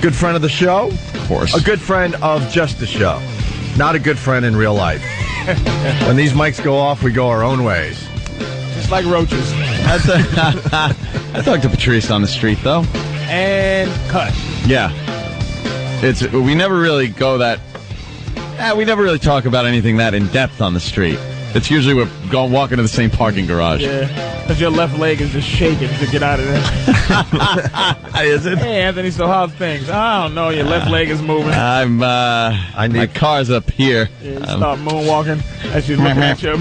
Good friend of the show. Of course. A good friend of just the show. Not a good friend in real life. When these mics go off, we go our own ways. Just like roaches. I talked to Patrice on the street, though. And cut. Yeah. We never really go that... we never really talk about anything that in-depth on the street. It's usually we're walking to the same parking garage. Yeah, because your left leg is just shaking to get out of there. Is it? Hey, Anthony, so how's things? I don't know. Your left leg is moving. My car's up here. Yeah, you start moonwalking as you're looking at your...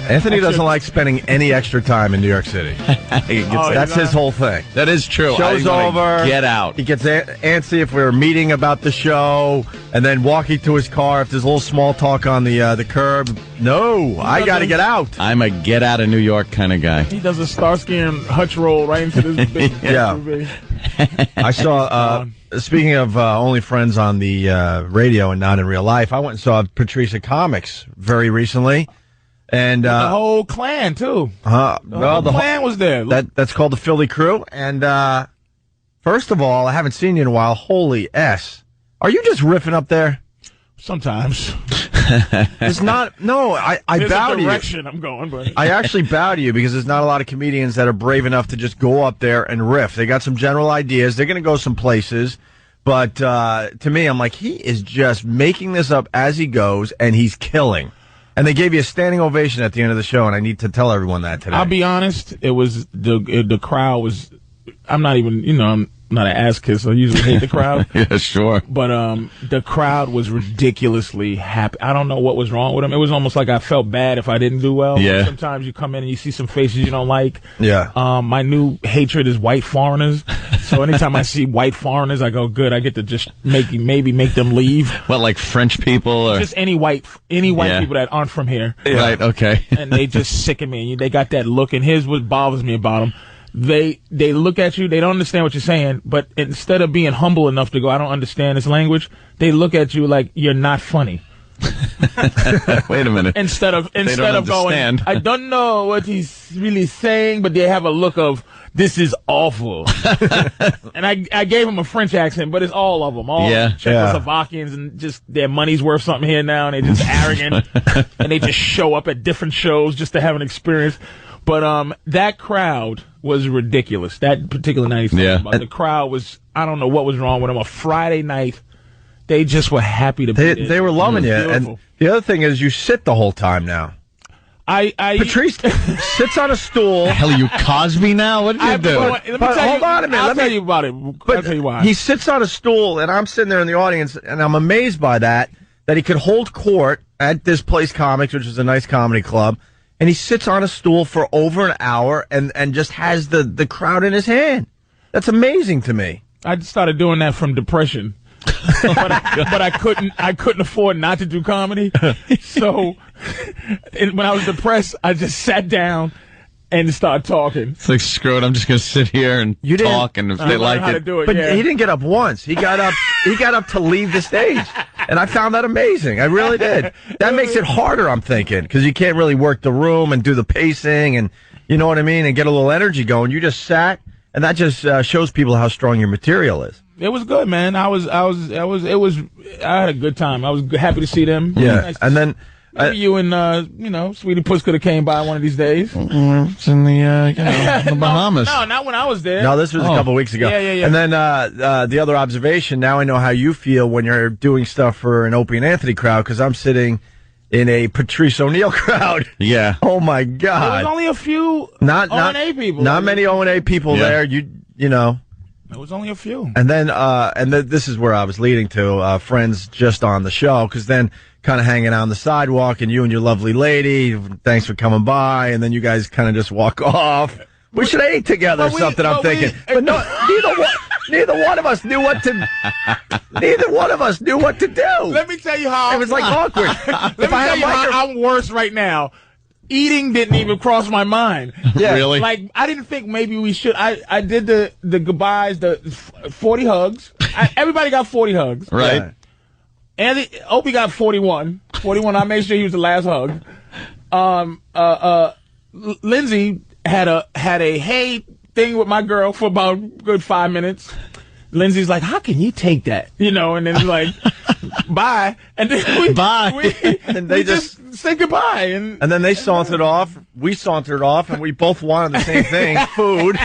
Anthony doesn't like spending any extra time in New York City. That's his whole thing. That is true. Show's over. Get out. He gets antsy if we're meeting about the show, and then walking to his car if there's a little small talk on the curb. No, I got to get out. I'm a get out of New York kind of guy. He does a Starsky and Hutch roll right into this big yeah. I saw, speaking of only friends on the radio and not in real life, I went and saw Patrice at Comics very recently. And the whole clan, too. The whole clan was there. That's called the Philly Crew. And first of all, I haven't seen you in a while. Holy S. Are you just riffing up there? Sometimes. It's not. No, I bow to you. There's a direction I'm going, but I actually bow to you because there's not a lot of comedians that are brave enough to just go up there and riff. They got some general ideas. They're going to go some places. But to me, I'm like, he is just making this up as he goes, and he's killing. And they gave you a standing ovation at the end of the show, and I need to tell everyone that today. I'll be honest, it was the crowd was. I'm not even, I'm not an ass kisser. I usually hate the crowd. Yeah, sure. But the crowd was ridiculously happy. I don't know what was wrong with them. It was almost like I felt bad if I didn't do well. Yeah. Sometimes you come in and you see some faces you don't like. Yeah. My new hatred is white foreigners. So anytime I see white foreigners, I go, good. I get to just maybe make them leave. What, like French people? Or? Just any white people that aren't from here. Yeah. Right, okay. And they just sicken me. They got that look. And here's what bothers me about them. They look at you, they don't understand what you're saying, but instead of being humble enough to go, I don't understand this language, they look at you like you're not funny. Wait a minute. Instead of going, I don't know what he's really saying, but they have a look of, this is awful. And I gave him a French accent, but it's all of them. All Czechoslovakians, and just their money's worth something here now, and they're just arrogant. And they just show up at different shows just to have an experience. But that crowd was ridiculous. That particular night, the crowd was, I don't know what was wrong with them. A Friday night, they just were happy to be there. They were loving you. And the other thing is you sit the whole time now. Patrice sits on a stool. The hell are you, Cosby now? What did you do? Hold on a minute. I'll tell you about it. I'll tell you why. He sits on a stool, and I'm sitting there in the audience, and I'm amazed by that he could hold court at this place, Comics, which is a nice comedy club. And he sits on a stool for over an hour and just has the crowd in his hand. That's amazing to me. I started doing that from depression. but I couldn't afford not to do comedy. So when I was depressed, I just sat down and started talking. It's like, screw it, I'm just going to sit here and talk, and if they like it. But he didn't get up once. He got up to leave the stage. And I found that amazing. I really did. That makes it harder, I'm thinking, because you can't really work the room and do the pacing and, you know what I mean, and get a little energy going. You just sat, and that just shows people how strong your material is. It was good, man. I had a good time. I was happy to see them. Yeah. Nice And then maybe you and Sweetie Puss could have came by one of these days. It's in the Bahamas. No, not when I was there. No, this was a couple weeks ago. Yeah. And then the other observation, now I know how you feel when you're doing stuff for an Opie and Anthony crowd, because I'm sitting in a Patrice O'Neal crowd. Yeah. Oh, my God. There was only a few O&A people. Not many O&A people there. You know. There was only a few. And then, this is where I was leading to, friends just on the show, because then kind of hanging out on the sidewalk, and you and your lovely lady, thanks for coming by, and then you guys kind of just walk off. We should have ate together or something, I'm thinking. But no, neither one of us knew what to do. Let me tell you how. It was like awkward. Let me tell you how I'm worse right now. Eating didn't even cross my mind. Yeah. Really? Like, I didn't think maybe we should. I did the goodbyes, the 40 hugs. Everybody got 40 hugs. Right. And Opie got 41. 41, I made sure he was the last hug. Lindsay had a hey, thing with my girl for about a good 5 minutes. Lindsay's like, how can you take that? You know, and then like, bye. And then we just say goodbye. And then they sauntered off. We sauntered off, and we both wanted the same thing, food.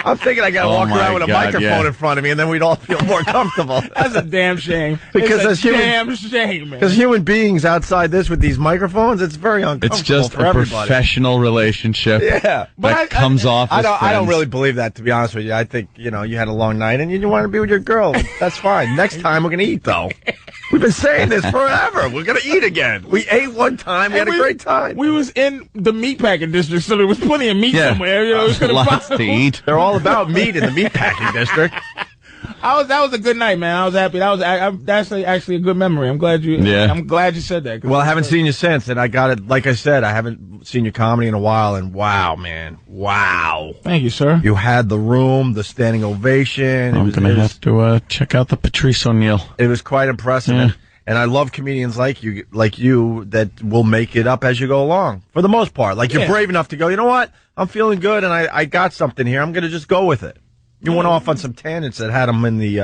I'm thinking I got to walk around with a microphone in front of me, and then we'd all feel more comfortable. That's a damn shame. Because it's a damn shame, man. Because human beings outside this with these microphones, it's very uncomfortable. It's just for a everybody. Professional relationship. Yeah, that comes off. I don't really believe that, to be honest with you. I think you had a long night and you want to be with your girl. That's fine. Next time we're gonna eat though. We've been saying this forever. We're gonna eat again. We ate one time. We had a great time. We was in the meatpacking district, so there was plenty of meat somewhere. You know, lots to eat. They're all about meat in the meatpacking district. That was a good night, man. I was happy. That's actually a good memory. I'm glad you said that. Well, I haven't seen you since, and I got it. Like I said, I haven't seen your comedy in a while, and wow, man, wow. Thank you, sir. You had the room, the standing ovation. I'm gonna have to check out the Patrice O'Neal. It was quite impressive. Yeah. And I love comedians like you that will make it up as you go along. For the most part, like you're brave enough to go, you know what? I'm feeling good, and I got something here. I'm going to just go with it. You went off on some tangents that had them in the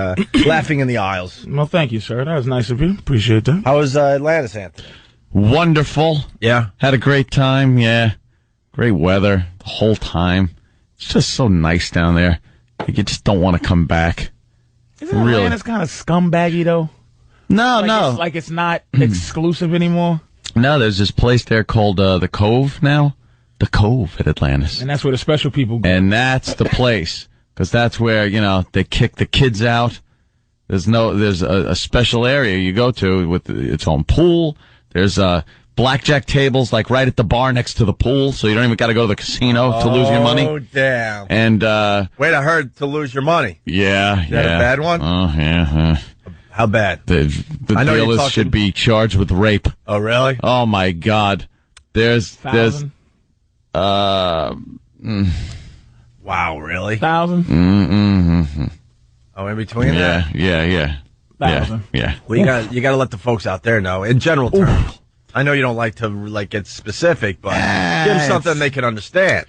laughing in the aisles. Well, thank you, sir. That was nice of you. Appreciate that. How was Atlantis, Anthony? Wonderful. Yeah. Had a great time. Yeah. Great weather the whole time. It's just so nice down there. You just don't want to come back. Isn't Atlantis kind of scumbaggy, though? No. It's not exclusive anymore. No, there's this place there called the Cove now. The Cove at Atlantis. And that's where the special people go. And that's the place. Because that's where, they kick the kids out. There's a special area you go to with its own pool. There's blackjack tables like right at the bar next to the pool, so you don't even got to go to the casino to lose your money. Oh, damn. And wait, I heard to lose your money. Yeah, Is that a bad one? Oh, yeah. How bad? The dealers should be charged with rape. Oh, really? Oh, my God. There's Wow, really? 1,000? Mm-hmm. Oh, in between that? Yeah. 1,000. Yeah. Well, you got to let the folks out there know, in general terms. I know you don't like to get specific, but give them something they can understand.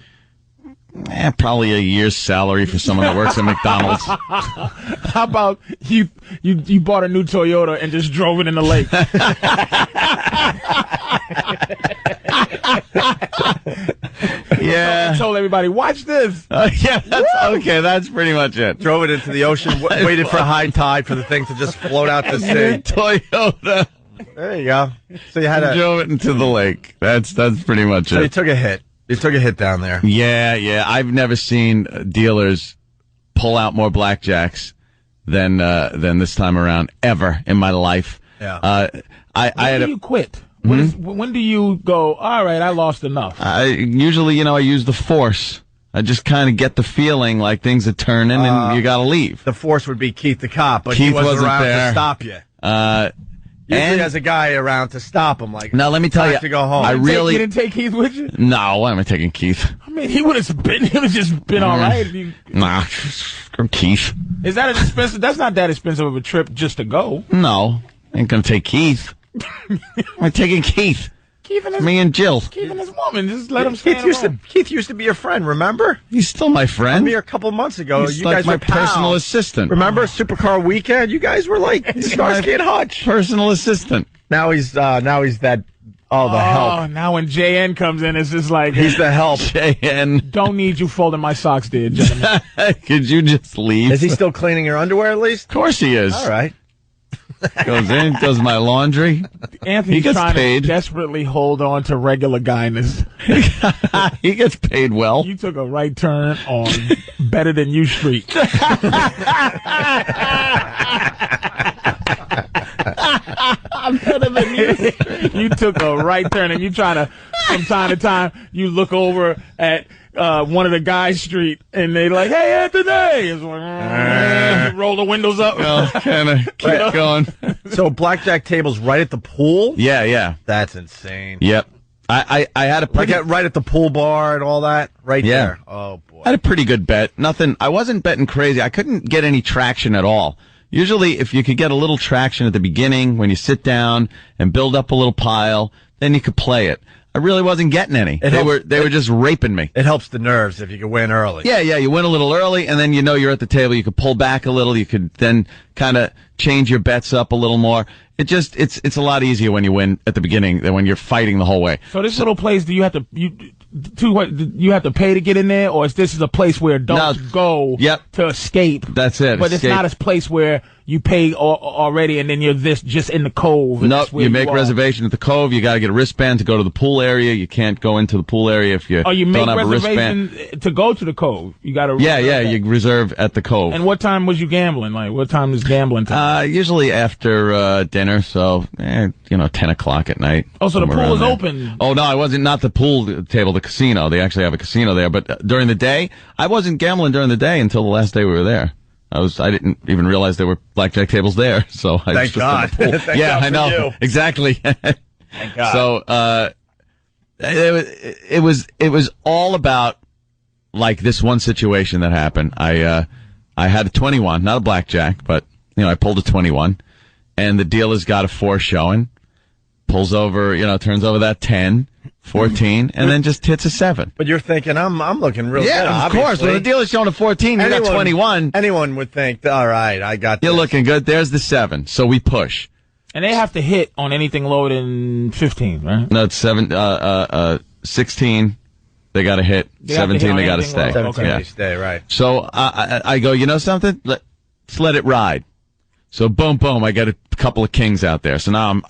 Probably a year's salary for someone that works at McDonald's. How about you bought a new Toyota and just drove it in the lake? Yeah. I told everybody, watch this. That's pretty much it. Drove it into the ocean, waited for high tide for the thing to just float out to sea. Toyota. There you go. So you drove it into the lake. That's pretty much it. So you took a hit. You took a hit down there. Yeah. I've never seen dealers pull out more blackjacks than this time around ever in my life. Yeah. When do you quit? When do you go, all right, I lost enough? Usually, I use the force. I just kind of get the feeling like things are turning and you got to leave. The force would be Keith the cop, but Keith he wasn't around there to stop you. Usually has a guy around to stop him. Like, now let me tell you, to go home. You didn't take Keith with you? No, why am I taking Keith? I mean, he would have just been all right. Nah, screw Keith. Is that an expensive? That's not that expensive of a trip just to go. No, ain't gonna take Keith. I'm taking Keith. Me and Jill. Keith and his woman. Just let him stay in the room. Keith used to be your friend, remember? He's still my friend. Here a couple months ago. He's you like guys my were pals. personal assistant. Remember Supercar Weekend? You guys were like Starsky and Hutch. Personal assistant. Now he's that. Oh, the help. Now when JN comes in, it's just like he's the help. JN. Don't need you folding my socks, dear gentlemen. Could you just leave? Is he still cleaning your underwear at least? Of course he is. All right. Goes in, does my laundry. Anthony's trying to desperately hold on to regular guyness. He gets paid well. You took a right turn on Better Than You Street. I'm better than you. You took a right turn, and you trying to, from time to time, you look over at one of the guys' street, and they like, "Hey, Anthony!" It's like, roll the windows up. Well, kind of keep going. So blackjack tables right at the pool? Yeah. That's insane. Yep. I had a pretty... right at the pool bar and all that? Right there. Oh, boy. I had a pretty good bet. I wasn't betting crazy. I couldn't get any traction at all. Usually, if you could get a little traction at the beginning, when you sit down and build up a little pile, then you could play it. I really wasn't getting any. They were just raping me. It helps the nerves if you can win early. Yeah, you win a little early, and then you know you're at the table. You could pull back a little. You could then kind of change your bets up a little more. It's a lot easier when you win at the beginning than when you're fighting the whole way. So this little place, do you have to pay to get in there, or is this a place where adults go to escape? That's it. But it's not a place where you pay already and then you're just in the Cove. Nope, you make reservation at the Cove. You got to get a wristband to go to the pool area. You can't go into the pool area if you you don't make have a reservation wristband. To go to the Cove. You got to you reserve at the Cove. And what time was you gambling? Like, what time is gambling time? Usually after dinner, so 10 o'clock at night. Oh, so the pool is open. Oh, no, I wasn't. Not the pool table, the casino. They actually have a casino there. But during the day, I wasn't gambling during the day until the last day we were there. I didn't even realize there were blackjack tables there. So I Thank God. Thank God I know. You. Exactly. Thank God. So it was all about like this one situation that happened. I had a 21, not a blackjack, but I pulled a 21, and the dealer's got a 4 showing, pulls over, turns over that 10. 14, and then just hits a 7. But you're thinking, I'm looking real good. Yeah, of course. When the dealer's showing a 14, you got 21. Anyone would think, all right, I got this. You're looking good. There's the 7. So we push. And they have to hit on anything lower than 15, right? No, it's 16. They got to hit. 17, they got to stay. 17, they stay, right. So I go, you know something? Let's let it ride. So boom, boom, I got a couple of kings out there. So now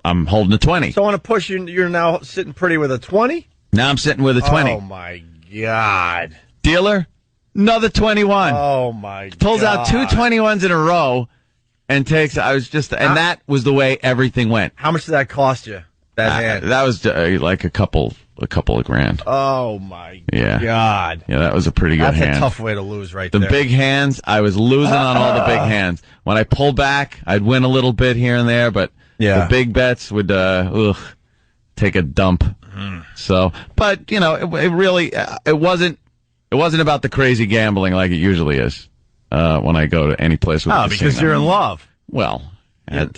I'm holding a 20. So on a push, you're now sitting pretty with a 20? Now I'm sitting with a 20. Oh, my God. Dealer, another 21. Oh, my God. Pulls out 2 21s in a row and takes, and that was the way everything went. How much did that cost you, that hand? That was like a couple of grand. Oh, my God. Yeah, that was a pretty good hand. That's a tough way to lose there. The big hands, I was losing on all the big hands. When I pull back, I'd win a little bit here and there, but the big bets would take a dump. So, but it really it wasn't about the crazy gambling like it usually is when I go to any place with a casino. Because you're in love. Well, as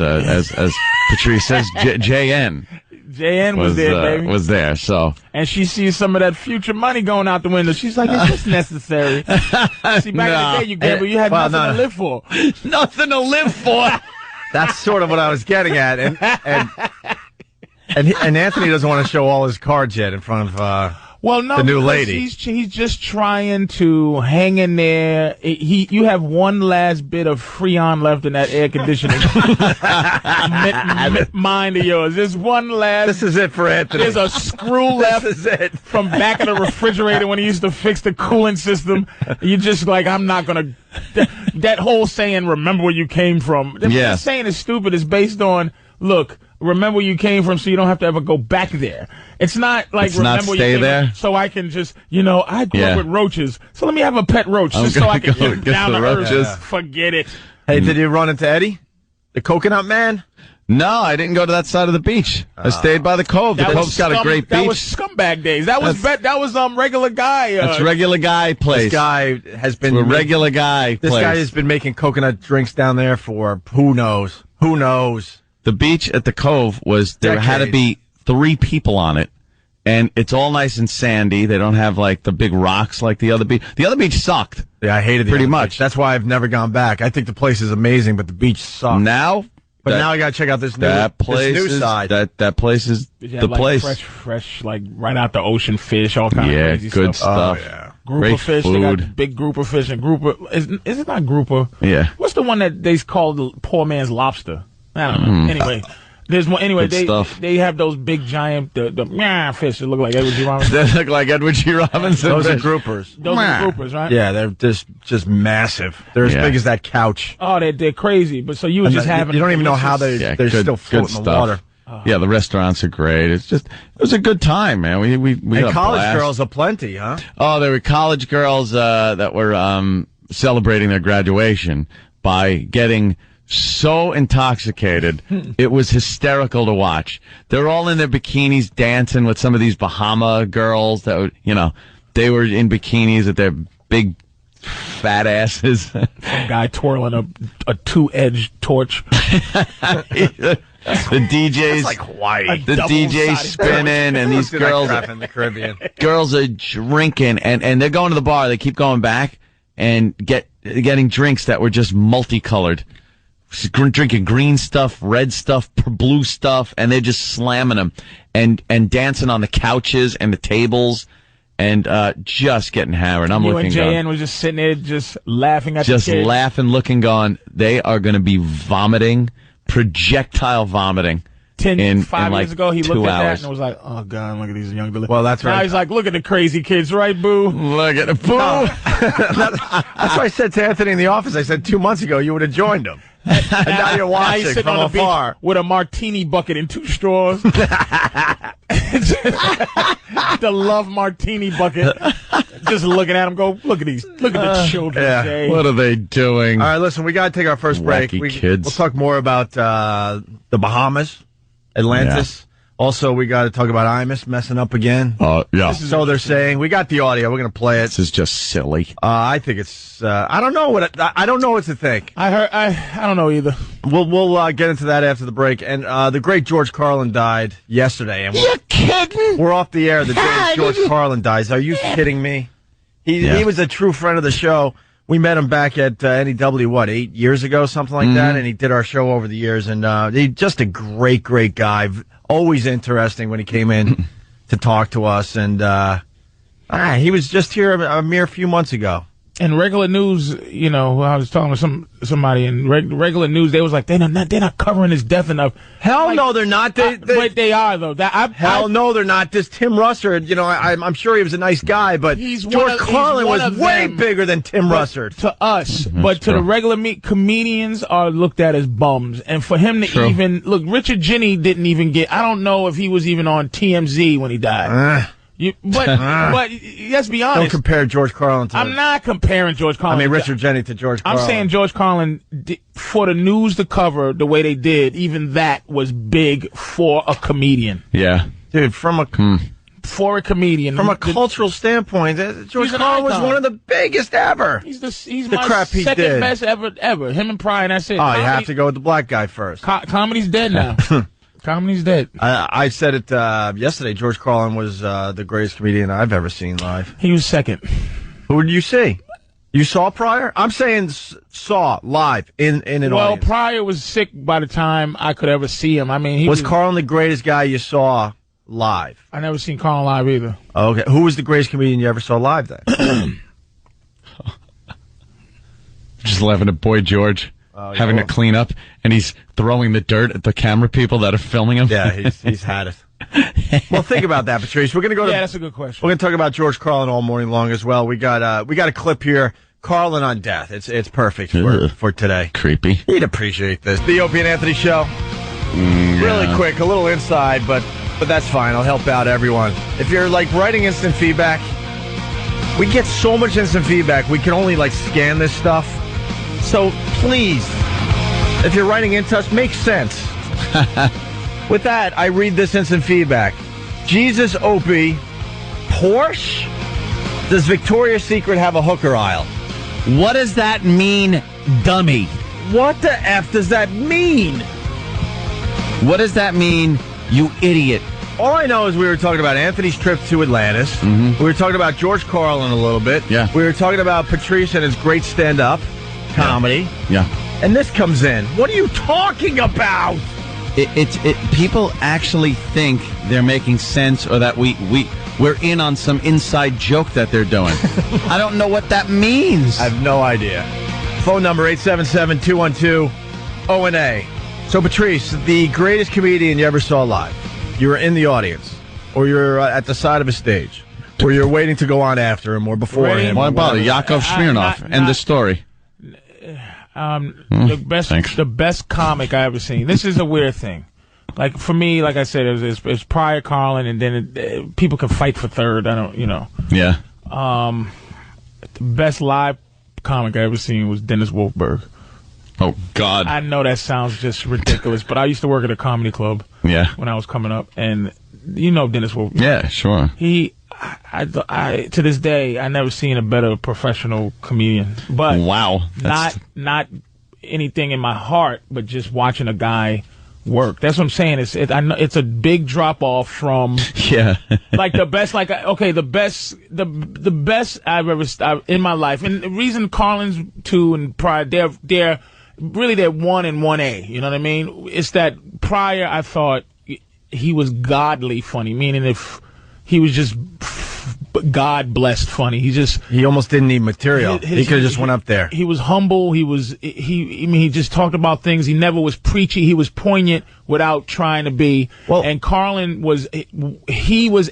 Patrice says, JN. JN was there, baby. Was there, so. And she sees some of that future money going out the window. She's like, is this necessary? See, back in the day, you gamble, you had nothing to live for. Nothing to live for. That's sort of what I was getting at. And Anthony doesn't want to show all his cards yet in front of the new lady. He's just trying to hang in there. You have one last bit of Freon left in that air conditioning mind of yours. There's one last. This is it for Anthony. There's a screw left. This is it. From back of the refrigerator when he used to fix the cooling system. You're just like, I'm not going to. That whole saying, remember where you came from. That saying is stupid. It's based on, look, remember where you came from so you don't have to ever go back there. It's not like remember where you came from so I can just, I grew up with roaches, so let me have a pet roach just so I can get down to earth. Yeah. Forget it. Hey, did you run into Eddie, the coconut man? No, I didn't go to that side of the beach. I stayed by the Cove. The Cove's got a great beach. That was scumbag days. That was regular guy. That's regular guy place. This guy has been regular guy. This guy has been making coconut drinks down there for who knows. The beach at the Cove there had to be 3 people on it, and it's all nice and sandy. They don't have like the big rocks like the other beach. The other beach sucked. Yeah, I hated it pretty much. Beach. That's why I've never gone back. I think the place is amazing, but the beach sucks. Now I got to check out this new side. That place is the place. Fresh, like right out the ocean fish, all kind of crazy good stuff. Oh, yeah. Grouper fish. Food. They got big grouper fish and grouper. Is it not grouper? Yeah. What's the one that they call the poor man's lobster? I don't know. Anyway. There's one. Anyway, they have those big giant the fish that look like Edward G. Robinson. They look like Edward G. Robinson. Those are groupers. Those are groupers, right? Yeah, they're just massive. They're as big as that couch. Oh, they're crazy. But so you were just having. You don't even know how they're still floating in the water. Yeah, the restaurants are great. It was a good time, man. We and college girls aplenty, huh? Oh, there were college girls that were celebrating their graduation by getting so intoxicated, it was hysterical to watch. They're all in their bikinis dancing with some of these Bahama girls that would, they were in bikinis with their big fat asses. Some guy twirling a 2-edged torch. The DJ's like Hawaii. The DJ's spinning, and these girls in the Caribbean. Girls are drinking, and they're going to the bar. They keep going back and getting drinks that were just multicolored. Drinking green stuff, red stuff, blue stuff, and they're just slamming them and dancing on the couches and the tables and just getting hammered. I'm looking. You and JN was just sitting there, just laughing at the kids. Just laughing, looking, going. They are going to be vomiting, projectile vomiting. 5 like years ago, he 2 looked at hours. that and was like, "Oh God, look at these young delicious." Well, that's right. Now he's like, "Look at the crazy kids, right, boo? Look at the boo." That's why I said to Anthony in the office. I said 2 months ago you would have joined him. And now you're watching sitting from on the afar beach with a martini bucket and 2 straws. The love martini bucket. Just looking at him, go, look at the children. Yeah. Jay. What are they doing? All right, listen, we got to take our first break. Kids. We'll talk more about the Bahamas, Atlantis. Yeah. Also, we got to talk about Imus messing up again. Yeah. So they're saying. We got the audio. We're going to play it. This is just silly. I think it's. I don't know I don't know what to think. I don't know either. We'll get into that after the break. And the great George Carlin died yesterday. And you're kidding? We're off the air the day George Carlin dies. Are you kidding me? He was a true friend of the show. We met him back at NEW, 8 years ago, something like that, and he did our show over the years. And he's just a great, great guy. Always interesting when he came in to talk to us. And he was just here a mere few months ago. And regular news, I was talking to somebody in regular news. They was like, they're not covering his death enough. Hell no, they're not. But they are though. No, they're not. This Tim Russert, I'm sure he was a nice guy, but George Carlin was way bigger than Tim Russert to us. But to the regular comedians are looked at as bums. And for him to even look, Richard Jeni didn't even get. I don't know if he was even on TMZ when he died. But let's be honest. Don't compare George Carlin to. I'm not comparing George Carlin. I mean, Richard Jeni to George Carlin. I'm saying George Carlin, for the news to cover the way they did, even that was big for a comedian. Yeah. Dude, for a comedian. From a cultural standpoint, George Carlin was one of the biggest ever. He's my second best ever. Him and Pryor, and that's it. Oh, you have to go with the black guy first. Comedy's dead now. Comedy's dead. I said it yesterday. George Carlin was the greatest comedian I've ever seen live. He was second. Who did you see? You saw Pryor? I'm saying saw live in an audience. Well, Pryor was sick by the time I could ever see him. I mean, he was Carlin the greatest guy you saw live? I never seen Carlin live either. Okay. Who was the greatest comedian you ever saw live then? Just laughing at Boy George. Having to clean up, and he's throwing the dirt at the camera people that are filming him. Yeah, he's had it. Well, think about that, Patrice. We're going to go to. Yeah, that's a good question. We're going to talk about George Carlin all morning long as well. We got a clip here. Carlin on death. It's perfect for today. Creepy. You'd appreciate this. The Opie and Anthony Show. Really quick, a little inside, but that's fine. I'll help out everyone. If you're writing instant feedback, we get so much instant feedback. We can only scan this stuff. So please, if you're writing into us, make sense. With that, I read this instant feedback. Jesus Opie, Porsche? Does Victoria's Secret have a hooker aisle? What does that mean, dummy? What the F does that mean? What does that mean, you idiot? All I know is we were talking about Anthony's trip to Atlantis. Mm-hmm. We were talking about George Carlin a little bit. Yeah. We were talking about Patrice and his great stand-up comedy. Yeah. And this comes in. What are you talking about? People actually think they're making sense, or that we're in on some inside joke that they're doing. I don't know what that means. I have no idea. Phone number 877-212-ONA. So, Patrice, the greatest comedian you ever saw live. You were in the audience, or you're at the side of a stage, or you're waiting to go on after him or before him. Why bother? Yakov Smirnoff. End the story. The best comic I ever seen. This is a weird thing. For me, like I said, it's Pryor, Carlin, and then people can fight for third. I don't, Yeah. The best live comic I ever seen was Dennis Wolfberg. Oh God! I know that sounds just ridiculous, but I used to work at a comedy club. Yeah. When I was coming up, and Dennis Wolfberg. Yeah, sure. I to this day, I never seen a better professional comedian. But wow, not anything in my heart, but just watching a guy work. That's what I'm saying. I know it's a big drop off from like the best. Like the best I've ever in my life. And the reason Carlin's 2 and Pryor, they're really 1 and 1A. You know what I mean? It's that Pryor, I thought he was godly funny, meaning if he was just God blessed funny. He almost didn't need material. He could have just went up there. He was humble. He just talked about things. He never was preachy. He was poignant without trying to be. Well, and Carlin was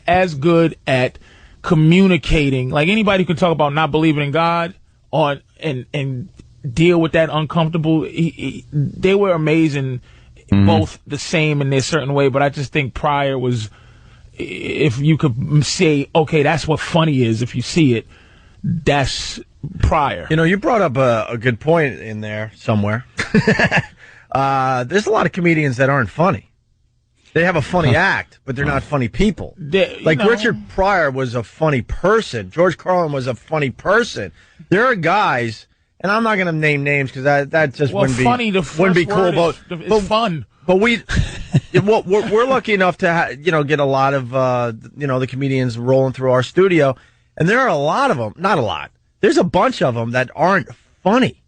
as good at communicating. Like anybody who can talk about not believing in God and deal with that uncomfortable. They were amazing, both the same in their certain way. But I just think Pryor was. If you could say, okay, that's what funny is, if you see it, that's Pryor. You know, you brought up a good point in there somewhere. There's a lot of comedians that aren't funny. They have a funny act, but they're not funny people. Richard Pryor was a funny person. George Carlin was a funny person. There are guys, and I'm not going to name names because that just wouldn't be cool. But fun. But we're lucky enough to get a lot of the comedians rolling through our studio, and there are a lot of them. Not a lot. There's a bunch of them that aren't funny.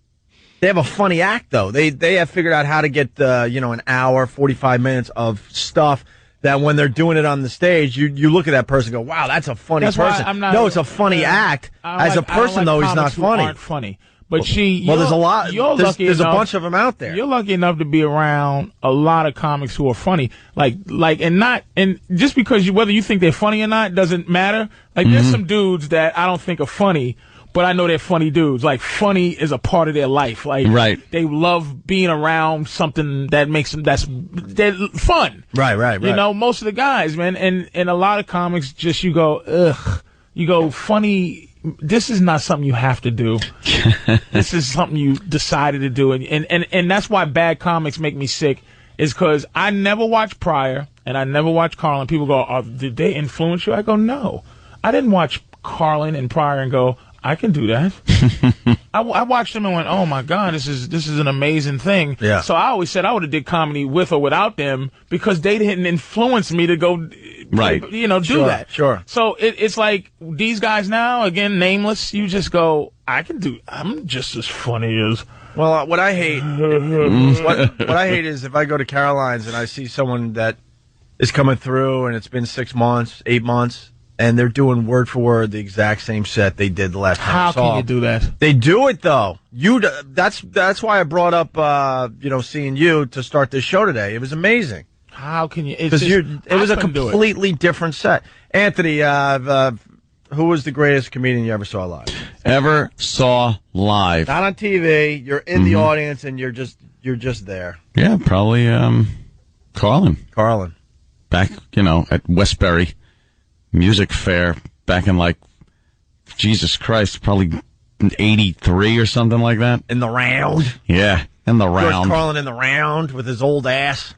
They have a funny act though. They have figured out how to get an hour, 45 minutes of stuff that when they're doing it on the stage, you look at that person and go, wow, that's a funny person. It's a funny act. As a person though, he's not funny. Aren't funny. But there's a lot. There's a bunch of them out there. You're lucky enough to be around a lot of comics who are funny. And just because whether you think they're funny or not doesn't matter. Like there's some dudes that I don't think are funny, but I know they're funny dudes. Like funny is a part of their life. Like they love being around something that makes them they're fun. Right. You know, most of the guys, man, and a lot of comics just you go funny. This is not something you have to do. This is something you decided to do. And that's why bad comics make me sick, is because I never watched Pryor and I never watched Carlin. People go, did they influence you? I go, no. I didn't watch Carlin and Pryor and go, I can do that. I watched them and went, oh my God, this is an amazing thing. Yeah. So I always said I would have did comedy with or without them because they didn't influence me to go, do that. Sure. So it's like these guys now, again, nameless, you just go, I'm just as funny as. Well, what I hate, what I hate is if I go to Caroline's and I see someone that is coming through and it's been 6 months, 8 months, and they're doing word for word the exact same set they did the last time. How can you do that? They do it though. That's why I brought up seeing you to start this show today. It was amazing. How can you? Because it was a completely different set. Anthony, who was the greatest comedian you ever saw live? Ever saw live? Not on TV. You're in the audience and you're just there. Yeah, probably Carlin. Back, at Westbury Music Fair back in Jesus Christ, probably 83 or something like that. In the round. Yeah, in the round. George Carlin in the round with his old ass,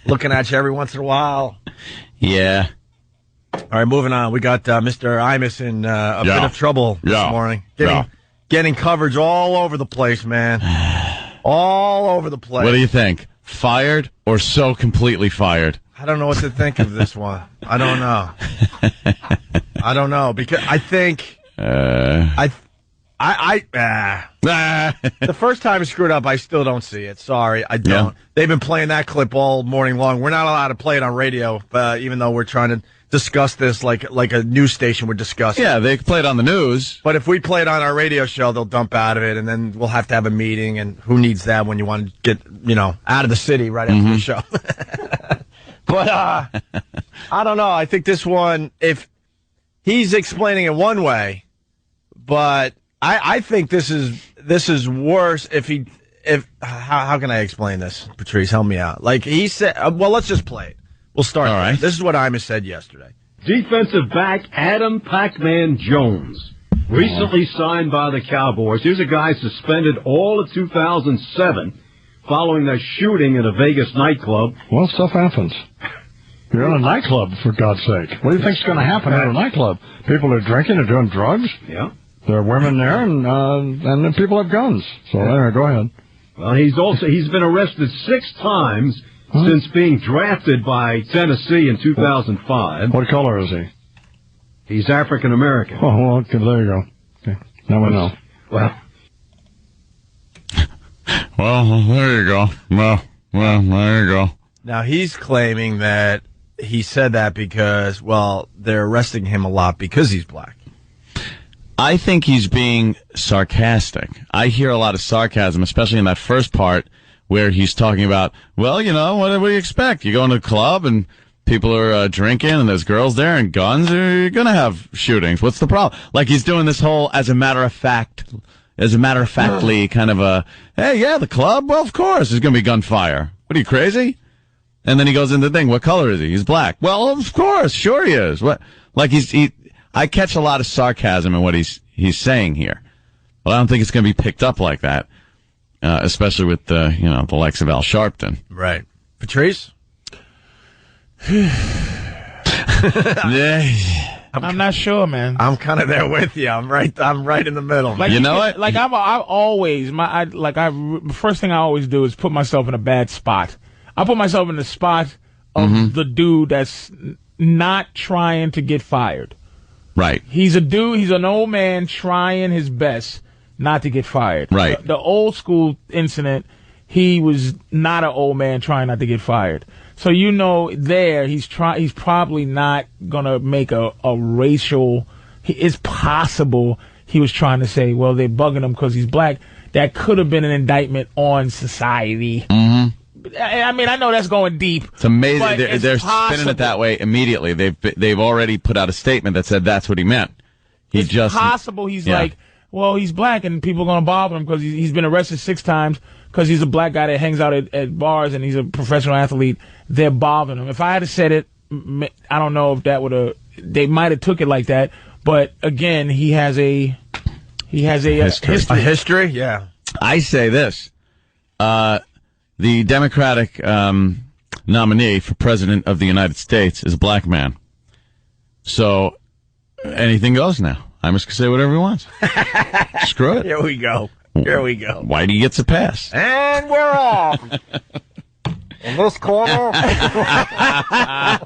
looking at you every once in a while. Yeah. All right, moving on. We got Mr. Imus in a bit of trouble this morning. Getting coverage all over the place, man. All over the place. What do you think? Fired or so completely fired? I don't know what to think of this one. I don't know because I think the first time it screwed up, I still don't see it. Sorry, I don't. Yeah. They've been playing that clip all morning long. We're not allowed to play it on radio, even though we're trying to discuss this like a news station would discuss it. Yeah, they play it on the news. But if we play it on our radio show, they'll dump out of it, and then we'll have to have a meeting, and who needs that when you want to get, out of the city right after the show? But I don't know. I think this one, if he's explaining it one way, but I think this is worse if how can I explain this, Patrice? Help me out. Like he said, let's just play it. We'll start. All right. This is what Imus said yesterday. Defensive back Adam Pac-Man Jones, recently signed by the Cowboys. Here's a guy suspended all of 2007 following the shooting at a Vegas nightclub. Well, stuff happens. You're in a nightclub, for God's sake. What do you think's going to happen at a nightclub? People are drinking and doing drugs. Yeah. There are women there, and then people have guns. So, go ahead. Well, he's been arrested 6 times Since being drafted by Tennessee in 2005. What color is he? He's African American. Oh, well, okay, there you go. Okay. Now we know. Well, there you go. Well, there you go. Now, he's claiming that he said that because, well, they're arresting him a lot because he's black. I think he's being sarcastic. I hear a lot of sarcasm, especially in that first part where he's talking about, well, you know, what do you expect? You go into a club and people are drinking and there's girls there and guns, you're going to have shootings. What's the problem? Like he's doing this whole as a matter of factly kind of a, hey, yeah, the club? Well, of course, there's going to be gunfire. What are you, crazy? And then he goes into the thing, what color is he? He's black. Well, of course, sure he is. What? Like I catch a lot of sarcasm in what he's saying here. But I don't think it's going to be picked up like that, especially with the likes of Al Sharpton. Right. Patrice? I'm not sure, man. I'm kind of there with you. I'm right in the middle. Like, you know what? Like I always, the first thing I always do is put myself in a bad spot. I put myself in the spot of the dude that's not trying to get fired. Right. He's an old man trying his best not to get fired. Right. The old school incident, he was not an old man trying not to get fired. So he's probably not gonna make a racial. It's possible he was trying to say, well, they're bugging him because he's black. That could have been an indictment on society. Mm-hmm. I mean, I know that's going deep. It's amazing. They're spinning it that way immediately. They've already put out a statement that said that's what he meant. It's possible he's like, well, he's black and people are going to bother him because he's been arrested 6 times because he's a black guy that hangs out at bars and he's a professional athlete. They're bothering him. If I had said it, I don't know if that would have. They might have took it like that. But again, he has a history. A history? Yeah. I say this. The Democratic nominee for president of the United States is a black man. So anything goes now. I'm just going to say whatever he wants. Screw it. Here we go. Whitey gets a pass. And we're off. In this corner.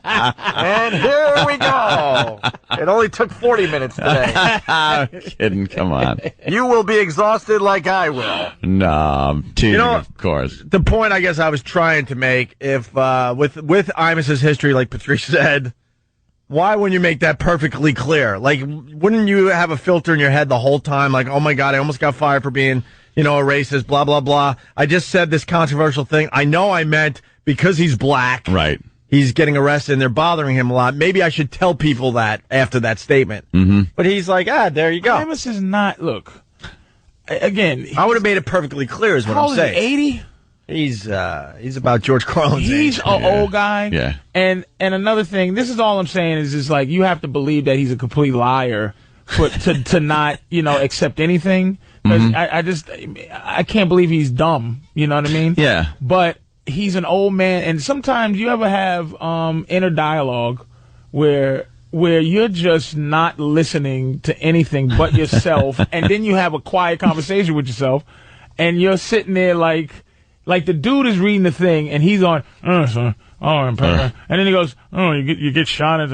And here we go. It only took 40 minutes today. I'm kidding. Come on. You will be exhausted like I will. No, I'm teasing, of course. The point I guess I was trying to make, if with Imus's history, like Patrice said, why wouldn't you make that perfectly clear? Like, wouldn't you have a filter in your head the whole time? Like, oh my God, I almost got fired for being, a racist, blah, blah, blah. I just said this controversial thing. I know I meant because he's black. Right. He's getting arrested and they're bothering him a lot. Maybe I should tell people that after that statement. Mm-hmm. But he's like, there you go. Imus is not, look, again. I would have made it perfectly clear is what I'm saying. How old is he, 80? He's about George Carlin's age. He's an old guy. Yeah. And another thing, this is all I'm saying is just like, you have to believe that he's a complete liar to not, accept anything. Because I can't believe he's dumb. You know what I mean? Yeah. But he's an old man, and sometimes you ever have inner dialogue where you're just not listening to anything but yourself, and then you have a quiet conversation with yourself, and you're sitting there like the dude is reading the thing, and he's on, and then he goes, you get shot at,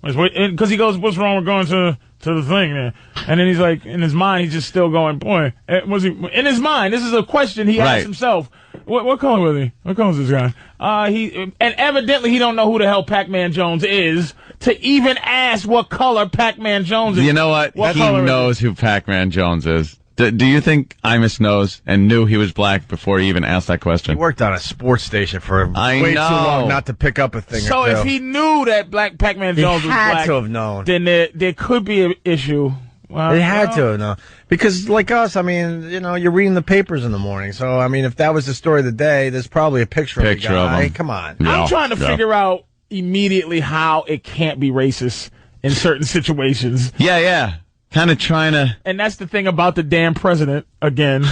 because he goes, what's wrong with going to the thing there? And then he's like, in his mind, he's just still going, boy, was he, in his mind, this is a question he asked himself. What color was he? What color is this guy? And evidently he don't know who the hell Pac-Man Jones is to even ask what color Pac-Man Jones is. You know what? He knows who Pac-Man Jones is. Do you think Imus knows and knew he was black before he even asked that question? He worked on a sports station for way too long not to pick up a thing so or two. If he knew that Pac-Man Jones was black, he had to have known. Then there could be an issue. Well, they had to have known. Because like us, I mean, you're reading the papers in the morning. So, I mean, if that was the story of the day, there's probably a picture of the guy. Of him. Come on. Yeah, I'm trying to figure out immediately how it can't be racist in certain situations. Yeah. Kind of trying to... And that's the thing about the damn president, again,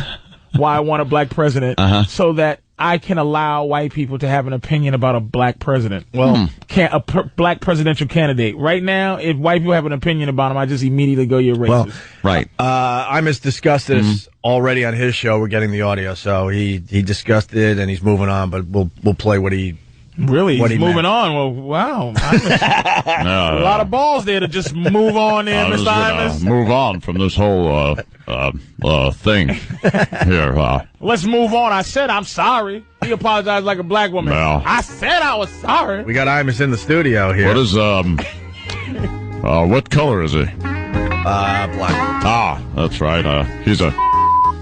why I want a black president, so that I can allow white people to have an opinion about a black president. Well, black presidential candidate. Right now, if white people have an opinion about him, I just immediately go, you're racist. Well, right. Imus discussed this already on his show. We're getting the audio, so he discussed it and he's moving on, but we'll play what he Really? He's moving on. Well, wow. A lot of balls there to just move on there, Mr. Imus. Move on from this whole thing here. Let's move on. I said I'm sorry. He apologized like a black woman. No. I said I was sorry. We got Imus in the studio here. What is, what color is he? Black. Ah, that's right. He's a,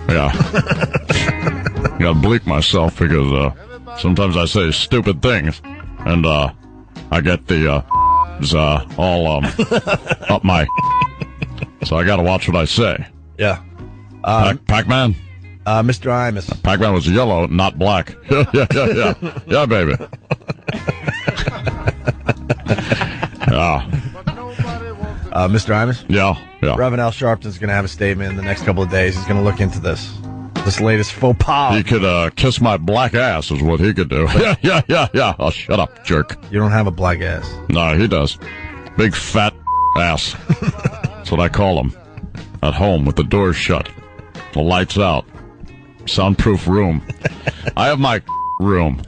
yeah. I gotta bleep myself because, sometimes I say stupid things, and I get the all up my. So I got to watch what I say. Yeah. Pac-Man. Mr. Imus. Pac-Man was yellow, not black. Yeah, baby. Mr. Imus. Yeah. Reverend Al Sharpton's going to have a statement in the next couple of days. He's going to look into this latest faux pas. He could kiss my black ass is what he could do. Yeah. Oh, shut up, jerk. You don't have a black ass. No, he does. Big fat ass. That's what I call him. At home with the doors shut, the lights out, soundproof room. I have my room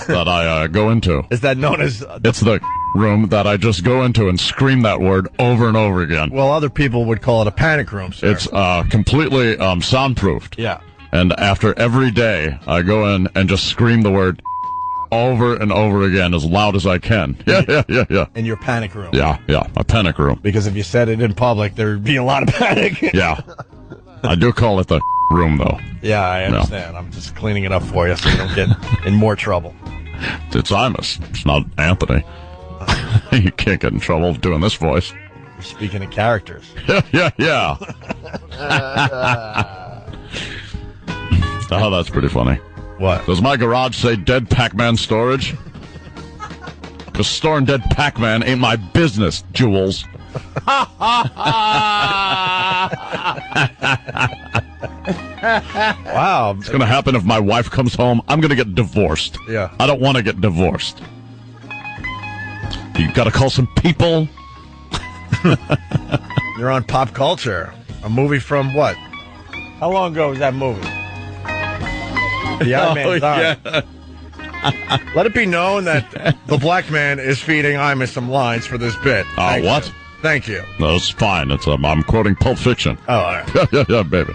that I go into. Is that known as... It's the room that I just go into and scream that word over and over again. Well, other people would call it a panic room, sir. It's completely soundproofed. Yeah. And after every day, I go in and just scream the word over and over again as loud as I can. Yeah. In your panic room. Yeah, a panic room. Because if you said it in public, there'd be a lot of panic. Yeah. I do call it the room, though. Yeah, I understand. No. I'm just cleaning it up for you so you don't get in more trouble. It's Imus. It's not Anthony. You can't get in trouble doing this voice. You're speaking of characters. Yeah. Oh, that's pretty funny. What? Does my garage say dead Pac-Man storage? Because storing dead Pac-Man ain't my business, Jules. Wow. It's going to happen if my wife comes home. I'm going to get divorced. Yeah. I don't want to get divorced. You got to call some people. You're on Pop Culture. A movie from what? How long ago was that movie? The Iron Man's on. Yeah. Let it be known that the black man is feeding Imus some lines for this bit. What? You. Thank you. No, it's fine. It's I'm quoting Pulp Fiction. Oh, all right. Yeah, baby.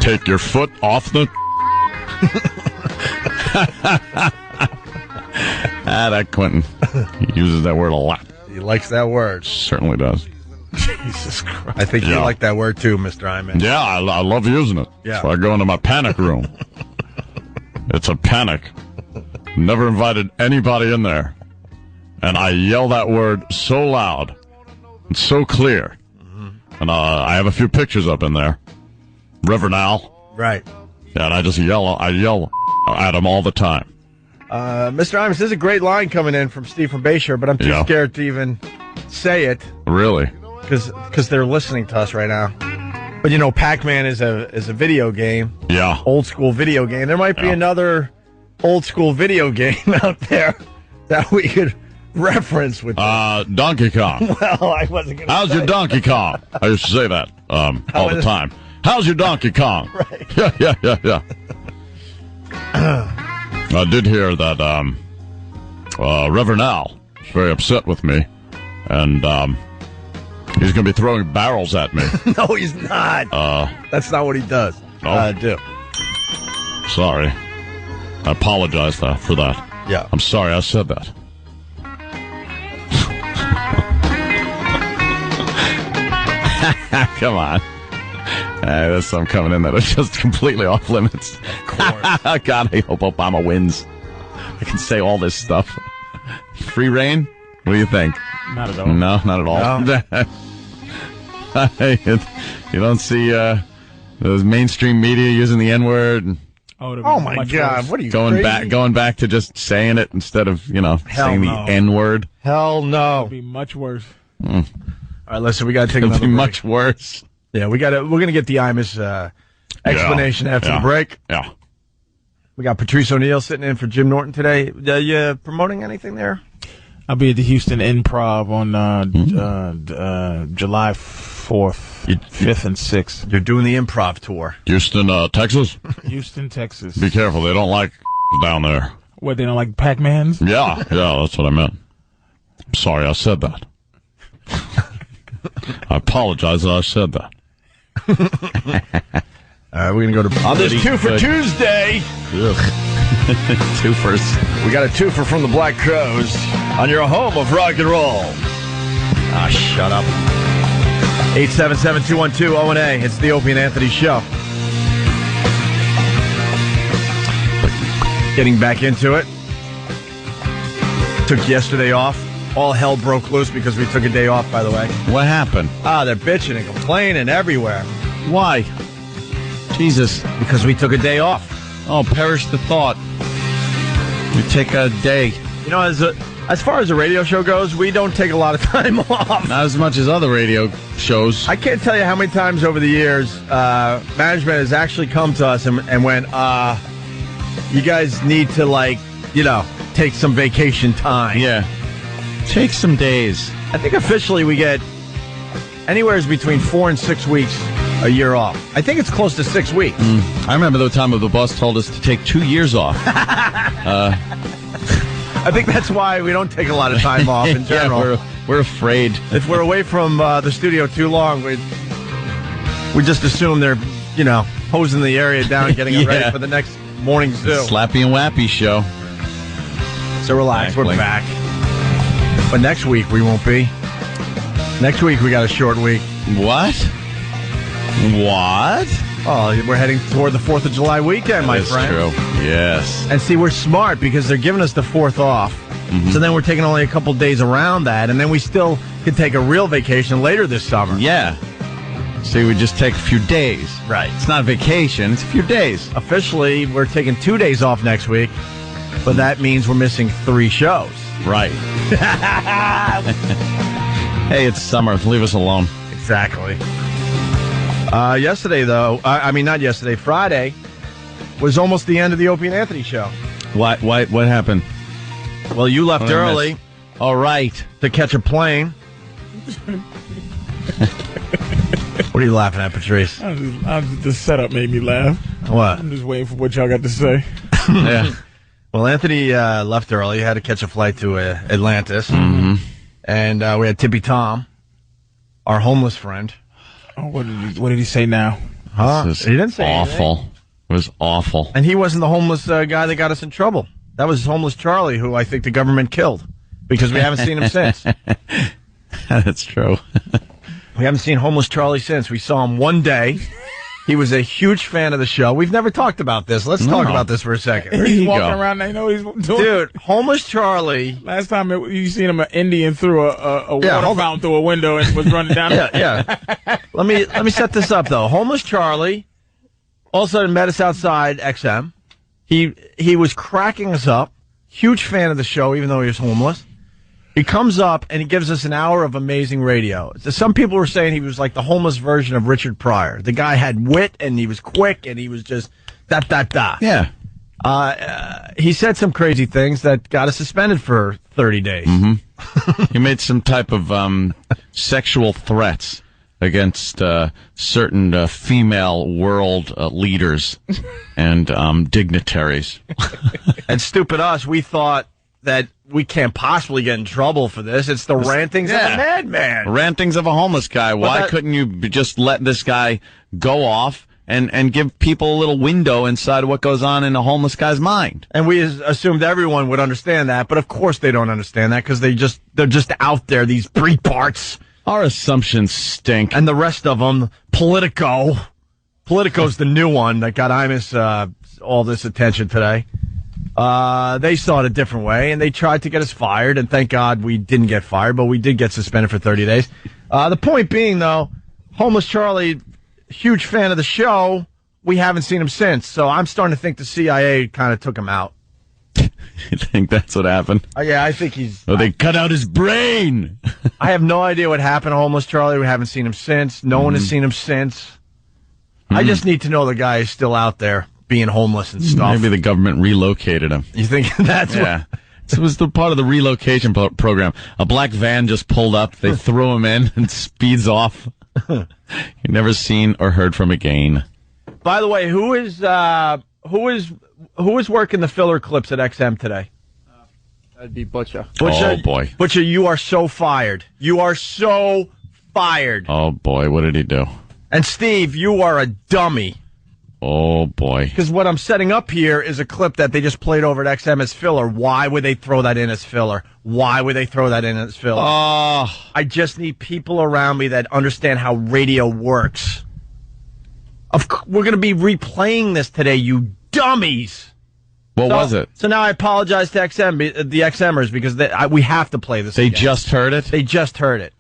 Take your foot off the... that Quentin. He uses that word a lot. He likes that word. Certainly does. Jesus Christ. I think you like that word too, Mr. Imus. Yeah, I love using it. Yeah. So I go into my panic room. It's a panic. Never invited anybody in there. And I yell that word so loud and so clear. Mm-hmm. And I have a few pictures up in there. Reverend Al. Right. Yeah, and I yell at him all the time. Mr. Imus, there's a great line coming in from Steve from Bayshore, but I'm too scared to even say it. Really? Because they're listening to us right now. But you know, Pac-Man is a video game. Yeah. Old school video game. There might be another old school video game out there that we could reference with Donkey Kong. Well, I wasn't going to How's your Donkey Kong? I used to say that all the time. How's your Donkey Kong? Right. Yeah. I did hear that Reverend Al is very upset with me, and he's going to be throwing barrels at me. No, he's not. That's not what he does. No? Do. Sorry. I apologize for that. Yeah. I'm sorry I said that. Come on. There's some coming in that are just completely off limits. Of course. God, I hope Obama wins. I can say all this stuff. Free reign? What do you think? Not at all. No, not at all. No. You don't see those mainstream media using the N-word. Oh my God! What are you going back to just saying it instead of saying the N-word? Hell no! It'd be much worse. All right, listen, we got to take another break. Much worse. Yeah, we're gonna get the Imus explanation after the break. Yeah. We got Patrice O'Neal sitting in for Jim Norton today. You promoting anything there? I'll be at the Houston Improv on July 4th, 5th, and 6th. You're doing the improv tour. Houston, Texas? Houston, Texas. Be careful. They don't like down there. What, they don't like Pac-Mans? Yeah, that's what I meant. I'm sorry I said that. I apologize that I said that. All right, we're going to go to... there's two for Tuesday. Twofers. We got a twofer from the Black Crowes on your home of rock and roll. Ah, shut up. 877-212-0-A. It's the Opie and Anthony Show. Getting back into it. Took yesterday off. All hell broke loose because we took a day off, by the way. What happened? They're bitching and complaining everywhere. Why? Jesus. Because we took a day off. Oh, perish the thought. We take a day. You know, as far as the radio show goes, we don't take a lot of time off. Not as much as other radio shows. I can't tell you how many times over the years management has actually come to us and went, you guys need to, take some vacation time. Yeah. Take some days. I think officially we get anywhere between 4 and 6 weeks a year off. I think it's close to 6 weeks. I remember the time the boss told us to take 2 years off. I think that's why we don't take a lot of time off in general. Yeah, we're afraid. If we're away from the studio too long, we just assume they're, hosing the area down, getting it ready for the next morning zoo. Slappy and Wappy show. So relax, we're back. But next week we won't be. Next week we got a short week. What? Oh, we're heading toward the 4th of July weekend, my friend. That's true. Yes. And see, we're smart because they're giving us the 4th off. Mm-hmm. So then we're taking only a couple days around that, and then we still can take a real vacation later this summer. Yeah. See, we just take a few days. Right. It's not a vacation, it's a few days. Officially, we're taking 2 days off next week, but that means we're missing 3 shows. Right. Hey, it's summer. Leave us alone. Exactly. Yesterday, though, not yesterday, Friday, was almost the end of the Opie and Anthony Show. What happened? Well, you left early. All right. To catch a plane. What are you laughing at, Patrice? The setup made me laugh. What? I'm just waiting for what y'all got to say. Yeah. Well, Anthony left early. He had to catch a flight to Atlantis. Mm-hmm. And we had Tippy Tom, our homeless friend. Oh, what did he say now? Huh? He didn't say awful. Anything. It was awful. And he wasn't the homeless guy that got us in trouble. That was homeless Charlie, who I think the government killed because we haven't seen him since. That's true. We haven't seen homeless Charlie since. We saw him one day. He was a huge fan of the show. We've never talked about this. Let's talk about this for a second. He's walking around. They know he's doing. Dude, homeless Charlie. Last time you seen him, an Indian threw a water fountain through a window and was running down. Yeah. Let me set this up though. Homeless Charlie all of a sudden met us outside XM. He was cracking us up. Huge fan of the show, even though he was homeless. He comes up and he gives us an hour of amazing radio. Some people were saying he was like the homeless version of Richard Pryor. The guy had wit and he was quick and he was just da. Yeah. He said some crazy things that got us suspended for 30 days. Mm-hmm. He made some type of sexual threats against certain female world leaders and dignitaries. And stupid us, we thought that we can't possibly get in trouble for this. It's the rantings of a madman. Rantings of a homeless guy. Why couldn't you just let this guy go off and give people a little window inside of what goes on in a homeless guy's mind? And we assumed everyone would understand that, but of course they don't understand that because they're just out there, these Breitbarts. Our assumptions stink. And the rest of them, Politico's the new one that got Imus all this attention today. They saw it a different way, and they tried to get us fired, and thank God we didn't get fired, but we did get suspended for 30 days. The point being, though, homeless Charlie, huge fan of the show, we haven't seen him since, so I'm starting to think the CIA kind of took him out. You think that's what happened? Yeah, I think he's... Oh, they cut out his brain! I have no idea what happened to homeless Charlie. We haven't seen him since. No one has seen him since. I just need to know the guy is still out there being homeless and stuff. Maybe the government relocated him. You think that's what... It was the part of the relocation program. A black van just pulled up. They threw him in and speeds off. You're never seen or heard from again. By the way, who is who is working the filler clips at XM today? That'd be Butcher. Oh, boy. Butcher, you are so fired. You are so fired. Oh, boy. What did he do? And Steve, you are a dummy. Oh, boy. Because what I'm setting up here is a clip that they just played over at XM as filler. Why would they throw that in as filler? Why would they throw that in as filler? Oh. I just need people around me that understand how radio works. We're going to be replaying this today, you dummies. What was it? So now I apologize to the XMers because we have to play this They again. just heard it? They just heard it.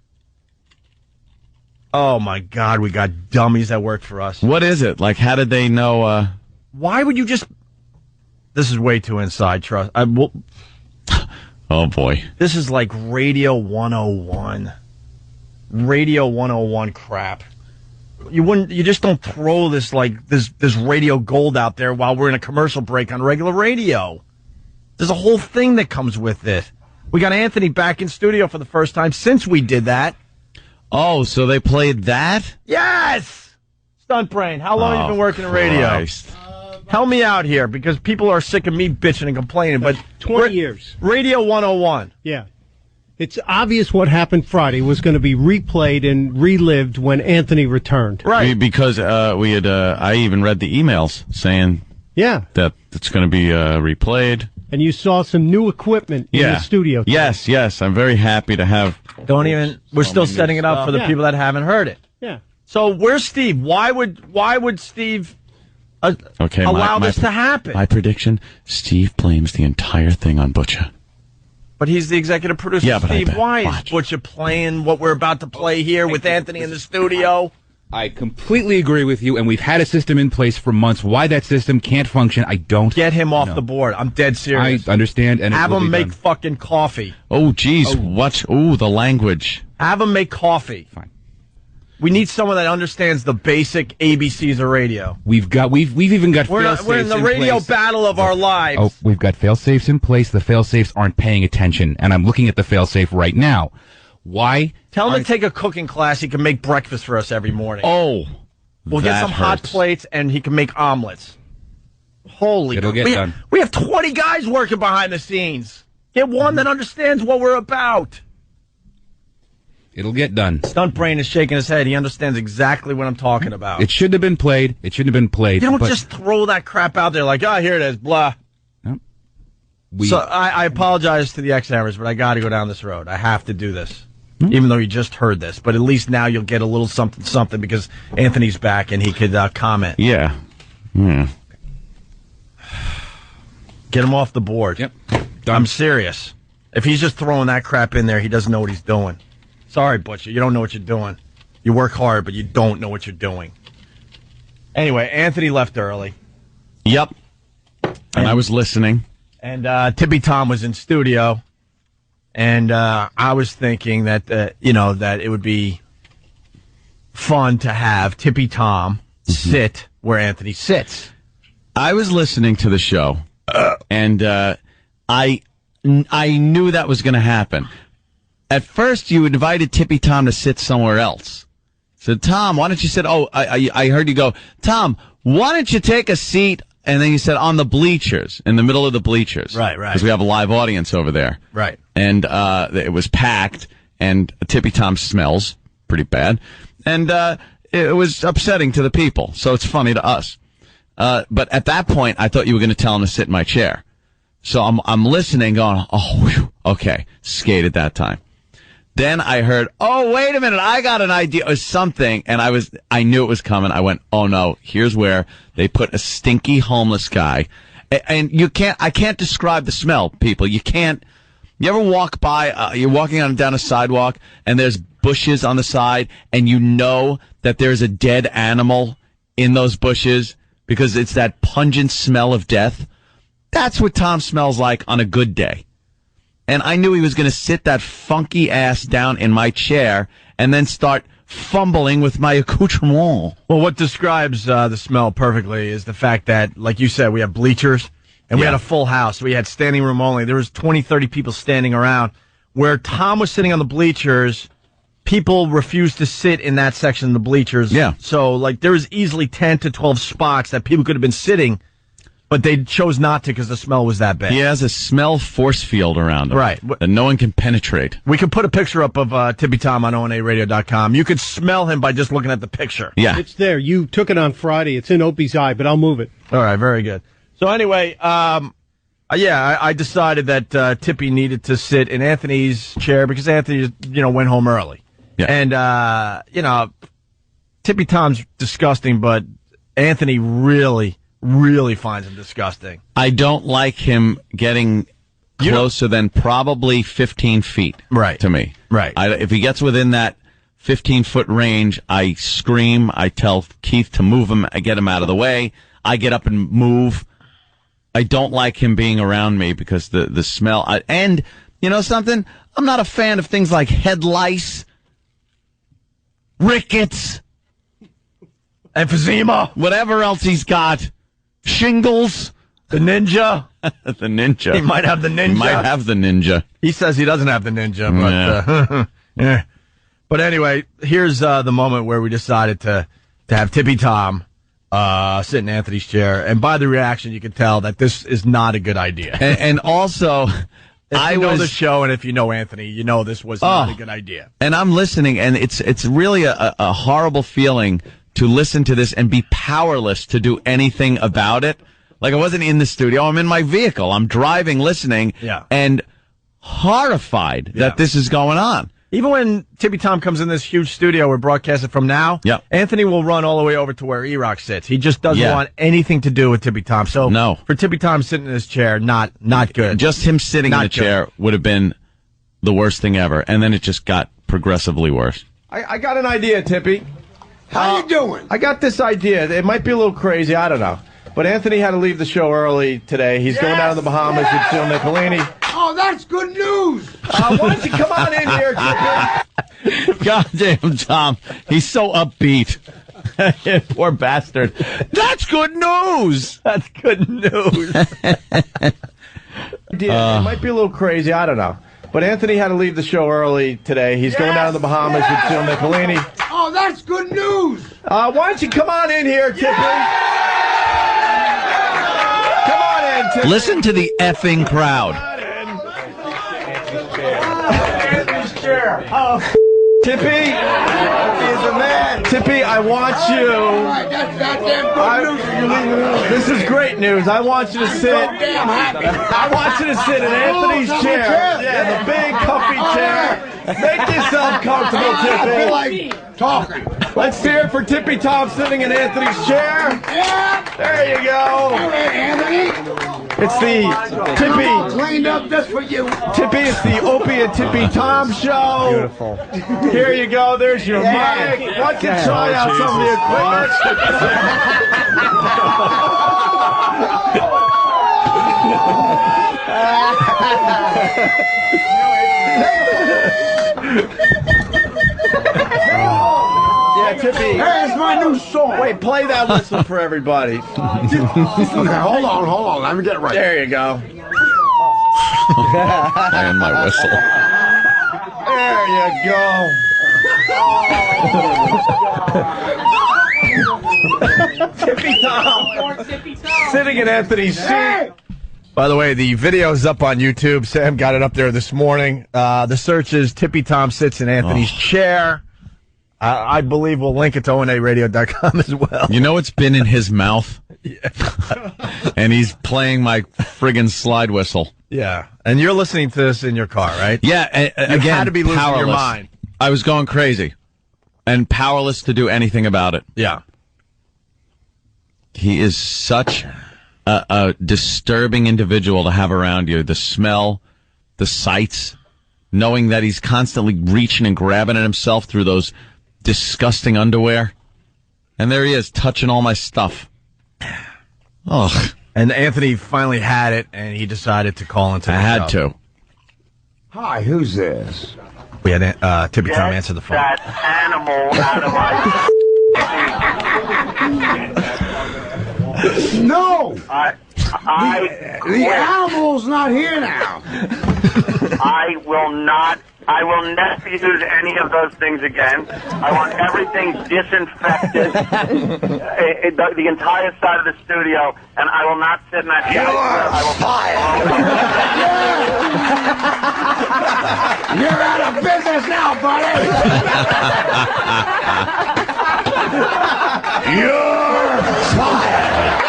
Oh, my God, we got dummies that work for us. What is it? Like, how did they know? Why would you just... This is way too inside, trust. Oh, boy. This is like Radio 101. Radio 101 crap. You just don't throw this like this radio gold out there while we're in a commercial break on regular radio. There's a whole thing that comes with it. We got Anthony back in studio for the first time since we did that. Oh, so they played that? Yes! Stunt Brain, how long have you been working in radio? Christ. Help me out here because people are sick of me bitching and complaining. But 20 years. Radio 101. Yeah. It's obvious what hhappened Friday was going to be replayed and relived when Anthony returned. Right. Because we had, I even read the emails saying that it's going to be replayed. And you saw some new equipment in the studio. Yes. I'm very happy to have. We're still setting it up for the people that haven't heard it. Yeah. So where's Steve? Why would Steve allow this to happen? My prediction, Steve blames the entire thing on Butcher. But he's the executive producer. Yeah, but Steve, why is Butcher playing what we're about to play here with Anthony in the studio? I completely agree with you, and we've had a system in place for months. Why that system can't function, I don't Get him off the board. I'm dead serious. I understand. And have him make fucking coffee. Oh, geez. What? Oh, the language. Have him make coffee. Fine. We need someone that understands the basic ABCs of radio. We've even got fail-safes We're in the radio battle of our lives. Oh, we've got fail-safes in place. The fail-safes aren't paying attention, and I'm looking at the fail-safe right now. Why? Tell him to take a cooking class. He can make breakfast for us every morning. Oh, we'll get some hot plates, and he can make omelets. Holy! It'll get done. We have 20 guys working behind the scenes. Get one that understands what we're about. It'll get done. Stunt Brain is shaking his head. He understands exactly what I'm talking about. It shouldn't have been played. You don't just throw that crap out there like, oh, here it is, blah. No. So I apologize to the XMers, but I got to go down this road. I have to do this, even though you just heard this. But at least now you'll get a little something because Anthony's back and he could comment. Yeah. Get him off the board. Yep. Done. I'm serious. If he's just throwing that crap in there, he doesn't know what he's doing. Sorry, Butcher, you don't know what you're doing. You work hard, but you don't know what you're doing. Anyway, Anthony left early. Yep. And I was listening. And Tippy Tom was in studio. And I was thinking that, that it would be fun to have Tippy Tom sit where Anthony sits. I was listening to the show, and I knew that was going to happen. At first, you invited Tippy Tom to sit somewhere else. So, Tom, why don't you sit? Oh, I heard you go, Tom, why don't you take a seat? And then you said on the bleachers, in the middle of the bleachers. Right. Because we have a live audience over there. Right. And it was packed, and Tippy Tom smells pretty bad. And it was upsetting to the people, so it's funny to us. But at that point, I thought you were going to tell him to sit in my chair. So I'm listening, going, oh, whew, okay, skated that time. Then I heard, oh, wait a minute, I got an idea or something. And I knew it was coming. I went, oh no, here's where they put a stinky homeless guy. And I can't describe the smell, people. You ever walk by, you're walking down a sidewalk and there's bushes on the side and you know that there's a dead animal in those bushes because it's that pungent smell of death? That's what Tom smells like on a good day. And I knew he was going to sit that funky ass down in my chair and then start fumbling with my accoutrement. Well, what describes the smell perfectly is the fact that, like you said, we have bleachers and we had a full house. We had standing room only. There was 20, 30 people standing around. Where Tom was sitting on the bleachers, people refused to sit in that section of the bleachers. Yeah. So, there was easily 10 to 12 spots that people could have been sitting. But they chose not to because the smell was that bad. He has a smell force field around him. Right. That no one can penetrate. We could put a picture up of Tippy Tom on ONARadio.com. You could smell him by just looking at the picture. Yeah. It's there. You took it on Friday. It's in Opie's eye, but I'll move it. All right, very good. So anyway, I decided that Tippy needed to sit in Anthony's chair because Anthony, went home early. Yeah. And, Tippy Tom's disgusting, but Anthony really finds him disgusting. I don't like him getting closer than probably 15 feet. Right. To me. Right. If he gets within that 15-foot range, I scream. I tell Keith to move him. I get him out of the way. I get up and move. I don't like him being around me because the smell. And you know something? I'm not a fan of things like head lice, rickets, emphysema, whatever else he's got, shingles, the ninja. The ninja. He might have the ninja. He might have the ninja. He says he doesn't have the ninja, but yeah. But anyway, here's the moment where we decided to have Tippy Tom sit in Anthony's chair, and by the reaction, you can tell that this is not a good idea. And also, if you know the show, and if you know Anthony, you know this was not a good idea. And I'm listening, and it's really a horrible feeling to listen to this and be powerless to do anything about it. Like I wasn't in the studio; I'm in my vehicle. I'm driving, listening, and horrified that this is going on. Even when Tippy Tom comes in this huge studio we're broadcasting from now, Anthony will run all the way over to where E-Rock sits. He just doesn't want anything to do with Tippy Tom. So for Tippy Tom sitting in his chair, not good. Just him sitting in the chair would have been the worst thing ever. And then it just got progressively worse. I got an idea, Tippy. How you doing? I got this idea. It might be a little crazy. I don't know. But Anthony had to leave the show early today. He's going down to the Bahamas with Phil Nicolini. Oh, that's good news. Why don't you come on in here, Tippy? Goddamn, Tom. He's so upbeat. Poor bastard. That's good news. That's good news. It might be a little crazy. I don't know. But Anthony had to leave the show early today. He's going down to the Bahamas with Phil Nicolini. Oh, that's good news. Why don't you come on in here, Tippy? Come on in, Tippy. Listen to the effing crowd. Tippy is a man. Tippy, I want you. This is great news. I want you to sit. I want you to sit in Anthony's chair. Yeah, the big comfy chair. Make yourself comfortable, Tippy. I feel like talking. Let's hear it for Tippy Tom sitting in Anthony's chair. Yeah. There you go. All right, Anthony. It's the Tippy. Cleaned up just for you. Tippy, it's the Opie and Tippy Tom Show. Beautiful. Here you go. There's your mic. Why don't you try out some of the Tippy. Here's my new song. Wait, play that whistle for everybody. Okay, hold on. Let me get it right. There you go. Playing my whistle. There you go. Tippy Tom. Sitting in Anthony's seat. By the way, the video's up on YouTube. Sam got it up there this morning. The search is Tippy Tom sits in Anthony's chair. I believe we'll link it to ONARadio.com as well. You know it's been in his mouth? Yeah. And he's playing my friggin' slide whistle. Yeah. And you're listening to this in your car, right? Yeah. Again, you had to be losing powerless. your mind. I was going crazy. And powerless to do anything about it. Yeah. He is such a disturbing individual to have around you. The smell, the sights, knowing that he's constantly reaching and grabbing at himself through those disgusting underwear. And there he is, touching all my stuff. Ugh. And Anthony finally had it, and he decided to call into the show. I had to. Hi, who's this? We had Tippy Tom answer the phone. That animal out of my... No! The animal's not here now. I will not I will never use any of those things again. I want everything disinfected, the entire side of the studio, and I will not sit in that chair. You're out of business now, buddy. You're fired.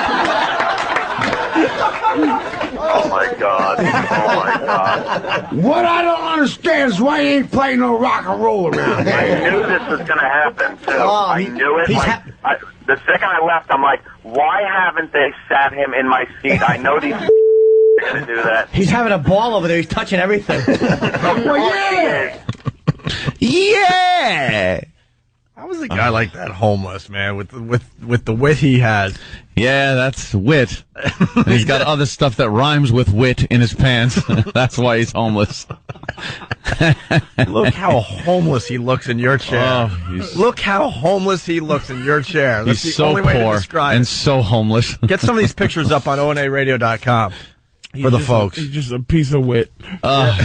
Oh my God! Oh my God! What I don't understand is why you ain't playing no rock and roll around here. I knew this was going to happen too. I knew it. The second I left, I'm like, why haven't they sat him in my seat? I know these are going to do that. He's having a ball over there. He's touching everything. Yeah. How is a guy like that homeless, man, with the wit he has? Yeah, that's wit. He's got other stuff that rhymes with wit in his pants. That's why he's homeless. Look how homeless he looks in your chair. Look how homeless he looks in your chair. That's he's the only so way to poor describe and it. so homeless. Get some of these pictures up on onaradio.com for the folks. He's just a piece of wit.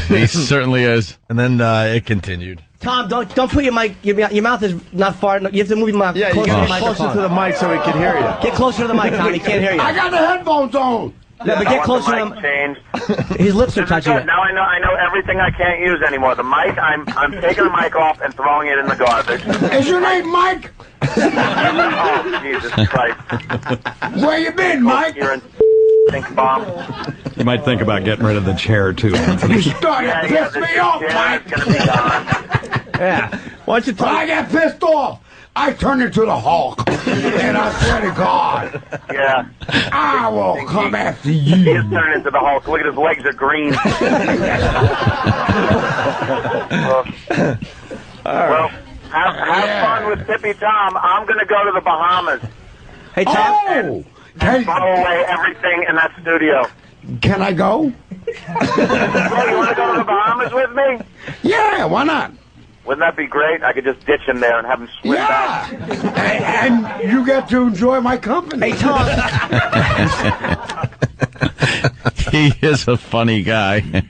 He certainly is. And then it continued. Tom, don't put your mic. Your mouth is not far enough. You have to move your mouth Yeah, you closer to the get closer microphone. to the mic so we can hear you. Get closer to the mic, Tom. He can't hear you. I got the headphones on. No, but get closer to the mic changed. His lips are This is touching good. it. Now I know everything I can't use anymore. The mic, I'm taking the mic off and throwing it in the garbage. Is your name Mike? Oh, Jesus Christ. Where you been, Mike? You're in think bomb. You might think about getting rid of the chair, too. You started to piss me off, Mike. It's gonna be gone. Yeah. Why don't you When I get pissed off, I turn into the Hulk. And I swear to God, Yeah. I will come after He you. is turning into the Hulk. Look at his legs are green. Well, have fun with Tippy Tom. I'm going to go to the Bahamas. Hey, Tom. Oh! Hey, Throw away everything in that studio. can I go? Well, you want to go to the Bahamas with me? Yeah, why not? Wouldn't that be great? I could just ditch him there and have him swim back. Yeah. And you get to enjoy my company. Hey, Tom. He is a funny guy.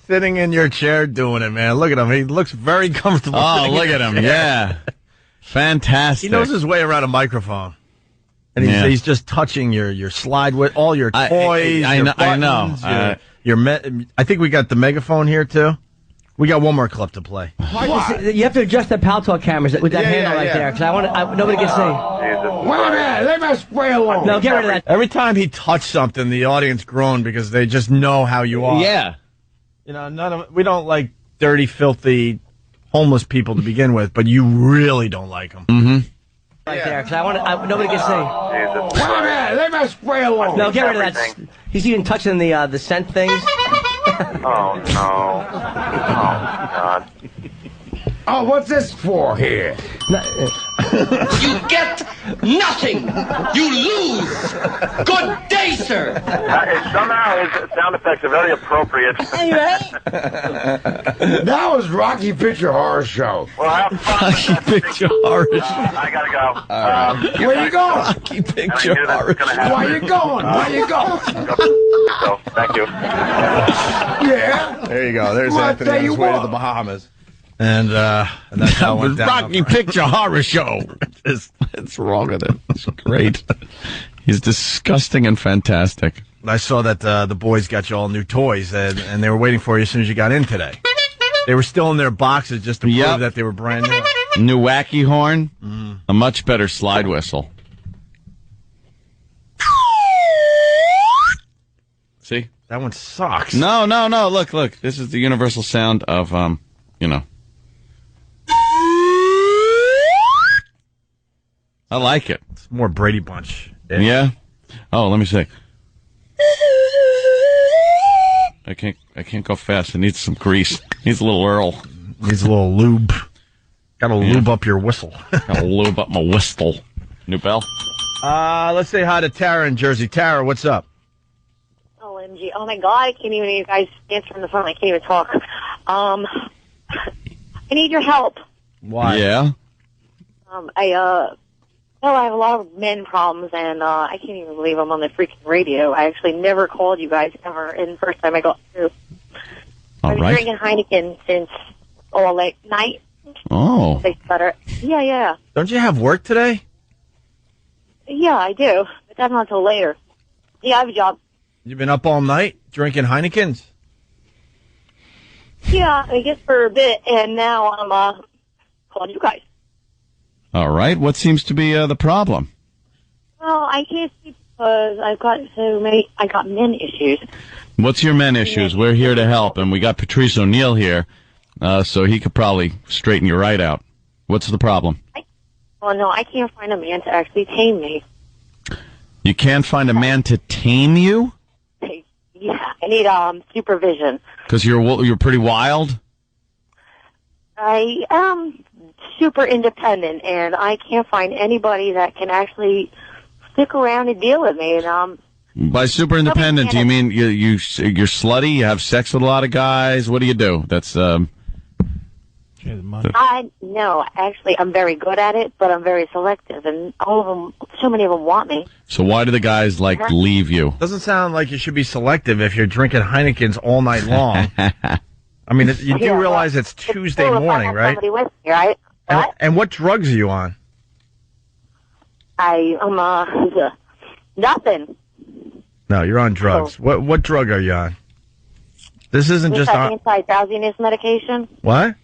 Sitting in your chair doing it, man. Look at him. He looks very comfortable. Oh, look at him. Yeah. Fantastic. He knows his way around a microphone. And he's just touching your slide with all your toys. I know. I think we got the megaphone here, too. We got one more clip to play. You have to adjust the Pal Talk cameras with that handle right there, because nobody can see. Wait a minute, let me spray along. No, get rid of that. Every time he touched something, the audience groaned because they just know how you are. Yeah. You know, we don't like dirty, filthy, homeless people to begin with, but you really don't like them. Mm-hmm. Right there, because nobody can see. Wait a minute, let me spray along. No, get rid of that. He's even touching the scent things. Oh, no. Oh, God. Oh, what's this for here? You get nothing. You lose. Good day, sir. Somehow his sound effects are very appropriate. That was Rocky Picture Horror Show. Well, have fun. Rocky Picture Horror Show. I gotta go. Where you going? Rocky Picture Horror Show. Where you going? Where you going? So, thank you. Yeah. There you go. There's Well, I Anthony tell on his you way to what. the Bahamas. And that's how it went down. Rocky Picture Horror Show. What's wrong with it? It's great. He's disgusting and fantastic. I saw that the boys got you all new toys, and they were waiting for you as soon as you got in today. They were still in their boxes just to prove that they were brand new. New wacky horn, a much better slide whistle. See? That one sucks. No. Look. This is the universal sound of, I like it. It's more Brady Bunch. Yeah? Oh, let me see. I can't go fast. It needs some grease. Needs a little Earl. Needs a little lube. Gotta lube up your whistle. Gotta lube up my whistle. New bell? Let's say hi to Tara in Jersey. Tara, what's up? OMG. Oh, my God. I can't even, you guys answer on the phone. I can't even talk. I need your help. Why? Yeah? I have a lot of men problems, and I can't even believe I'm on the freaking radio. I actually never called you guys ever, and the first time I got through. All I've been right. drinking Heineken since all late night. Oh. They stutter. Yeah. Don't you have work today? Yeah, I do. But that's not until later. Yeah, I have a job. You've been up all night drinking Heinekens? Yeah, I guess for a bit, and now I'm calling you guys. All right. What seems to be the problem? Well, I can't sleep because I got men issues. What's your men issues? We're here to help, and we got Patrice O'Neal here, so he could probably straighten you right out. What's the problem? No, I can't find a man to actually tame me. You can't find a man to tame you? Yeah, I need supervision. Because you're pretty wild? I am super independent, and I can't find anybody that can actually stick around and deal with me. And By super independent, do you mean you're slutty? You have sex with a lot of guys? What do you do? That's no, actually, I'm very good at it, but I'm very selective, and all of them, so many of them want me. So why do the guys leave you? Doesn't sound like you should be selective if you're drinking Heinekens all night long. I mean, you do realize it's Tuesday morning, right? Somebody with me, right? And what drugs are you on? I'm nothing. No, you're on drugs. What drug are you on? This isn't just on anti-drowsiness medication. What?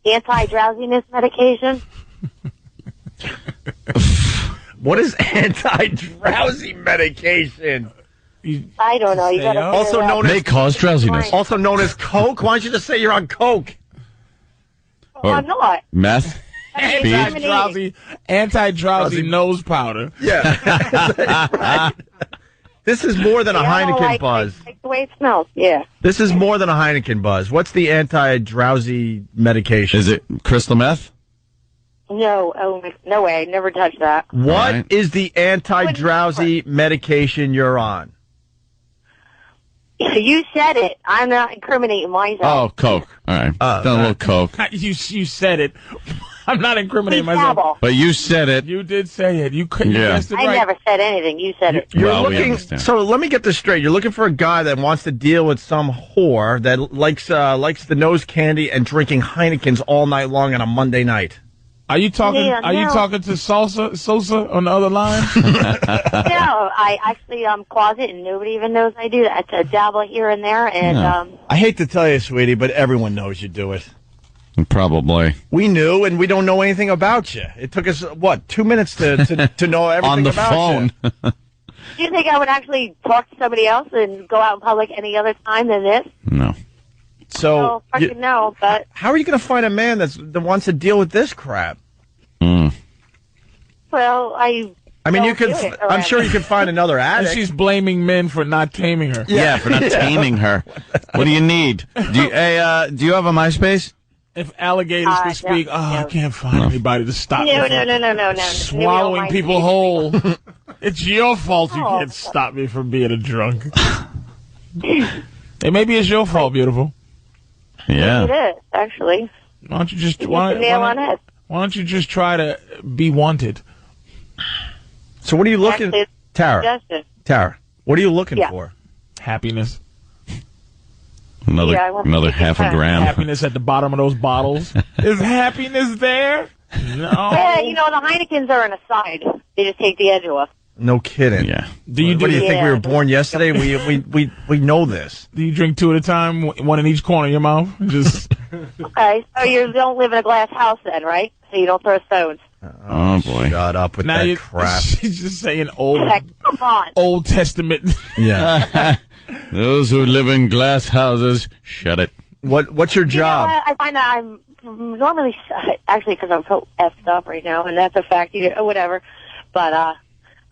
Anti-drowsiness medication. What is anti-drowsy medication? I don't know. You gotta also known as may cause drowsiness. Also known as coke. Why don't you just say you're on coke? Well, I'm not. Meth. Anti-drowsy nose powder. Yeah. Right. This is more than a Heineken buzz. Like the way it smells. Yeah. This is more than a Heineken buzz. What's the anti-drowsy medication? Is it crystal meth? No, no way. Never touched that. What is the anti-drowsy medication you're on? You said it. I'm not incriminating myself. Oh, coke. All right. Done a little coke. You said it. I'm not incriminating myself. But you said it. You did say it. You guessed it right. I never said anything. You said it. You're looking. So let me get this straight. You're looking for a guy that wants to deal with some whore that likes the nose candy and drinking Heinekens all night long on a Monday night. Are you talking? You talking to Sosa on the other line? No, I actually closet, and nobody even knows I do that. I dabble here and there, and I hate to tell you, sweetie, but everyone knows you do it. Probably. We knew, and we don't know anything about you. It took us 2 minutes to know everything on the about phone. you. Do you think I would actually talk to somebody else and go out in public any other time than this? No. So no, but how are you going to find a man that wants to deal with this crap? Well, I mean, you could. I'm sure you could find another addict. And she's blaming men for not taming her. Yeah, for not taming her. What do you need? Do you have a MySpace? If alligators could speak, I can't find anybody to stop me from swallowing people whole. It's your fault you can't stop me from being a drunk. Hey, maybe it's your fault, beautiful. Yeah. It is, actually. Why don't you just why don't you just try to be wanted? So what are you looking, Tara? What are you looking for? Happiness. Another half a gram. Happiness at the bottom of those bottles. Is happiness there? No. Yeah, the Heinekens are an aside. They just take the edge off. No kidding. Yeah. What do you think we were born yesterday? We know this. Do you drink two at a time, one in each corner of your mouth? Just okay. So you don't live in a glass house then, right? So you don't throw stones. Oh boy! Shut up with that crap. She's just saying come on. Old Testament. Yeah. Those who live in glass houses, shut it. What's your job? I find that I'm normally actually because I'm so effed up right now, and that's a fact. Whatever. But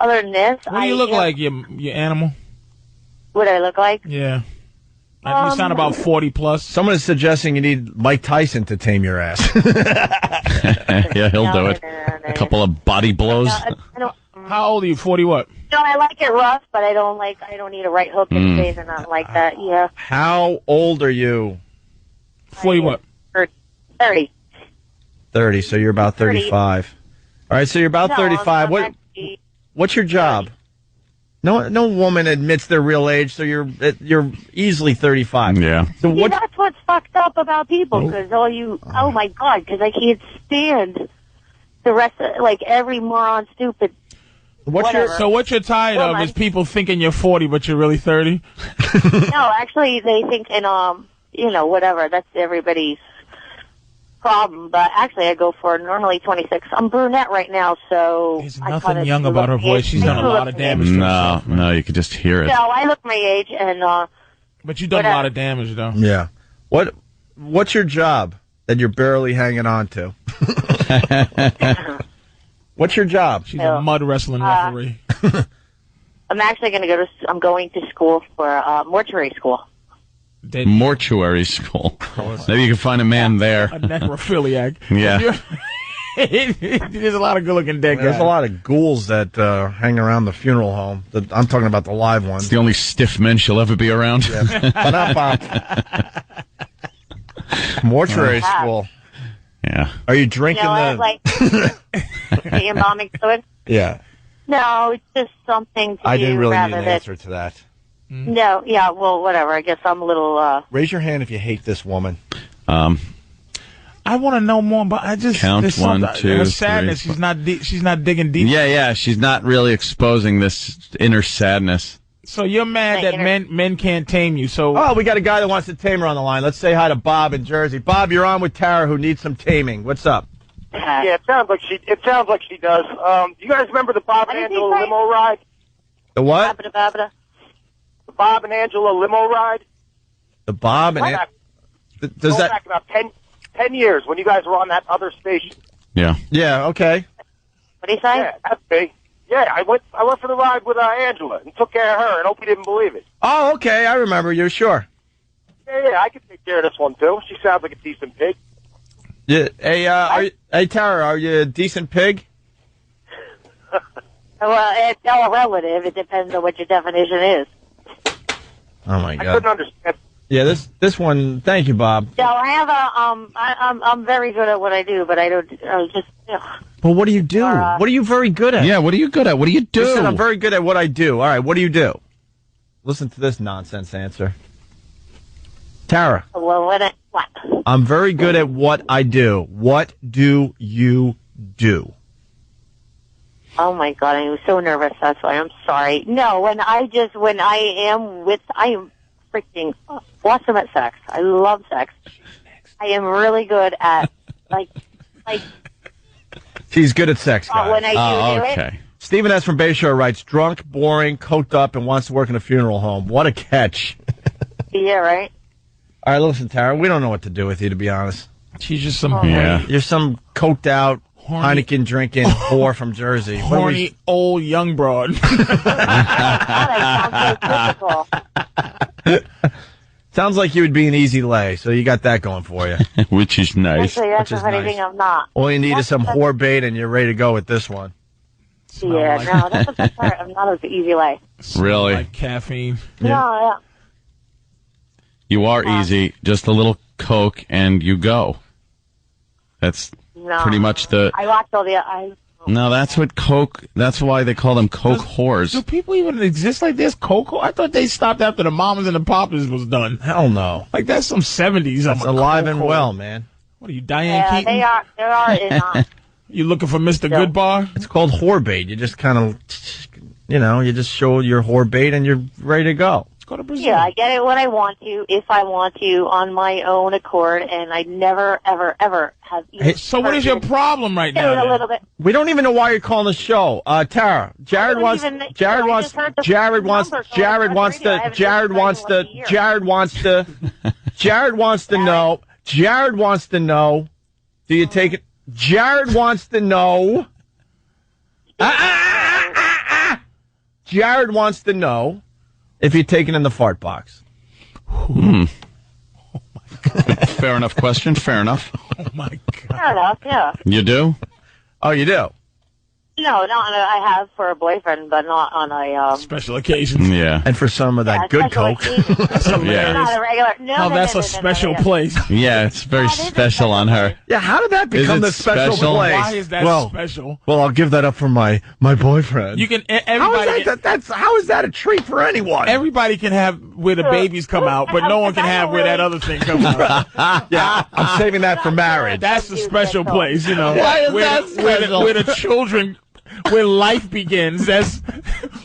other than this, what do you look like, you animal? What do I look like? Yeah. You sound about 40 plus. Someone is suggesting you need Mike Tyson to tame your ass. Yeah, he'll do it. A couple of body blows. How old are you? 40 what? No, I like it rough, but I don't need a right hook in face or nothing like that. Yeah. How old are you? 40 what? 30. 30, so you're about 35. All right, so you're about 35. What's your job? No woman admits their real age, so you're easily 35. Yeah. So That's what what's fucked up about people, because oh my God, because I can't stand the rest of, like, every moron stupid. So what you're tired of is people thinking you're 40, but you're really 30? No, actually, they think, whatever, that's everybody's problem, but actually I go for normally 26. I'm brunette right now, so there's nothing young about her voice. She's done a lot of damage to herself. No, you can just hear it. No, I look my age, and but you've done a lot of damage, though. Yeah. What's your job that you're barely hanging on to? What's your job? She's a mud wrestling referee. I'm actually I'm going to school for mortuary school. Mortuary school. Maybe you can find a man there. A necrophiliac. Yeah. There's a lot of good-looking dead guys. There's a lot of ghouls that hang around the funeral home. I'm talking about the live ones. It's the only stiff men she'll ever be around. Yeah. Mortuary school. Yeah. Are you drinking the embalming fluid? Yeah. No, it's just something to I didn't really rather need an answer to that. No, yeah, well, whatever. I guess I'm a little. Raise your hand if you hate this woman. I want to know more, but I just count 1, 2, her sadness. 3, she's not digging deep. Yeah. She's not really exposing this inner sadness. So you're mad that men can't tame you. So we got a guy that wants to tame her on the line. Let's say hi to Bob in Jersey. Bob, you're on with Tara, who needs some taming. What's up? Yeah, it sounds like she does. You guys remember the Bob and Angela limo ride? The what? The Bob and Angela limo ride. The Bob and Does that back about 10 years when you guys were on that other station? Yeah. Yeah. Okay. What do you say? Yeah, that's me. Yeah, I went for the ride with Angela and took care of her, and Opie didn't believe it. Oh, okay. I remember you. Sure. Yeah, I can take care of this one too. She sounds like a decent pig. Yeah. Hey, Tara, are you a decent pig? Well, it's all relative. It depends on what your definition is. Oh my God. I couldn't understand. Yeah, this one. Thank you, Bob. So I have I'm very good at what I do, but I don't just. But what do you do? What are you very good at? Yeah, what are you good at? What do you do? You said I'm very good at what I do. All right, what do you do? Listen to this nonsense answer. Tara. Well, what? I'm very good at what I do. What do you do? Oh my God, I'm so nervous. That's why I'm sorry. No, when I am freaking awesome at sex. I love sex. I am really good at like. She's good at sex, guys. When I do it. Stephen S. from Bayshore writes, drunk, boring, coked up, and wants to work in a funeral home. What a catch. Yeah, right? All right, listen, Tara, we don't know what to do with you, to be honest. She's just some... You're some coked out, Heineken drinking whore from Jersey. Horny, old, young broad. Sounds like you would be an easy lay, so you got that going for you. Which is nice. Actually, that's the funny thing, I'm not. All you need is some whore bait, and you're ready to go with this one. Yeah, no, that's the best part. I'm not as easy lay. Really? Like caffeine. Yeah. No, You are easy. Just a little Coke, and you go. That's pretty much the... I watched all the... No, that's what Coke... That's why they call them Coke whores. Do people even exist like this? Coke? I thought they stopped after the Mamas and the Papas was done. Hell no. Like, that's some 70s. That's alive and well, man. What are you, Diane Keaton? They are You looking for Mr. Goodbar? It's called whore bait. You just kind of, you just show your whore bait and you're ready to go. Go to Brazil. Yeah, I get it when I want to, if I want to, on my own accord, and I never, ever, ever have... So what is your problem right now? A little bit. We don't even know why you're calling the show. Tara, Jared wants to know, do you take it? Jared wants to know. Jared wants to know if you're taking in the fart box. Oh my God. Fair enough question. Fair enough. Oh my God. Fair enough, yeah. You do? Oh, you do? No, I have for a boyfriend, but not on a... Special occasions. Yeah. And for some of that good Coke. That's hilarious. Not a regular... No, that's a special place. Yeah, it's very special on her. Yeah, how did that become the special place? Why is that special? Well, I'll give that up for my boyfriend. You can... Everybody how is that a treat for anyone? Everybody can have where the babies come out, but no one can have where that other thing comes out. Yeah, I'm saving that for marriage. That's the special place, you know. Why is that special? Where the children, where life begins. That's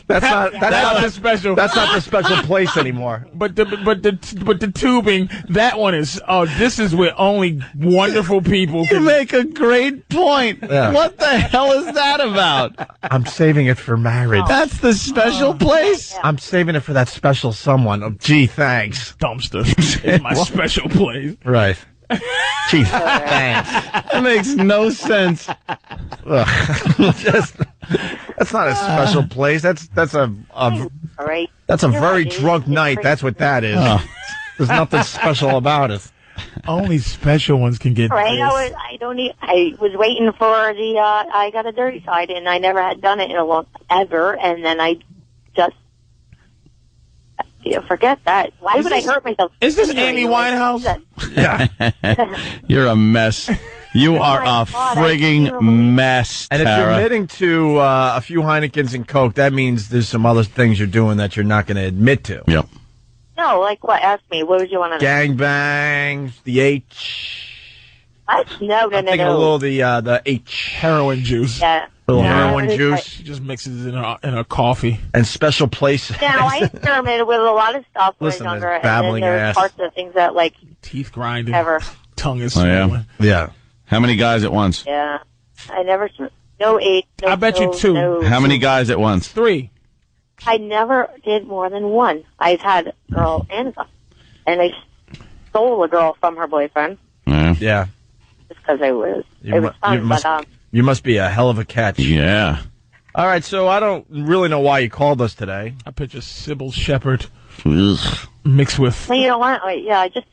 not the special. That's not the special place anymore. But the tubing, that one is. Oh, this is where only wonderful people You can. make a great point. Yeah. What the hell is that about? I'm saving it for marriage. That's the special place? I'm saving it for that special someone. Oh, gee, thanks. Dumpster is my special place. Right. Gee, thanks. That makes no sense. That's not a special place. That's a very drunk night. That's what that is. There's nothing special about it. Only special ones can get. Right, this. I was waiting for the. I got a dirty side, and I never had done it in a long ever, and then I just. Forget that. Why would I hurt myself? Is this Amy Winehouse? Yeah. You're a mess. You are a frigging mess, And if you're Tara. admitting to a few Heinekens and Coke, that means there's some other things you're doing that you're not going to admit to. Yep. No, like what? Ask me. What would you want to know? Gangbangs, the H. What? No. I'm thinking a little the H. Heroin juice. Yeah. Little Yeah, heroin it's juice. like- She just mixes it in her coffee. And special place. Now, I experimented with a lot of stuff when I was Listen to younger, this and then babbling there's ass. parts of things that, like, Teeth grinding. ever. Tongue is Oh, yeah? swollen. Yeah. How many guys at once? Yeah. I never, no 8. No, I bet you 2. No, How many guys at once? 3. I never did more than 1. I've had a girl and a guy. And I stole a girl from her boyfriend Yeah. Yeah. just because it was You fun, must, but, you must be a hell of a catch. Yeah. All right, so I don't really know why you called us today. I picture Sybil Shepherd Ugh. mixed with well, you know what? Yeah, I just,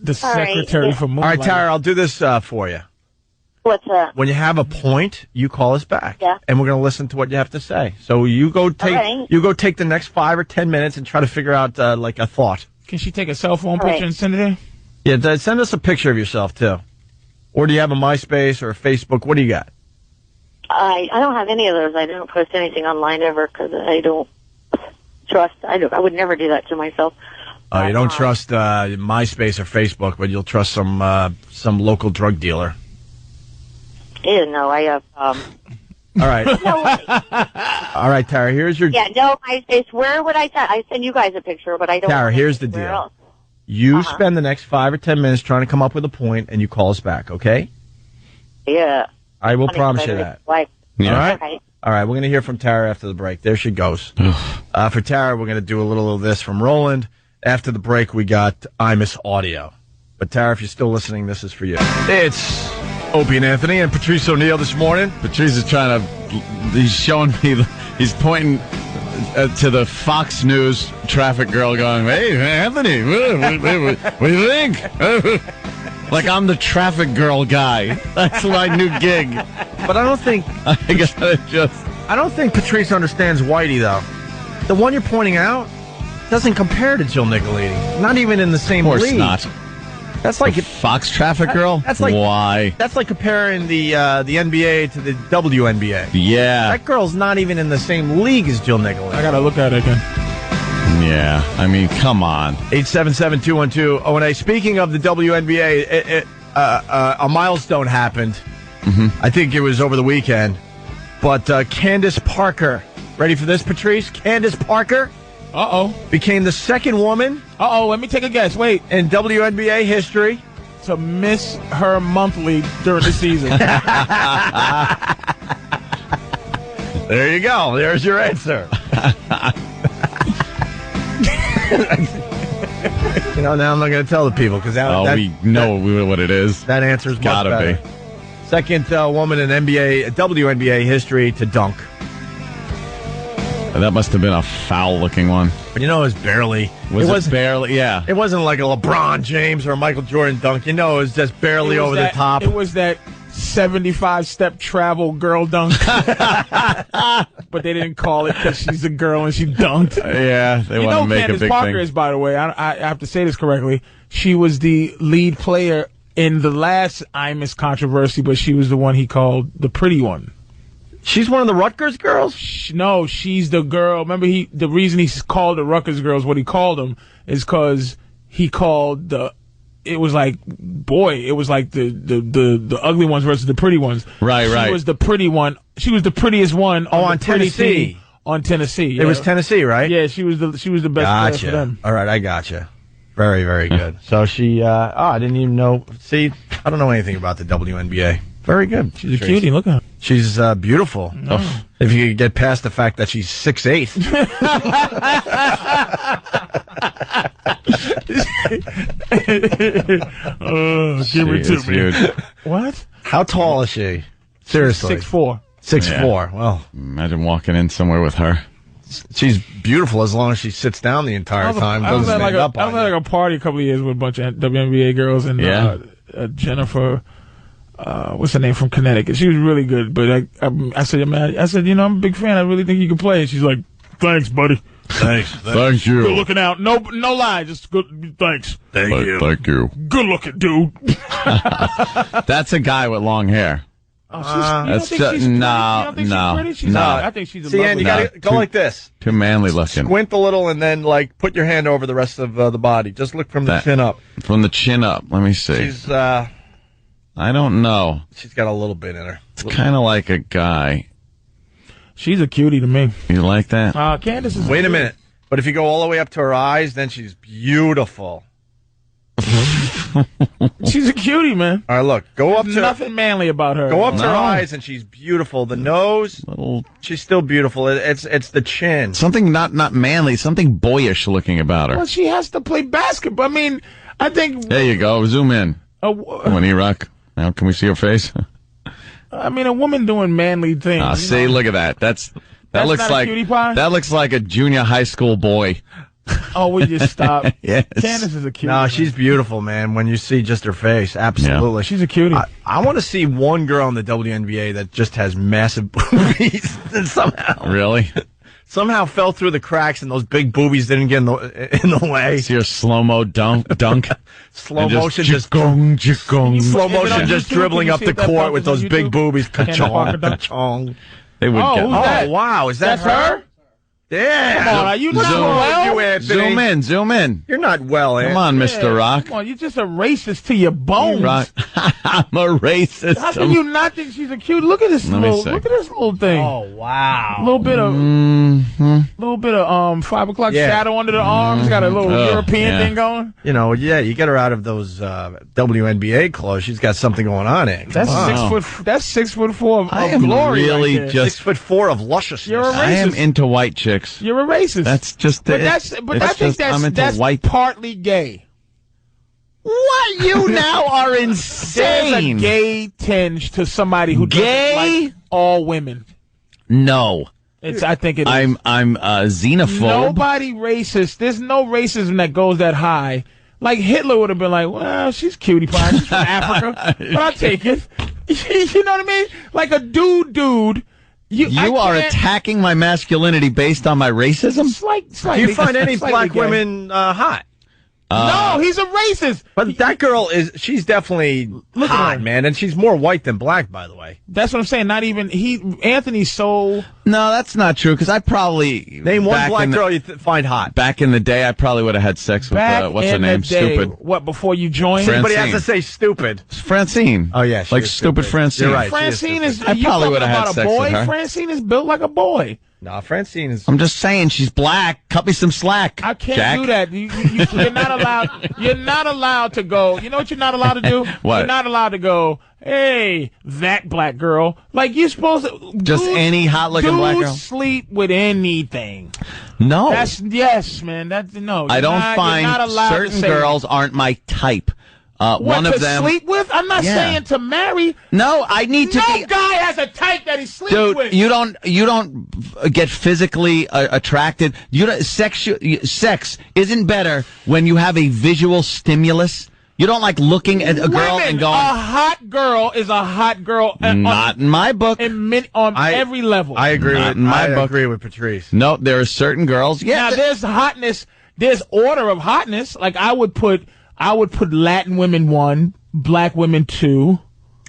the All right, secretary yeah. for All Moonlight. right, Tara, I'll do this for you. what's that? When you have a point, you call us back. Yeah. And we're going to listen to what you have to say. So you go take right. the next 5 or 10 minutes and try to figure out like a thought. Can she take a cell phone All right. picture and send it in? Yeah, send us a picture of yourself too. Or do you have a MySpace or a Facebook? What do you got? I don't have any of those. I don't post anything online ever because I don't trust. I would never do that to myself. You don't trust MySpace or Facebook, but you'll trust some local drug dealer. Yeah, no, I have. All right. No way. All right, Tara, here's your... Yeah, no, MySpace. Where would I send? I send you guys a picture, but I don't. Tara, want here's the where deal. else. You spend the next 5 or 10 minutes trying to come up with a point, and you call us back, okay? Yeah. I will Funny, promise but you I that. Like, Yeah. All right? okay. All right, we're going to hear from Tara after the break. There she goes. For Tara, we're going to do a little of this from Roland. After the break, we got Imus Audio. But Tara, if you're still listening, this is for you. It's Opie and Anthony and Patrice O'Neal this morning. Patrice is trying to. He's showing me. He's pointing to the Fox News traffic girl, going, "Hey, Anthony, what do you think?" Like I'm the traffic girl guy. That's my new gig. But I don't think I don't think Patrice understands Whitey though. The one you're pointing out doesn't compare to Jill Nicolini. Not even in the same Of course league. not. That's like The Fox traffic girl. That's like why? That's like comparing the NBA to the WNBA. Yeah. That girl's not even in the same league as Jill Nicolini. I gotta look at it again. Yeah. I mean, come on. 877-212-018. Speaking of the WNBA, a milestone happened. Mm-hmm. I think it was over the weekend. But Candace Parker, ready for this, Patrice? Candace Parker became the second woman. Let me take a guess. Wait. In WNBA history to miss her monthly during the season. There you go. There's your answer. You know, now I'm not going to tell the people because we know what it is. That answer's much Gotta better. be. Second woman in WNBA history to dunk. That must have been a foul-looking one. But you know, it was barely. Was it barely? Yeah. It wasn't like a LeBron James or a Michael Jordan dunk. You know, it was just barely over the top. It was that 75-step travel girl dunk. But they didn't call it because she's a girl and she dunked. Yeah, they want to make Candace a big Parker thing. is, by the way, I have to say this correctly, she was the lead player in the last Imus controversy, but she was the one he called the pretty one. She's one of the Rutgers girls? No, she's the girl. Remember, the reason he called the Rutgers girls what he called them is because he called it was like the ugly ones versus the pretty ones. Right. She was the pretty one. She was the prettiest one on Tennessee. On Tennessee. Yeah. It was Tennessee, right? Yeah, she was the best player for them. All right, I gotcha. Very, very good. So she, I didn't even know. See, I don't know anything about the WNBA. Very good. She's a cutie. Look at her. She's beautiful. Oh. If you could get past the fact that she's 6'8". Give it to me. What? How tall is she? Seriously. 6'4". 6'4". Well, imagine walking in somewhere with her. She's beautiful as long as she sits down the entire time. I was at like a party a couple of years with a bunch of WNBA girls and Jennifer. What's her name from Connecticut? She was really good, but I said, man, I'm a big fan. I really think you can play. And she's like, thanks, buddy. Thanks. Thank you. Good looking out. No lie. Just good. Thanks. Thank you. Good looking, dude. That's a guy with long hair. Oh, you don't think she's pretty? I think she's a See, and you gotta go like this. Too manly looking. Squint a little and then put your hand over the rest of the body. Just look from the chin up. From the chin up. Let me see. She's I don't know. She's got a little bit in her. It's kind of like a guy. She's a cutie to me. You like that? Candace is. Wait a minute. But if you go all the way up to her eyes, then she's beautiful. She's a cutie, man. All right, look. Go up There's to nothing manly about her. Go up to her eyes, and she's beautiful. The nose, she's still beautiful. It's the chin. Something not manly, something boyish looking about her. Well, she has to play basketball. I mean, I think. There you go. Zoom in. Come on, E-Rock. Now, can we see her face? I mean, a woman doing manly things. See, look at that. That looks not like a cutie pie? That looks like a junior high school boy. Oh, we just stop. Yes. Candace is a cutie. No, she's beautiful, man. When you see just her face, absolutely, yeah. She's a cutie. I want to see one girl in the WNBA that just has massive boobies somehow fell through the cracks, and those big boobies didn't get in the way. See her slow-mo dunk. Slow motion just slow motion just dribbling up the court with those big boobies. Ka-chong. They would get. Oh, wow. Is that her? Yeah. Come on, are you not well? Zoom in. You're not well, Ed. Come on, Mr. Rock. Come on, you're just a racist to your bones. I'm a racist. How can you not think she's a cute? Look at this little thing. Oh, wow. A little bit of 5 o'clock shadow under the arms. Got a little European thing going. You get her out of those WNBA clothes. She's got something going on in. That's 6'4" of glory. Really right just 6'4" of lusciousness. You're a racist. I am into white chicks. You're a racist. That's just I think that's partly gay. What? You now are insane. There's a gay tinge to somebody who doesn't like all women. No. I think it is. I'm xenophobe. Nobody racist. There's no racism that goes that high. Like Hitler would have been like, well, she's cutie pie. She's from Africa. But I'll take it. You know what I mean? Like a dude. You are attacking my masculinity based on my racism? Slightly. Do you find any black women hot? No, he's a racist. But that girl she's definitely hot, man, and she's more white than black, by the way. That's what I'm saying. Not even Anthony's so. No, that's not true, because I probably name one black girl you find hot. Back in the day, I probably would have had sex with what's her name? Stupid. What, before you joined? Somebody has to say stupid. Francine. Oh yeah, like stupid Francine. You're right. Francine is. I probably would have had sex with her. Francine is built like a boy. No, Francine is. I'm just saying she's black. Cut me some slack. I can't Jack. do that. You're not allowed. You're not allowed to go. You know what you're not allowed to do? What? You're not allowed to go. Hey, that black girl. Like you're supposed to. Just any hot-looking black girl. Sleep with anything. No. Yes, man. No. I don't find certain girls aren't my type. One of them sleep with? I'm not saying to marry. No, I need to. No guy has a type that he sleeps with. Dude, you don't get physically attracted. Sex isn't better when you have a visual stimulus. You don't like looking at a girl and going. A hot girl is a hot girl. Not in my book. On every level. I agree not with in my book. I agree with Patrice. No, there are certain girls. Yeah. Now there's hotness. There's order of hotness. Like I would put Latin women 1, black women 2.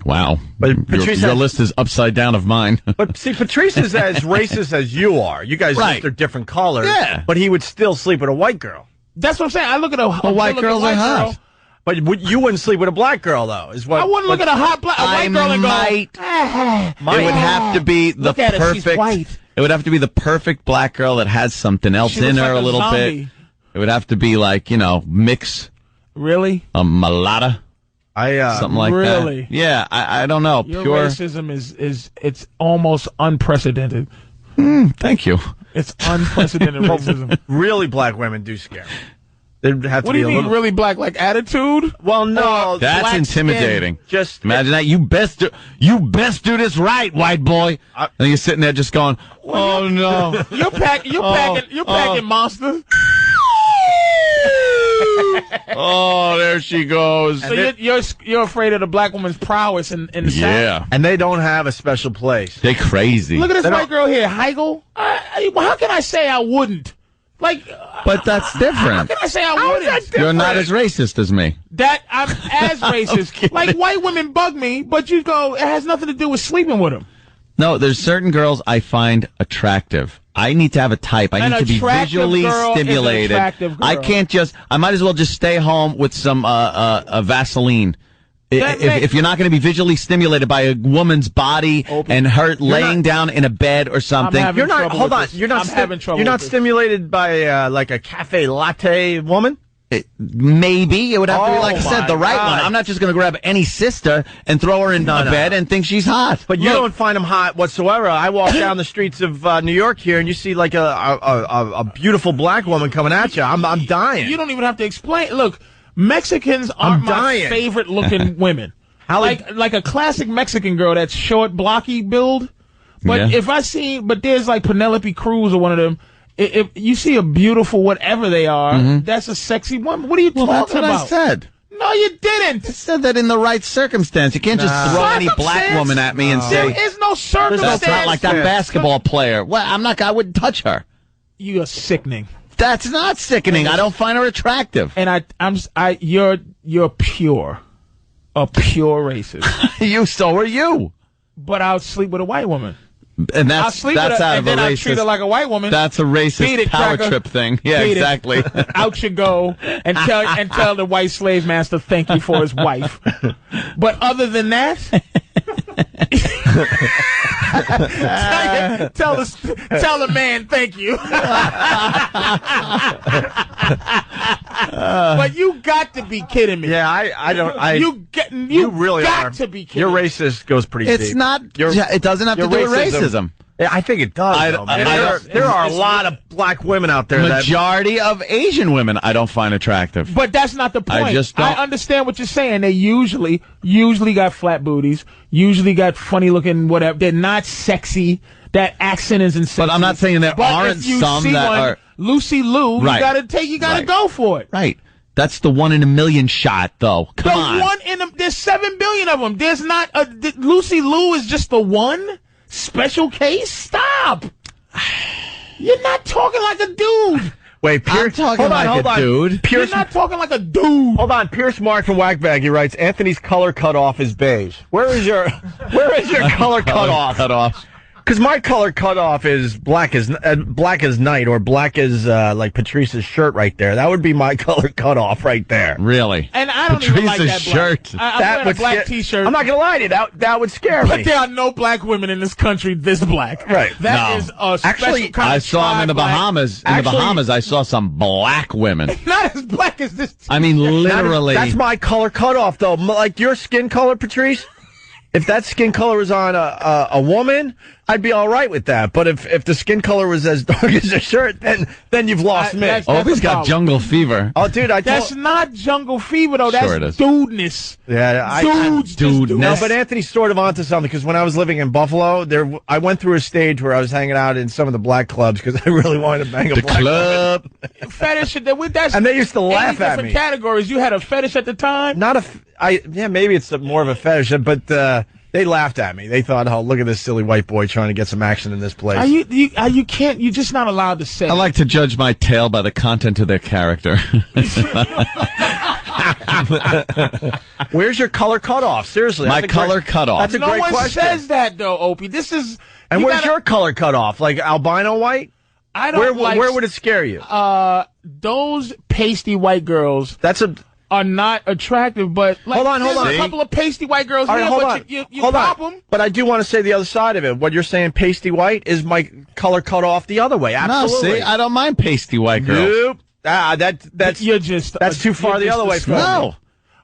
Wow. But Patrice your list is upside down of mine. But see, Patrice is as racist as you are. You guys just are different colors. Yeah. But he would still sleep with a white girl. That's what I'm saying. I look at a white girls are hot. But you wouldn't sleep with a black girl, though. Is what I wouldn't look at a white girl and go. It would have to be the perfect. She's white. It would have to be the perfect black girl that has something else in her a little bit. It would have to be like mix. Really? A mulatta. Something like that. Really? Yeah, I don't know. Your Pure racism is it's almost unprecedented. Thank you. It's unprecedented racism. Really, black women do scare me. They'd have to what do you mean, really black? Like attitude? Well, no, that's intimidating. Skin, just imagine that. You best do this right, white boy. And you're sitting there just going, "Oh no!" You're packing monsters. Oh, there she goes. So you're afraid of the black woman's prowess in the South? And they don't have a special place. They crazy. Look at this white girl here, Heigl. How can I say I wouldn't? But that's different. How can I say I wouldn't? You're not as racist as me. That I'm as racist. Like white women bug me, but you go, it has nothing to do with sleeping with them. No, there's certain girls I find attractive. I need to have a type. I need to be visually stimulated. I can't I might as well just stay home with some Vaseline. If you're not going to be visually stimulated by a woman's body and her laying down in a bed or something, you're not. Hold on, you're not. You're not stimulated by like a cafe latte woman. Maybe it would have to be, like I said, the right one. I'm not just going to grab any sister and throw her in a bed and think she's hot. But you don't find them hot whatsoever. I walk down the streets of New York here, and you see like a beautiful black woman coming at you. I'm dying. You don't even have to explain. Look, Mexicans aren't my favorite looking women. Like a classic Mexican girl that's short, blocky build. But but there's like Penelope Cruz or one of them. If you see a beautiful whatever they are, that's a sexy woman. What are you talking about? That's what I said. No, you didn't. I said that in the right circumstance. You can't just throw any black woman at me and say there is no circumstance. That's not like that basketball player. Well, I wouldn't touch her. You are sickening. That's not sickening. I don't find her attractive. And you're pure, a pure racist. So are you. But I'll sleep with a white woman. And that's out of a racist. I treat her like a white woman. That's a racist power trip thing. Yeah, exactly. Out you go and tell the white slave master thank you for his wife. But other than that, tell the man thank you. But you got to be kidding me. Yeah, I don't. You really got to be kidding Your me. racist goes pretty deep. It's not. It doesn't have to do with racism. Yeah, I think it does. There are a lot of black women out there. Majority of Asian women I don't find attractive. But that's not the point. I just don't. I understand what you're saying. They usually got flat booties, usually got funny looking whatever. They're not sexy. That accent isn't sexy. But I'm not saying there aren't some that are Lucy Liu. Right. You gotta go for it. Right. That's the 1 in a million shot, though. Come on. There's 7 billion of them. There's not Lucy Liu is just the one special case. Stop. You're not talking like a dude. Wait, Pierce, I'm talking like a dude. You're not talking like a dude. Hold on, Pierce Mark from Wagbag, he writes, Anthony's color cutoff is beige. Where is your color cutoff? Because my color cutoff is black as night, or black as like Patrice's shirt right there. That would be my color cutoff right there. Really? And I don't even like that shirt. I'm wearing a black T-shirt. I'm not gonna lie to you. That would scare me. But there are no black women in this country this black. Right. That is a special kind I of saw them in the Bahamas. In the Bahamas, I saw some black women. Not as black as this. I mean, literally. That's my color cutoff, though. Like your skin color, Patrice. If that skin color was on a woman, I'd be all right with that. But if the skin color was as dark as a shirt, then you've lost me. He's got jungle fever. Oh, dude, that's not jungle fever though. That's it is. dudeness. Yeah, dudeness. No, but Anthony's sort of onto something, because when I was living in Buffalo, I went through a stage where I was hanging out in some of the black clubs because I really wanted to bang a black club. Fetish. And they used to laugh at me. Different categories. You had a fetish at the time. Maybe it's more of a fetish, but. They laughed at me. They thought, "Oh, look at this silly white boy trying to get some action in this place." You're just not allowed to say. I like to judge my tale by the content of their character. Where's your color cutoff? Seriously, my color cutoff. That's a great question. No one says that though, Opie. This is. And where's your color cutoff? Like albino white? I don't. Where would it scare you? Those pasty white girls. Are not attractive, but like, hold on. A couple of pasty white girls here, but you pop them. But I do want to say the other side of it. What you're saying, pasty white, is my color cut off the other way. Absolutely. No, see, I don't mind pasty white girls. Nope. That's too far the other way from me.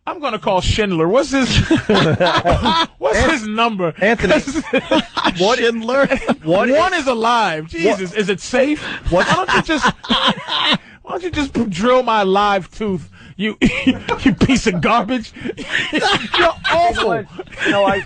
I'm gonna call Schindler. What's his his number? Anthony. What Schindler? One is alive. Jesus, is it safe? Why don't you just drill my live tooth? You piece of garbage. You're awful. No, I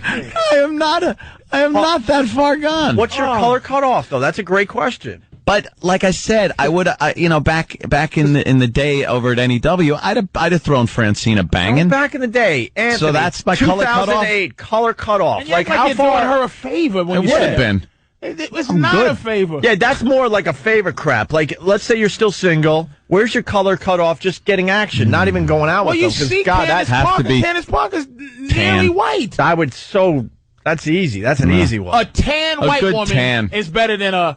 am not that far gone. What's your color cutoff though? That's a great question. But like I said, I would, back in the day over at NEW, I'd have thrown Francine a banging. Back in the day, Anthony, so that's my color cutoff. 2008 color cutoff. And like how far? Doing her a favor when it would have been. It's not a favor. Yeah, that's more like a favor crap. Like, let's say you're still single. Where's your color cutoff? Just getting action, not even going out with them. Well, you see, Candace Parker's nearly white. That's easy. That's an easy one. A tan white woman is better than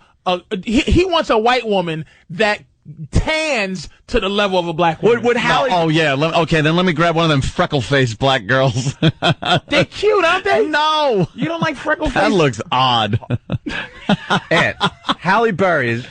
he wants a white woman that tans to the level of a black woman. Would Hallie? Oh yeah. Okay, then let me grab one of them freckle-faced black girls. They're cute, aren't they? No, you don't like freckle-faced. That looks odd. And Halle Berry is.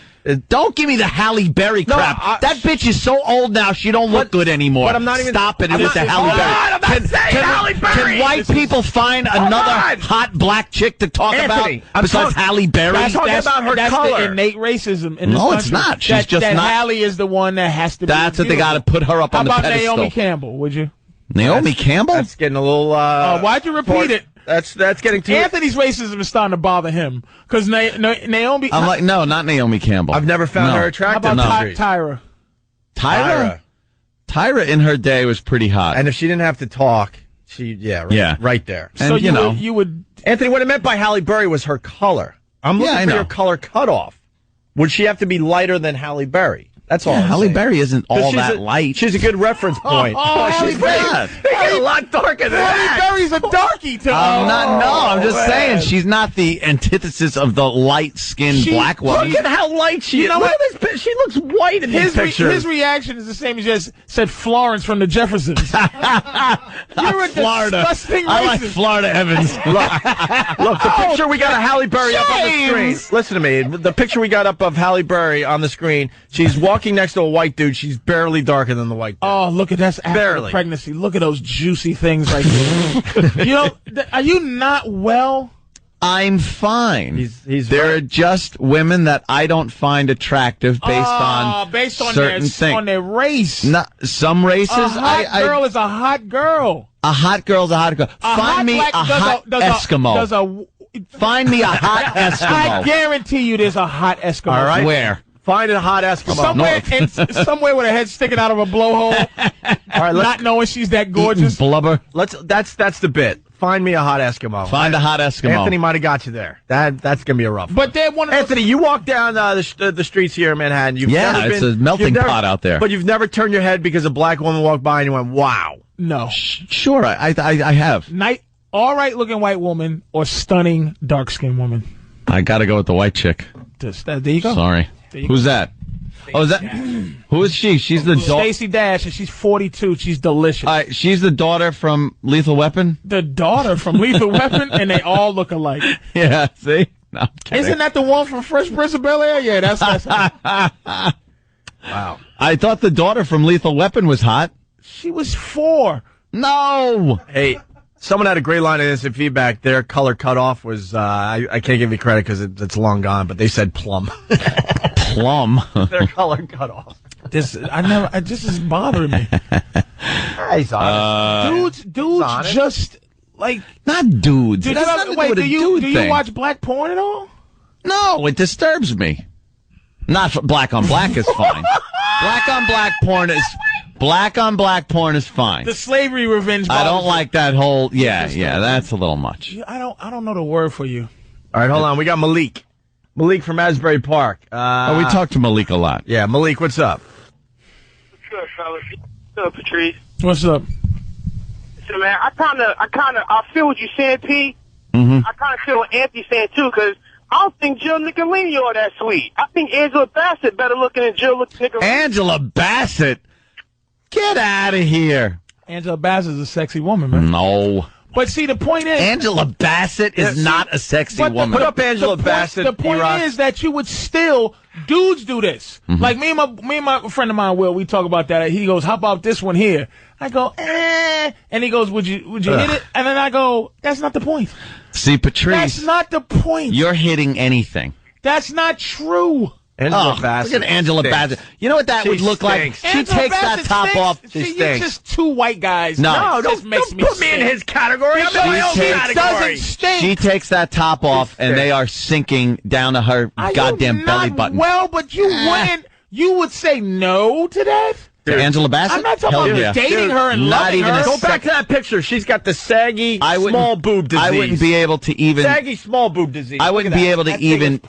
Don't give me the Halle Berry crap. That bitch is so old now, she don't look good anymore. But I'm not even. Stop it. It is the Halle Berry. I'm not saying Halle Berry. Can white people find another hot black chick to talk about besides Halle Berry? I'm talking about her color. That's the innate racism in this country. It's not. She's just not. Halle is the one that has to be. That's what they got to put her up on the pedestal. How about Naomi Campbell, would you? Naomi Campbell? That's getting a little. Why'd you repeat it? That's getting too. Anthony's racism is starting to bother him because Naomi. I'm like, no, not Naomi Campbell. I've never found her attractive. How about Tyra? Tyra in her day was pretty hot. And if she didn't have to talk, right there. And, so you would. Anthony, what I meant by Halle Berry was her color. I'm looking for your color cutoff. Would she have to be lighter than Halle Berry? That's all. Halle Berry isn't all that light. She's a good reference point. She's not. She's a lot darker than that. Halle Berry's a darky to I'm just saying she's not the antithesis of the light-skinned black woman. Look at how light she is. Look at this. She looks white in these pictures. His reaction is the same as just said Florence from the Jeffersons. You're a disgusting racist. I like Florida Evans. Look, the picture we got of Halle Berry up on the screen. Listen to me. The picture we got up of Halle Berry on the screen, she's walking next to a white dude. She's barely darker than the white dude. Oh, look at that. Barely. Pregnancy. Look at those juicy things right there. Are you not well? I'm fine. There are just women that I don't find attractive based on certain things. On their race. Some races. A hot girl is a hot girl. A hot girl's a hot girl. Find me a hot Eskimo. Find me a hot Eskimo. I guarantee you there's a hot Eskimo. All right. Where? Find a hot Eskimo. Somewhere with her head sticking out of a blowhole. All right, not knowing she's that gorgeous. Blubber. That's the bit. Find me a hot Eskimo. Find a hot Eskimo. Anthony might have got you there. That's gonna be a rough one. But they're one of Anthony, you walk down the streets here in Manhattan. It's a melting pot out there. But you've never turned your head because a black woman walked by and you went, "Wow." No. Sure, I have. All right looking white woman or stunning dark skinned woman. I got to go with the white chick. There you go. Sorry. Who's that? Oh, is that? Who is she? She's the daughter. Stacey Dash, and she's 42. She's delicious. She's the daughter from Lethal Weapon? The daughter from Lethal Weapon, and they all look alike. Yeah, see? No, I'm kidding. Isn't that the one from Fresh Prince of Bel-Air? Yeah, that's Wow. I thought the daughter from Lethal Weapon was hot. She was 4. No! Hey, someone had a great line of instant feedback. Their color cutoff was, I can't give you credit because it's long gone, but they said plum. Plum? Their color cutoff. This is bothering me. He's honest. Dudes just, like... Not dudes. Do you watch black porn at all? No, it disturbs me. Not black on black is fine. Black on black porn is fine. The slavery revenge. I don't like that whole. Yeah, that's a little much. I don't know the word for you. All right, hold on. We got Malik. Malik from Asbury Park. We talk to Malik a lot. Yeah, Malik, what's up? What's up, fellas? What's up, Patrice? What's up? listen, man, I feel what you're saying, P. Mm-hmm. I kind of feel what Anthony's saying, too, because I don't think Jill Nicolini are that sweet. I think Angela Bassett better looking than Jill Nicolini. Angela Bassett? Get out of here. Angela Bassett is a sexy woman, man. No. But see, the point is... Angela Bassett is not a sexy woman. Put up Angela Bassett. The point is that you would still... Dudes do this. Mm-hmm. Like me and my friend of mine, Will, we talk about that. He goes, how about this one here? I go, eh. And he goes, would you hit it? And then I go, that's not the point. See, Patrice... That's not the point. You're hitting anything. That's not true. Angela Bassett. Look at Angela Bassett. You know what that would look like? She takes that top off. She stinks. You're just two white guys. No, don't put me in his category. I'm in my own category. Doesn't stink. She takes that top off, and they are sinking down to her goddamn belly button. Well, but you wouldn't. You would say no to that? To Angela Bassett? I'm not talking about dating her and loving her. Go back to that picture. She's got the saggy small boob disease. I wouldn't be able to even... Saggy small boob disease. I wouldn't be able to even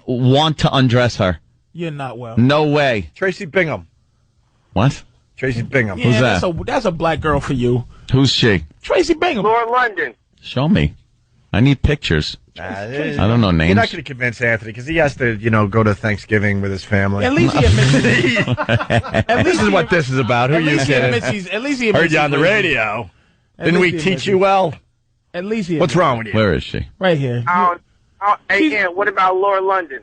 want to undress her. You're not well. No way. Tracy Bingham. What? Tracy Bingham. Who's that? That's a black girl for you. Who's she? Tracy Bingham. Laura London. Show me. I need pictures. I don't know names. You're not going to convince Anthony because he has to, go to Thanksgiving with his family. At least he admits This is what this is about. Who you kidding? At least he admits heard you on the radio. Didn't we teach you well? At least he What's wrong with you? Where is she? Right here. Again, what about Laura London?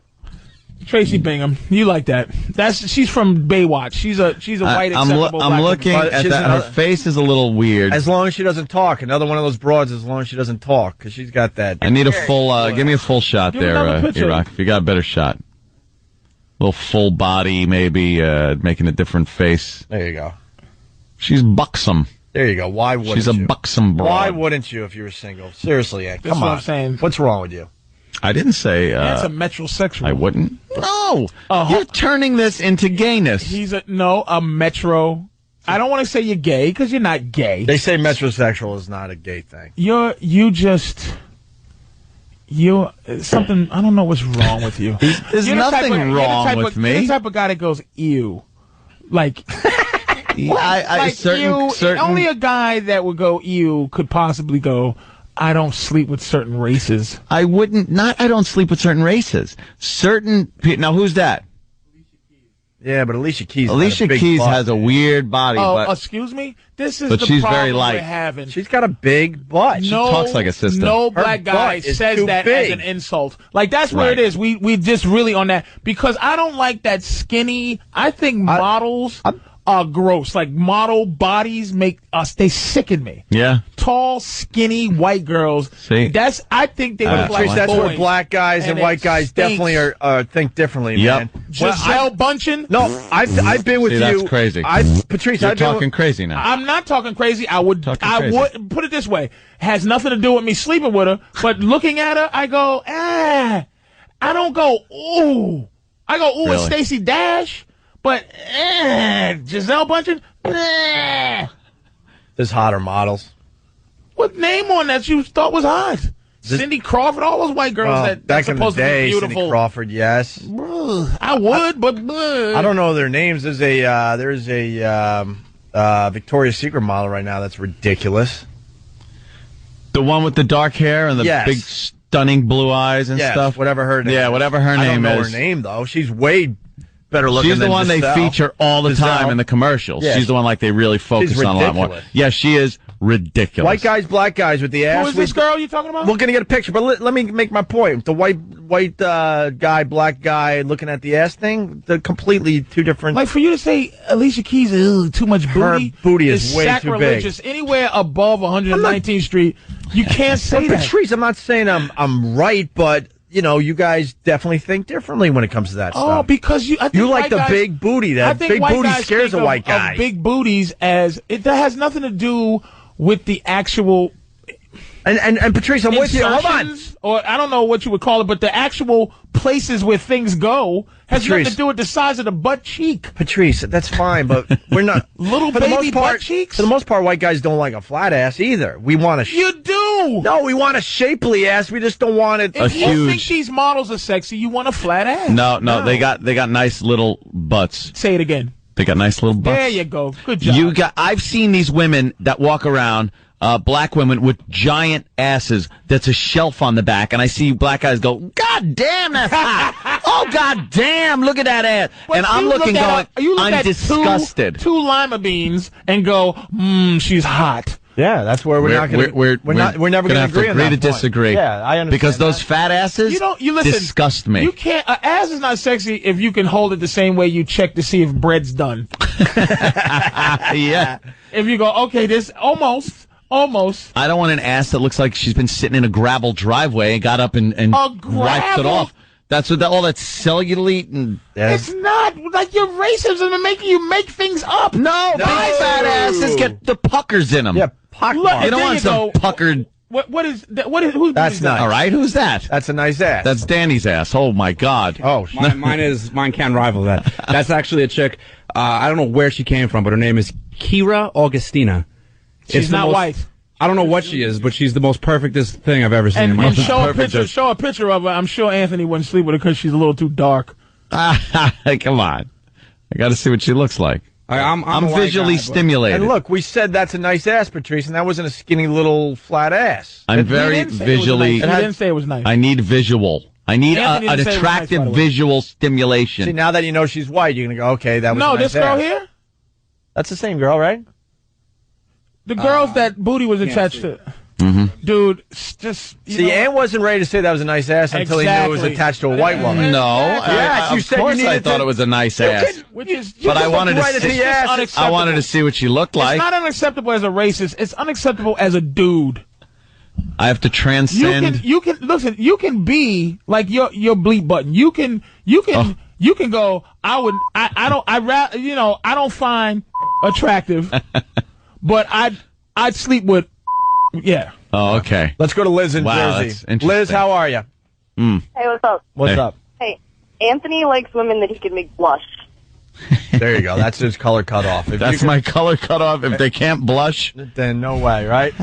Tracy Bingham, you like that? She's from Baywatch. She's a white acceptable black I'm looking woman. at that. Her face is a little weird. As long as she doesn't talk. Another one of those broads. As long as she doesn't talk, because she's got that. I need a full. Give me a full shot there, Iraq. If you got a better shot, a little full body, maybe making a different face. There you go. She's buxom. There you go. Why wouldn't She's a buxom broad. Why wouldn't you if you were single? Seriously, Ed. Come on. What I'm saying. What's wrong with you? I didn't say... That's a metrosexual. I wouldn't. No! You're turning this into gayness. He's a metro... I don't want to say you're gay, because you're not gay. They say metrosexual is not a gay thing. You're something... I don't know what's wrong with you. There's nothing wrong with me. You're the type of guy that goes, ew. Like... Only a guy that would go, ew, could possibly go... I don't sleep with certain races. I don't sleep with certain races. Now, who's that? Yeah, but Alicia Keys. Alicia Keys has a weird body. Oh, excuse me? This is but the she's problem very light. we're having. She's got a big butt. She talks like a sister. No black guy says that as an insult. Like, that's where it is. We just really on that. Because I don't like that skinny. I think models are gross. Like, model bodies they sicken me. Yeah. Tall, skinny, white girls. See? I think they look like that's boys. where black guys and white guys definitely are think differently, man. Giselle Bundchen? No, I've been with you. That's crazy. Patrice, you're talking crazy now. I'm not talking crazy. I would put it this way. Has nothing to do with me sleeping with her, but looking at her, I go, I don't go, ooh. I go, ooh, it's Stacey Dash. But Giselle Bundchen, There's hotter models. What name on that you thought was hot? Cindy Crawford, all those white girls that back supposed in the day, to be beautiful. Cindy Crawford, yes. I would, but I don't know their names. There's a Victoria's Secret model right now that's ridiculous. The one with the dark hair and the big stunning blue eyes and stuff. Whatever her name. Yeah, whatever her name is. I don't know her name though. She's way better looking. She's the one they feature all the time in the commercials. Yeah. She's the one like they really focus on a lot more. Yeah, she is ridiculous. White guys, black guys with the ass. Who is this girl you talking about? We're gonna get a picture, but let me make my point. The white guy, black guy looking at the ass thing, they're completely two different. Like for you to say Alicia Keys is too much booty. Her booty is way sacrilegious. Too big. Anywhere above 119th Street, you can't say that. Patrice, I'm not saying I'm right, but you guys definitely think differently when it comes to that stuff. Oh, because I think you like the big booty. That big booty scares a white guy. Of big booties that has nothing to do with the actual. And Patrice, I'm with you. Hold on. Or I don't know what you would call it, but the actual places where things go has nothing to do with the size of the butt cheek. Patrice, that's fine, but we're not little baby butt cheeks. For the most part, white guys don't like a flat ass either. We want You do. No, we want a shapely ass. We just don't want it. If you think these models are sexy, you want a flat ass. No, they got nice little butts. Say it again. They got nice little butts. There you go. Good job. I've seen these women that walk around black women with giant asses that's a shelf on the back, and I see black guys go, God damn, that's hot. Oh, God damn, look at that ass. But and I'm looking going, I'm disgusted. Two lima beans and go, she's hot. Yeah, that's where we're never going to agree on that to disagree. Yeah, I understand. Because those fat asses you listen, disgust me. You can't. Ass is not sexy if you can hold it the same way you check to see if bread's done. Yeah. If you go, okay, this almost. I don't want an ass that looks like she's been sitting in a gravel driveway and got up and wiped it off. That's what all that cellulite and it's not like your racism and making you make things up. No, big fat asses get the puckers in them. Yeah, you don't want some puckered. What is who's that's nice. All right, who's that? That's a nice ass. That's Danny's ass. Oh my God. Oh, mine can't rival that. That's actually a chick. I don't know where she came from, but her name is Kira Augustina. She's not white. I don't know what she is, but she's the most perfectest thing I've ever seen. And show a picture of her. I'm sure Anthony wouldn't sleep with her because she's a little too dark. Come on, I got to see what she looks like. I'm visually stimulated. And look, we said that's a nice ass, Patrice, and that wasn't a skinny little flat ass. I'm very visually. He didn't say it was nice. I need visual. I need an attractive visual stimulation. See, now that you know she's white, you're gonna go, okay, that was a nice this girl ass. here. That's the same girl, right? The girls that Booty was attached to. Mm-hmm. Dude, just... See, Ann wasn't ready to say that was a nice ass until he knew it was attached to a white woman. No. Yes, you said you needed I thought it was a nice ass. But I wanted to see. I wanted to see what she looked like. It's not unacceptable as a racist. It's unacceptable as a dude. I have to transcend. You can listen. You can be like your bleep button. You can go. I don't find attractive, but I'd sleep with. Yeah. Oh, okay. Let's go to Liz in Jersey. That's interesting. Liz, how are you? Hey, what's up? What's up? Hey, Anthony likes women that he can make blush. There you go. That's his color cutoff. That's my color cutoff. If they can't blush, then no way, right?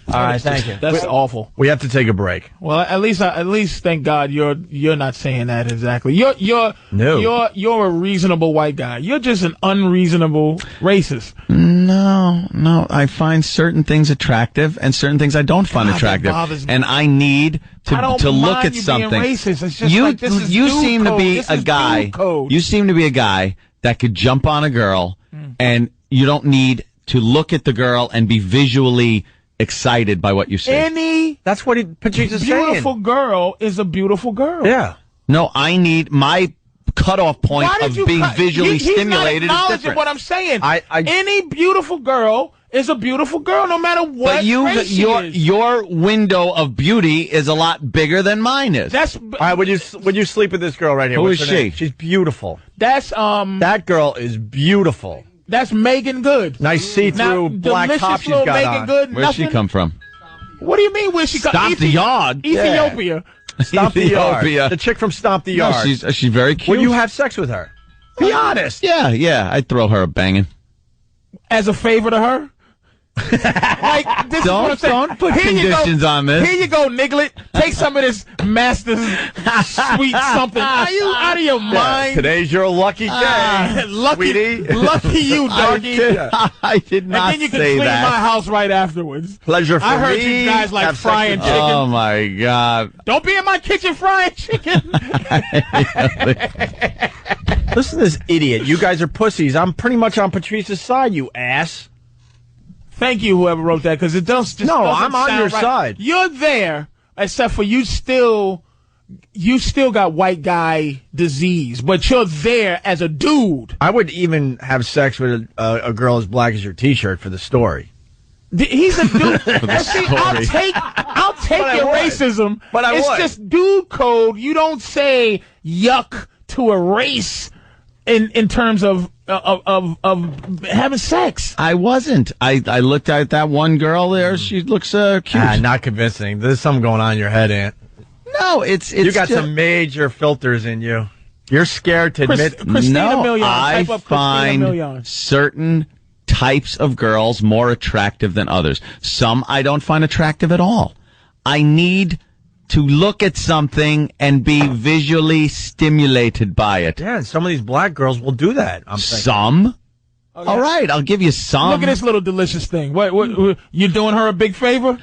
All right, thank you. That's awful. We have to take a break. Well, at least, thank God you're not saying that exactly. You're a reasonable white guy. You're just an unreasonable racist. No. I find certain things attractive and certain things I don't find attractive, and I need to look at something. Racist. It's just you seem to be a guy. You seem to be a guy that could jump on a girl, and you don't need to look at the girl and be visually excited by what you see. That's what Patrice is saying. Beautiful girl is a beautiful girl. Yeah. No, I need my cutoff point of being visually stimulated is different. What I'm saying. Any beautiful girl is a beautiful girl, no matter what race she is. Your window of beauty is a lot bigger than mine is. All right, would you sleep with this girl right here? Who What's is her she? name? She's beautiful. That's that girl is beautiful. That's Megan Good. Nice see-through black top she's got Megan on. Good, Where'd she come from? What do you mean? Where she come? Stomp the Yard. Ethiopia. Stomp the Yard. The chick from Stomp the Yard. No, she's very cute. Would you have sex with her? Be honest. Yeah, I'd throw her a banging. As a favor to her? Like, this is what I'm saying. Don't put conditions on this. Here you go, Niglet. Take some of this Master's sweet something. Are you out of your mind? Today's your lucky day, sweetie. Lucky you, doggy. I did not say that. And then you can clean my house right afterwards. Pleasure for me. I heard you guys like frying chicken. Oh, my God. Don't be in my kitchen frying chicken. Listen to this idiot. You guys are pussies. I'm pretty much on Patrice's side, you ass. Thank you, whoever wrote that, because it doesn't. No, doesn't I'm on sound your right. side. You're there, except for you still got white guy disease, but you're there as a dude. I would even have sex with a girl as black as your T-shirt for the story. He's a dude. See, I'll take your racism, but it's just dude code. You don't say yuck to a race in terms of having sex. I wasn't. I looked at that one girl there. She looks cute. Not convincing. There's something going on in your head, Aunt. No, it's you got some major filters in you. You're scared to admit. Christina Milian. I find certain types of girls more attractive than others. Some I don't find attractive at all. I need to look at something and be visually stimulated by it. Yeah, and some of these black girls will do that. Some. Okay. All right, I'll give you some. Look at this little delicious thing. What you doing her a big favor?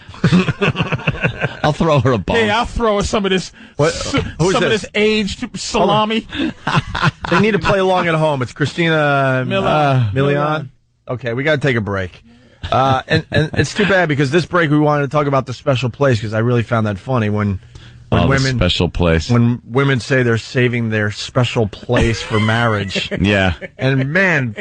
I'll throw her a bone. Hey, I'll throw her some of this. This aged salami. They need to play along at home. It's Christina Milian. Okay, we got to take a break. And it's too bad because this break we wanted to talk about the special place because I really found that funny when women special place when women say they're saving their special place for marriage. Yeah, and man,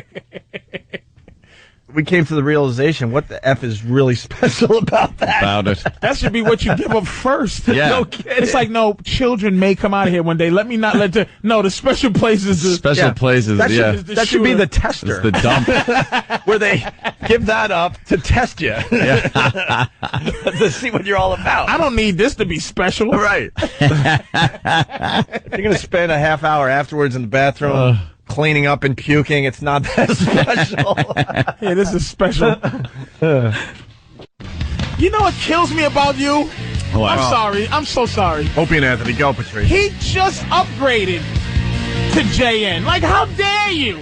we came to the realization what the F is really special about that. About it. That should be what you give up first. Yeah. No kidding. It's like, no, children may come out of here one day. Let me not let the... No, the special places... Special places, that should be the tester. It's the dump. Where they give that up to test you. Yeah. To see what you're all about. I don't need this to be special. Right. You're going to spend a half hour afterwards in the bathroom... cleaning up and puking, it's not that special. Yeah, this is special. You know what kills me about you? What? I'm sorry. I'm so sorry. Opie and Anthony, go, Patrice. He just upgraded to JN. Like, how dare you?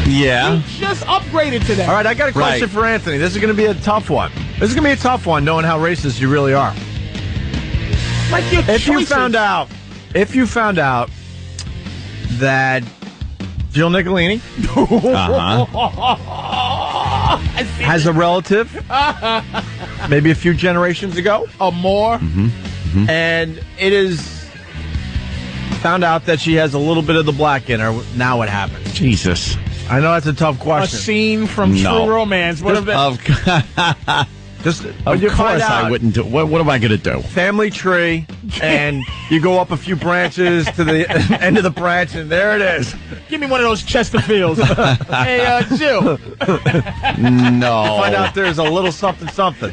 Yeah. He just upgraded to that. All right, I got a question for Anthony. This is going to be a tough one. This is going to be a tough one, knowing how racist you really are. Like your If you found out that Jill Nicolini has a relative maybe a few generations ago or more, and it is found out that she has a little bit of the black in her. Now what happens? Jesus. I know that's a tough a question. scene from True Romance. What if that? Just of course I wouldn't do. What am I going to do? Family tree, and you go up a few branches to the end of the branch, and there it is. Give me one of those Chesterfields. Hey, Jill. No. You find out there's a little something. No,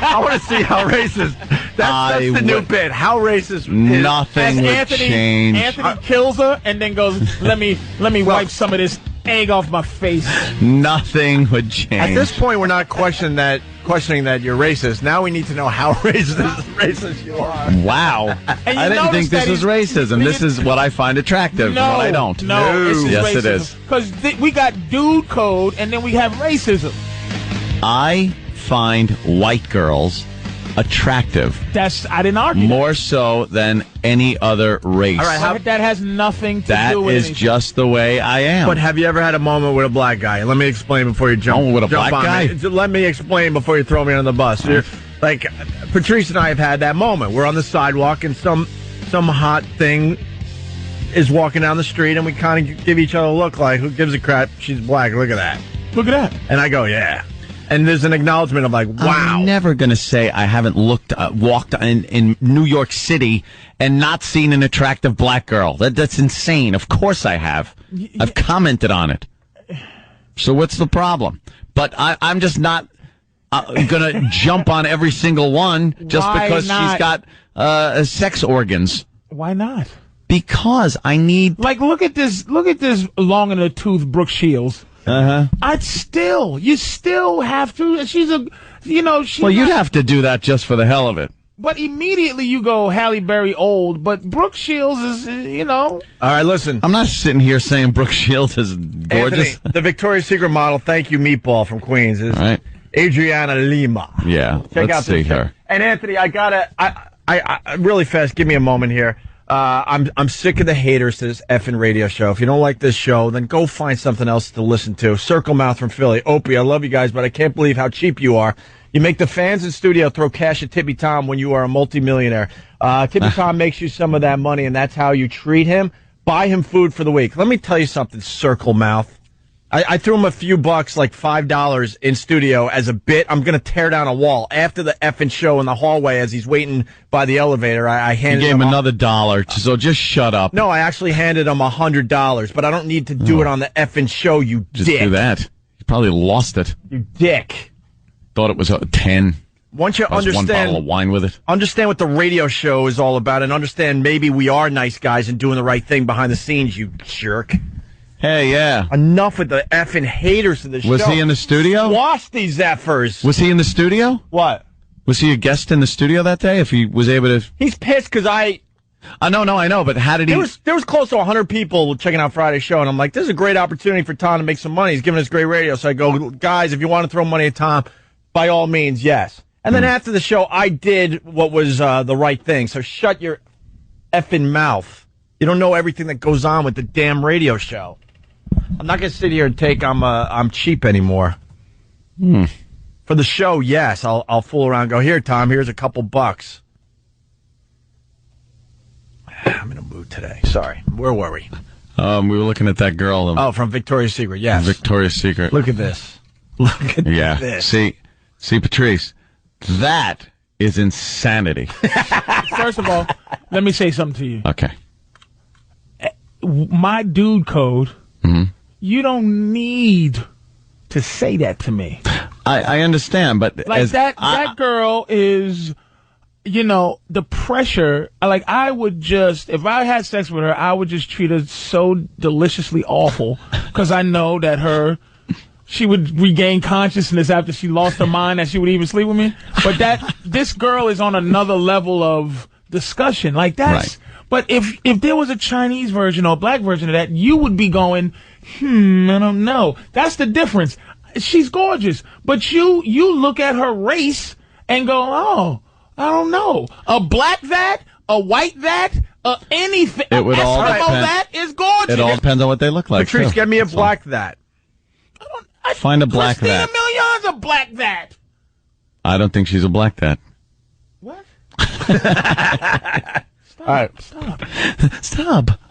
I want to see how racist. That's the new bit. How racist? Nothing would change. Anthony kills her and then goes, "Let me wipe some of this egg off my face." Nothing would change. At this point, we're not questioning that you're racist. Now we need to know how racist you are. Wow. I didn't think this was racism. This is what I find attractive. No, what I don't. No, this is yes, racism. It is. Because we got dude code and then we have racism. I find white girls attractive. I didn't argue. More so than any other race. All right, that has nothing to that do with is anything. just the way I am. But have you ever had a moment with a black guy? Let me explain before you jump. With a black on guy? me. Let me explain before you throw me on the bus. Like Patrice and I have had that moment. We're on the sidewalk and some hot thing is walking down the street and we kind of give each other a look like, who gives a crap? She's black. Look at that. Look at that. And I go, yeah. And there's an acknowledgement of like, wow. I'm never going to say I haven't walked in New York City and not seen an attractive black girl. That's insane. Of course I have. I've commented on it. So what's the problem? But I'm just not going to jump on every single one just because she's got sex organs. Why not? Because I need... Like, look at this long in the tooth Brooke Shields. You still have to. She's Well, you'd have to do that just for the hell of it. But immediately you go Halle Berry old, but Brooke Shields is, All right, listen. I'm not sitting here saying Brooke Shields is gorgeous. Anthony, the Victoria's Secret model, thank you, Meatball from Queens, is Adriana Lima. Yeah, Check let's out see this her. And Anthony, I really fast, give me a moment here. I'm sick of the haters to this effing radio show. If you don't like this show, then go find something else to listen to. Circle Mouth from Philly. Opie, I love you guys, but I can't believe how cheap you are. You make the fans in studio throw cash at Tippy Tom when you are a multimillionaire. Tippy Tom makes you some of that money, and that's how you treat him. Buy him food for the week. Let me tell you something, Circle Mouth. I threw him a few bucks, like $5 in studio as a bit. I'm going to tear down a wall. After the effing show in the hallway as he's waiting by the elevator, I handed him... You gave him another $1, so just shut up. No, I actually handed him $100, but I don't need to do it on the effing show, you just dick. Do that. You probably lost it. You dick. Thought it was 10. Once you understand... one bottle of wine with it. Understand what the radio show is all about, and understand maybe we are nice guys and doing the right thing behind the scenes, you jerk. Hey, yeah. Enough with the effing haters of the show. Was he in the studio? Wash these effers. Was he in the studio? What? Was he a guest in the studio that day? If he was able to... He's pissed because I No, I know, but how did he... There was close to 100 people checking out Friday's show, and I'm like, this is a great opportunity for Tom to make some money. He's giving us great radio. So I go, guys, if you want to throw money at Tom, by all means, yes. And then after the show, I did what was the right thing. So shut your effing mouth. You don't know everything that goes on with the damn radio show. I'm not going to sit here and take I'm cheap anymore. For the show, yes, I'll fool around and go, here, Tom, here's a couple bucks. I'm in a mood today. Sorry. Where were we? We were looking at that girl. From Victoria's Secret, yes. Victoria's Secret. Look at this. Look at this. See, Patrice, that is insanity. First of all, let me say something to you. Okay. My dude code, you don't need to say that to me. I understand, but... Like, that girl is... You know, the pressure, like, I would just, if I had sex with her, I would just treat her so deliciously awful, because I know that she would regain consciousness after she lost her mind, that she would even sleep with me. But this girl is on another level of discussion. Like, that's, but if there was a Chinese version or a black version of that, you would be going, I don't know. That's the difference. She's gorgeous, but you look at her race and go, oh, I don't know. A black that, a white that, anything. It would all depend. That is gorgeous. It all depends on what they look like. Patrice, get me a black that. Find a black that. Christina Million's a black that. I don't think she's a black that. What? All right. Stop.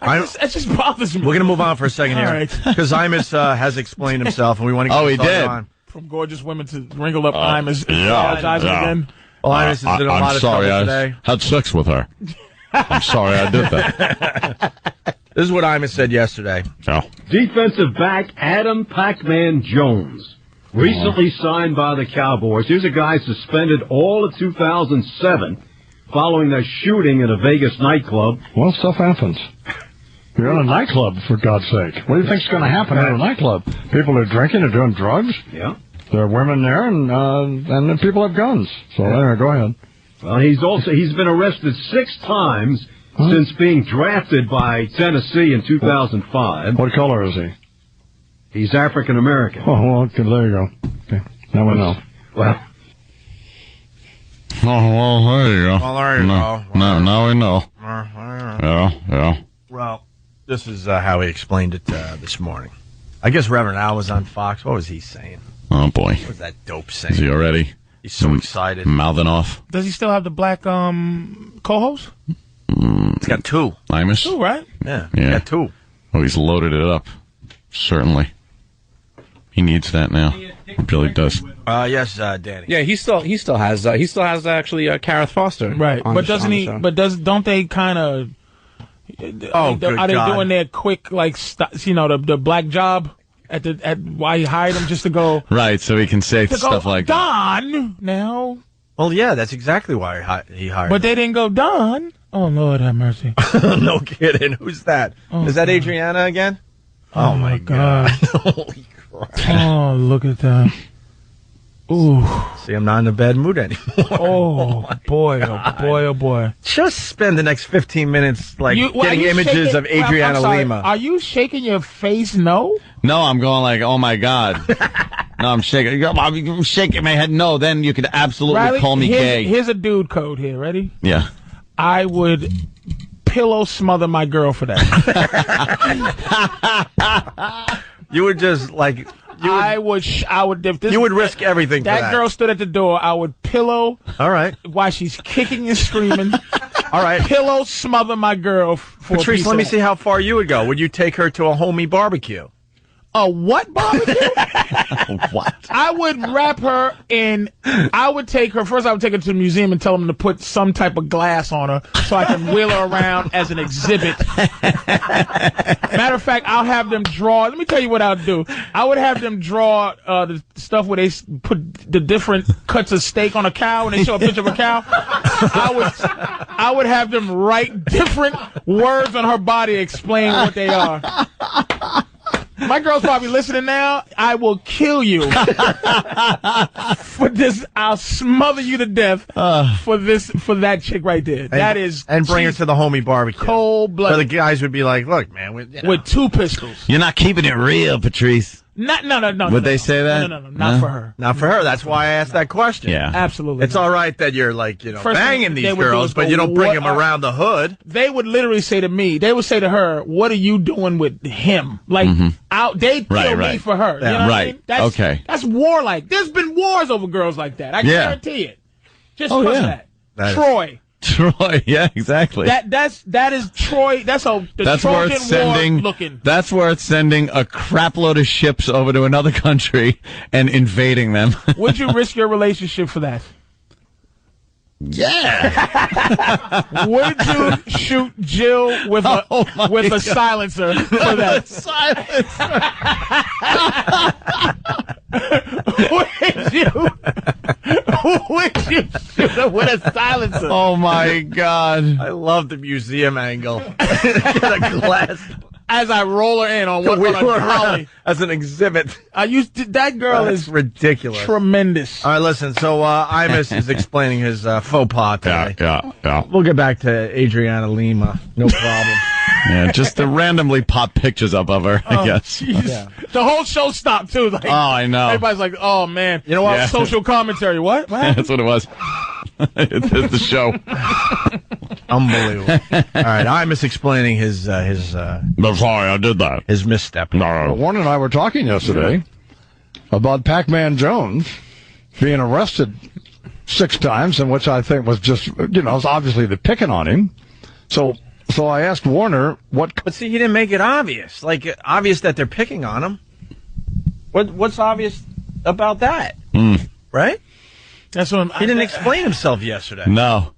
It just bothers me. We're going to move on for a second here. All right. Because Imus has explained himself, and we want to get he did. on. From gorgeous women to wrinkled up Imus. Apologizing again. Well, Imus is in a lot of trouble today. I had sex with her. I'm sorry I did that. This is what Imus said yesterday. Defensive back Adam Pac-Man Jones, recently signed by the Cowboys. Here's a guy suspended all of 2007 following the shooting at a Vegas nightclub. Well, stuff happens. You're in a nightclub, for God's sake. What do you think's going to happen at a nightclub? People are drinking and doing drugs? Yeah. There are women there, and then people have guns. So anyway, go ahead. Well, he's been arrested 6 times since being drafted by Tennessee in 2005. What color is he? He's African American. Oh, well, okay, there you go. Okay. Now we know. Well. Oh, well, there you go. Well, there you go. Now we know. Yeah. Well, this is how he explained it this morning. I guess Reverend Al was on Fox. What was he saying? Oh, boy. What was that dope saying? Is he already? He's so excited. Mouthing off. Does he still have the black co-host? He's got 2. Imus? 2, right? Yeah. He's got 2. Oh, he's loaded it up. Certainly. He needs that now. He really does. Yes, Danny. Yeah, he still has actually Kareth Foster. Right. But doesn't he? But don't they kind of? Are they doing their quick the black job at why he hired him just to go? Right. So he can say stuff like Don now. Well, yeah, that's exactly why he hired. But they didn't go Don. Oh Lord, have mercy. No kidding. Who's that? Is that Adriana again? Oh my God. Holy crap. Oh, look at that. Ooh. See, I'm not in a bad mood anymore. Oh, boy, oh boy. Just spend the next 15 minutes getting images of Adriana Lima. Are you shaking your face no? No, I'm going like, oh my God. No, I'm shaking. I'm shaking my head. No, then you could absolutely Riley, call me gay. Here's a dude code here. Ready? Yeah. I would pillow smother my girl for that. You would just like... I would. If this, you would risk everything. That girl stood at the door. I would pillow. All right. While she's kicking and screaming. All right. Pillow smother my girl. Patrice, let me see how far you would go. Would you take her to a homie barbecue? A what barbecue? What? I would wrap her in. I would take her first. I would take her to the museum and tell them to put some type of glass on her so I can wheel her around as an exhibit. Matter of fact, I'll have them draw. Let me tell you what I'll do. I would have them draw the stuff where they put the different cuts of steak on a cow and they show a picture of a cow. I would have them write different words on her body explaining what they are. My girl's probably listening now. I will kill you for this. I'll smother you to death for that chick right there. And bring her to the homie barbecue. Cold-blooded. Where the guys would be like, look, man. With 2 pistols. You're not keeping it real, Patrice. No. Would they say that? No. Not for her. Not for her. That's why I asked that question. Yeah. Absolutely. It's all right that you're like, banging these girls, but you don't bring them around the hood. They would literally say to me, they would say to her, what are you doing with him? Like, they'd kill me for her. Yeah. You know what I mean? That's warlike. There's been wars over girls like that. I guarantee it. Just for that. Troy. Troy, yeah, exactly. That is Troy. That's Trojan War looking. That's worth sending a crapload of ships over to another country and invading them. Would you risk your relationship for that? Yeah. Would you shoot Jill with a silencer for that? Would you shoot her with a silencer? Oh my God! I love the museum angle. Get a glass. As I roll her in on a trolley. As an exhibit. That girl is ridiculous. Tremendous. All right, listen. So Imus is explaining his faux pas today. Yeah. We'll get back to Adriana Lima. No problem. Yeah, just to randomly pop pictures up of her, I guess. Yeah. The whole show stopped, too. Like, I know. Everybody's like, oh, man. You know what? Yeah. Social commentary. What? That's what it was. It's the show. Unbelievable. All right, Imus explaining his I'm sorry, I did that. His misstep. Well, Warren and I were talking yesterday about Pac-Man Jones being arrested 6 times, and which I think was just, was obviously the picking on him. So I asked Warner But see, he didn't make it obvious. Like, obvious that they're picking on him. What's obvious about that? Right? That's what he didn't explain himself yesterday. No.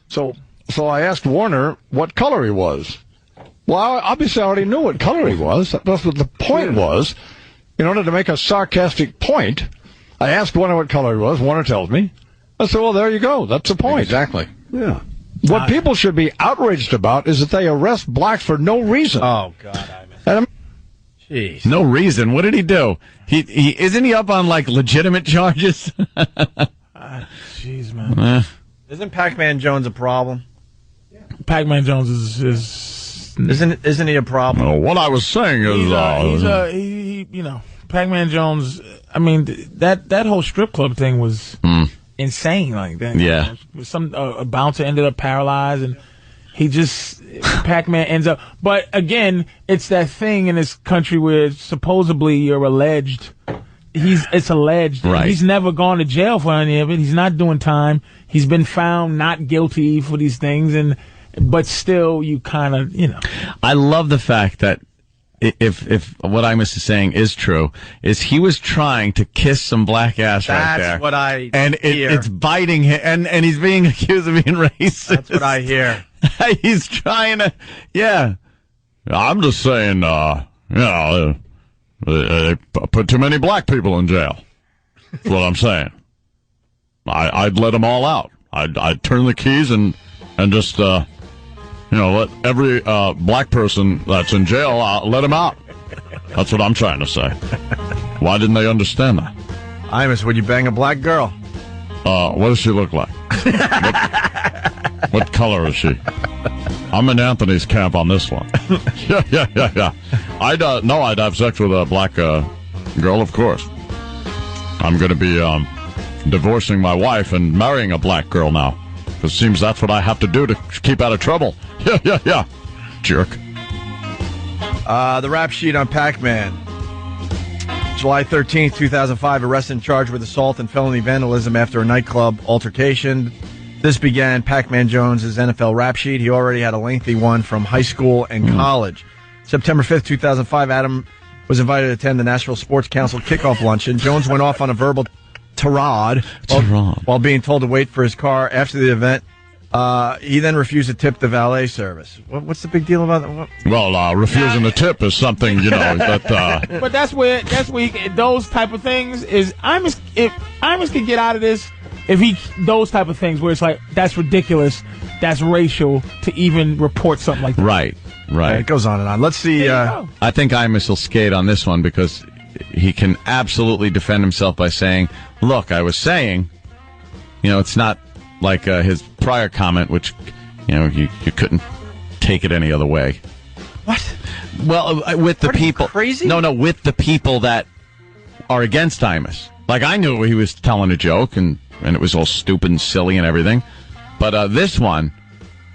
So I asked Warner what color he was. Well, obviously I already knew what color he was. That's what the point was. In order to make a sarcastic point, I asked Warner what color he was. Warner tells me. I said, well, there you go. That's the point. Exactly. Yeah. What people should be outraged about is that they arrest blacks for no reason. Oh, God. Jeez. No reason. What did he do? He isn't he up on like legitimate charges? Jeez, man. Isn't Pac-Man Jones a problem? Pac-Man Jones is isn't he a problem? Well, what I was saying is Pac-Man Jones. I mean, that whole strip club thing was insane. Like that. Yeah. Some a bouncer ended up paralyzed, and Pac-Man ends up. But again, it's that thing in this country where supposedly you're alleged. It's alleged. Right. He's never gone to jail for any of it. He's not doing time. He's been found not guilty for these things, but still, you kind of, I love the fact that if what Imus is saying is true, is he was trying to kiss some black ass right there. That's what I and hear. It's biting him, and he's being accused of being racist. That's what I hear. He's trying to, I'm just saying, they put too many black people in jail. That's what I'm saying. I'd let them all out. I'd turn the keys and just, let every black person that's in jail, let them out. That's what I'm trying to say. Why didn't they understand that? Imus, would you bang a black girl? What does she look like? What color is she? I'm in Anthony's camp on this one. Yeah. I'd have sex with a black girl, of course. I'm going to be divorcing my wife and marrying a black girl now. It seems that's what I have to do to keep out of trouble. Yeah. Jerk. The rap sheet on Pac-Man. July 13th, 2005, arrested and charged with assault and felony vandalism after a nightclub altercation. This began Pac-Man Jones' NFL rap sheet. He already had a lengthy one from high school and college. September 5th, 2005, Adam was invited to attend the Nashville Sports Council kickoff luncheon. Jones went off on a verbal tirade while being told to wait for his car after the event. He then refused to tip the valet service. What's the big deal about that? Well, refusing to tip is something, that... But that's where those type of things is... If Imus can get out of this, those type of things where it's like, that's ridiculous, that's racial, to even report something like that. Right. Right. It goes on and on. Let's see. I think Imus will skate on this one because he can absolutely defend himself by saying, look, I was saying, it's not like his prior comment, which, you couldn't take it any other way. What? Well, with the people. Crazy? No, with the people that are against Imus. Like, I knew he was telling a joke, and it was all stupid and silly and everything. But this one,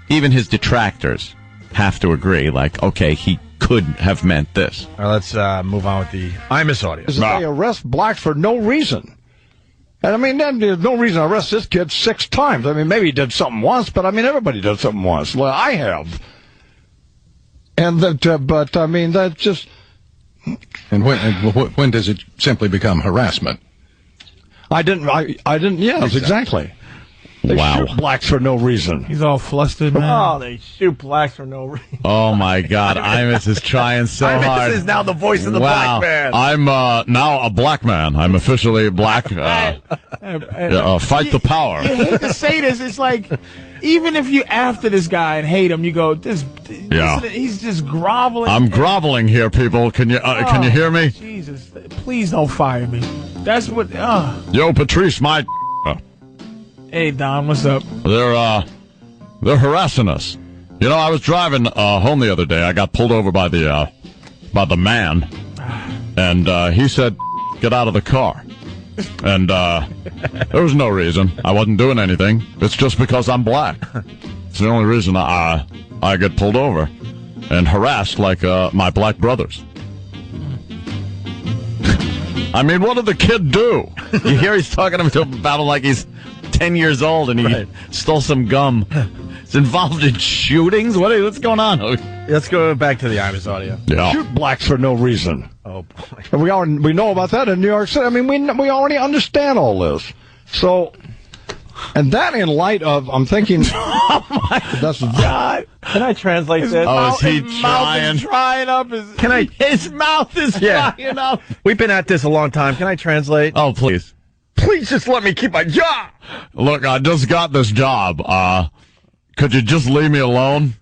even his detractors have to agree, like, okay, he could have meant this. All right, let's move on with the Imus audience. They arrest blacks for no reason. And, I mean, then there's no reason to arrest this kid 6 times. I mean, maybe he did something once, but, I mean, everybody did something once. Well, I have. And but, I mean, that's just... And when does it simply become harassment? I didn't, yes, exactly. They shoot blacks for no reason. He's all flustered, man. Oh, they shoot blacks for no reason. Oh, my God. Imus is trying so hard. Imus is now the voice of the black man. I'm now a black man. I'm officially black. Fight the power. You hate to say this. It's like, even if you're after this guy and hate him, you go, he's just groveling. I'm groveling here, people. Can you hear me? Jesus, please don't fire me. That's what... Yo, Patrice, Hey, Don, what's up? They're harassing us. I was driving home the other day. I got pulled over by the man, and he said, "Get out of the car." And there was no reason. I wasn't doing anything. It's just because I'm black. It's the only reason I get pulled over and harassed like my black brothers. I mean, what did the kid do? You hear he's talking about him like he's 10 years old and he stole some gum. He's involved in shootings? What's going on? Let's go back to the Imus audio. Yeah. Shoot blacks for no reason. Oh, boy. And we know about that in New York City. I mean, we already understand all this. So, and that in light of, I'm thinking... Oh, my God. Can I translate this? Oh, is he his mouth is drying up. His mouth is drying up. We've been at this a long time. Can I translate? Oh, please. Please just let me keep my job. Look, I just got this job. Could you just leave me alone?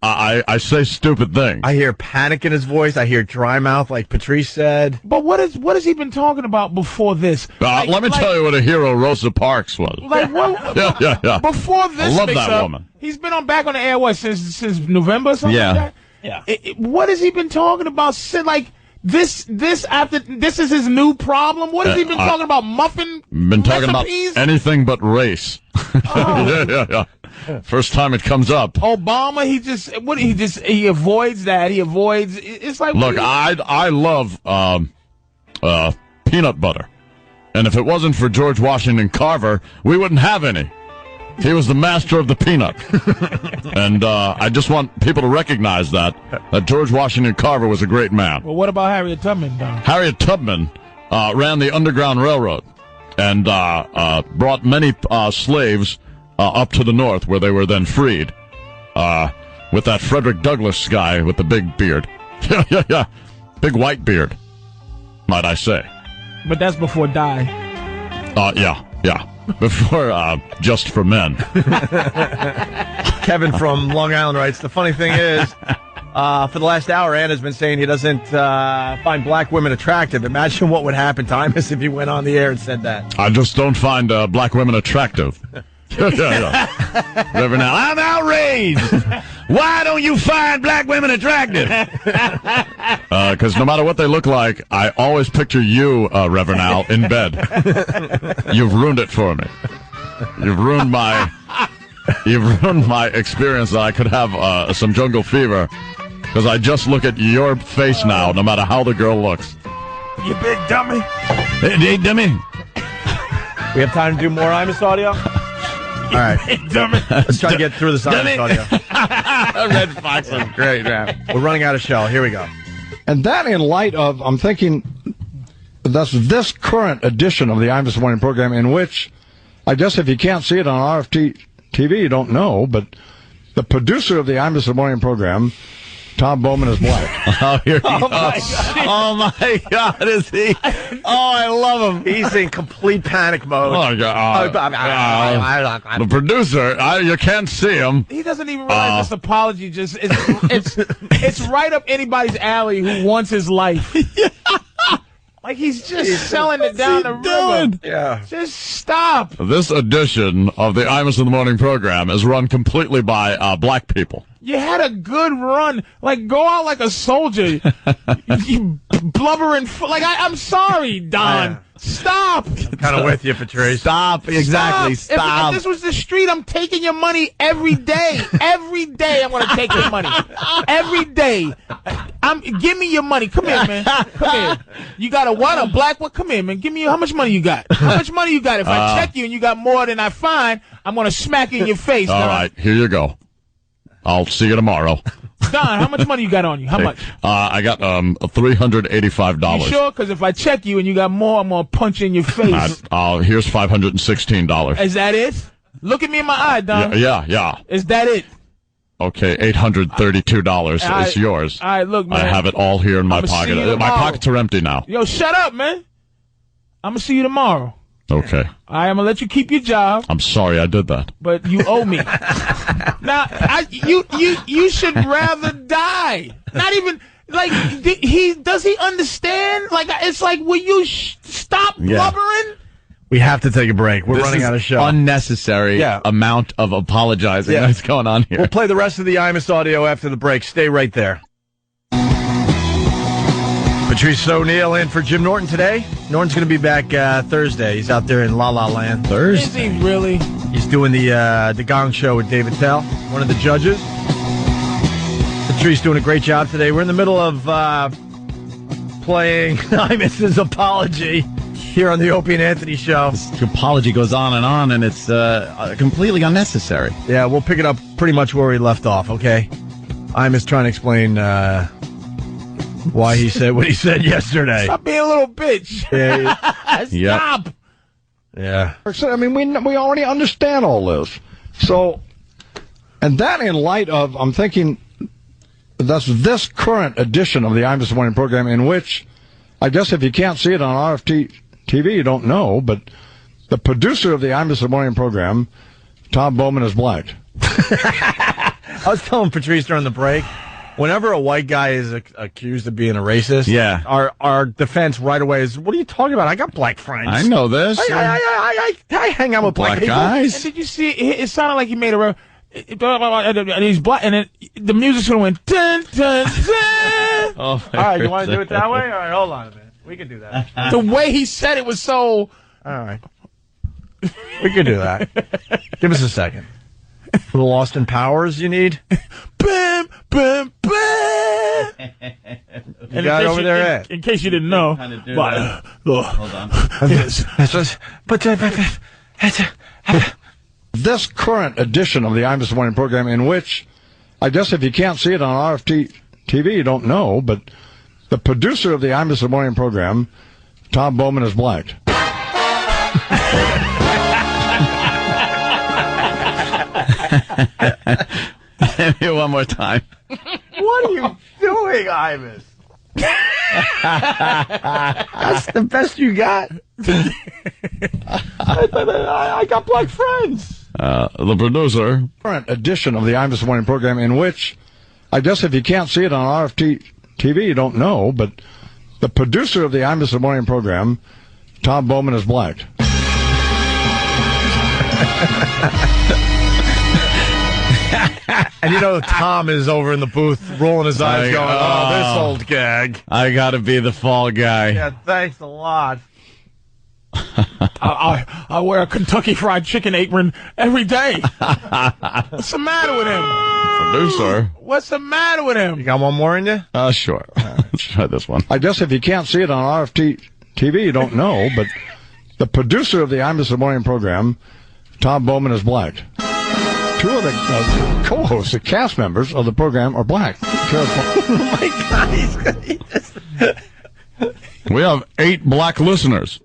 I say stupid things. I hear panic in his voice. I hear dry mouth, like Patrice said. But what has he been talking about before this? Let me tell you what a hero Rosa Parks was. Like what? Yeah. Before this, I love that woman. He's been back on the air since November or something like that. Yeah. What has he been talking about? This is his new problem. What has he been talking about? Muffin? Been talking recipes? About anything but race. Yeah. First time it comes up. Obama, he avoids that. He avoids. It's like, look, I love peanut butter, and if it wasn't for George Washington Carver, we wouldn't have any. He was the master of the peanut. And I just want people to recognize that George Washington Carver was a great man. Well, what about Harriet Tubman, Don? Harriet Tubman ran the Underground Railroad and brought many slaves up to the north where they were then freed with that Frederick Douglass guy with the big beard. Yeah. Big white beard, might I say. But that's before Die. Yeah. Before Just for Men. Kevin from Long Island writes, the funny thing is, for the last hour, Anna's been saying he doesn't find black women attractive. Imagine what would happen to Imus if he went on the air and said that. I just don't find black women attractive. Reverend Al, I'm outraged. Why don't you find black women attractive? Because no matter what they look like, I always picture you, Reverend Al, in bed. You've ruined it for me. You've ruined my experience that I could have some jungle fever. Because I just look at your face now, no matter how the girl looks. You big dummy. Hey, dummy. We have time to do more Imus audio? All right. Let's try to get through this Imus audio. Red Fox is great, man. We're running out of show. Here we go. And that in light of, I'm thinking, that's this current edition of the Imus Morning program, in which, I guess if you can't see it on RFT TV, you don't know, but the producer of the Imus Morning program Tom Bowman is black. Oh, here he goes. Oh my God, is he? Oh, I love him. He's in complete panic mode. Oh, God. The producer, you can't see him. He doesn't even realize this apology just it's right up anybody's alley who wants his life. Like he's just selling it down the river. Yeah. Just stop. This edition of the Imus in the Morning program is run completely by black people. You had a good run. Like, go out like a soldier. You blubbering. I'm sorry, Don. Stop. I'm kind of with you, Patrice. Stop. Exactly. Stop. If this was the street, I'm taking your money every day. Every day I'm going to take your money. Every day. Give me your money. Come here, man. Come here. You got a what? A black one? Come here, man. Give me how much money you got? How much money you got? If I check you and you got more than I find, I'm going to smack you in your face. All right. Here you go. I'll see you tomorrow. Don, how much money you got on you? How much? I got $385. You sure? Because if I check you and you got more, I'm going to punch you in your face. Here's $516. Is that it? Look at me in my eye, Don. Yeah. Is that it? Okay, $832 is yours. All right, look, man. I have it all here in my pocket. My pockets are empty now. Yo, shut up, man. I'm going to see you tomorrow. Okay. I'm going to let you keep your job. I'm sorry I did that. But you owe me. Now, you should rather die. Not even, does he understand? It's like, will you stop blubbering? We have to take a break. We're running out of show. Unnecessary amount of apologizing that's going on here. We'll play the rest of the Imus audio after the break. Stay right there. Patrice O'Neal in for Jim Norton today. Norton's going to be back Thursday. He's out there in La La Land. Thursday? Is he really? He's doing the Gong Show with David Tell, one of the judges. Patrice doing a great job today. We're in the middle of playing Imus's apology here on the Opie and Anthony Show. This apology goes on, and it's completely unnecessary. Yeah, we'll pick it up pretty much where we left off, okay? Imus trying to explain why he said what he said yesterday. Stop being a little bitch. Stop. Yeah. I mean, we already understand all this. So, and that in light of, I'm thinking, that's this current edition of the Imus in the Morning program, in which, I guess if you can't see it on RFT TV, you don't know, but the producer of the Imus in the Morning program, Tom Bowman, is black. I was telling Patrice during the break, whenever a white guy is accused of being a racist, our defense right away is, what are you talking about? I got black friends. I know this. I hang out with black guys. And did you see, it sounded like he made a... And he's black, and the music sort of went... Dun, dun, dun. All right, you want to do it that way? All right, hold on a minute. We can do that. The way he said it was so... All right. We can do that. Give us a second. For the Austin Powers you need? Bam, bam, bam. You got it over there, Ed? In case you didn't know. Hold on. This current edition of the Imus in the Morning program, in which, I guess if you can't see it on RFT TV, you don't know, but the producer of the Imus in the Morning program, Tom Bowman, is black. Maybe one more time. What are you doing, Imus? That's the best you got. I got black friends. The producer. Current edition of the Imus in the Morning program, in which, I guess if you can't see it on RFT TV, you don't know, but the producer of the Imus in the Morning program, Tom Bowman, is black. And you know, Tom is over in the booth rolling his eyes going, this old gag. I gotta be the fall guy. Yeah, thanks a lot. I wear a Kentucky Fried Chicken apron every day. What's the matter with him? Producer. What's the matter with him? You got one more in you? Sure. Let's try this one. I guess if you can't see it on RFT TV, you don't know, but the producer of the Imus in the Morning program, Tom Bowman, is black. Two of the co-hosts, the cast members of the program, are black. Oh my God, we have 8 black listeners.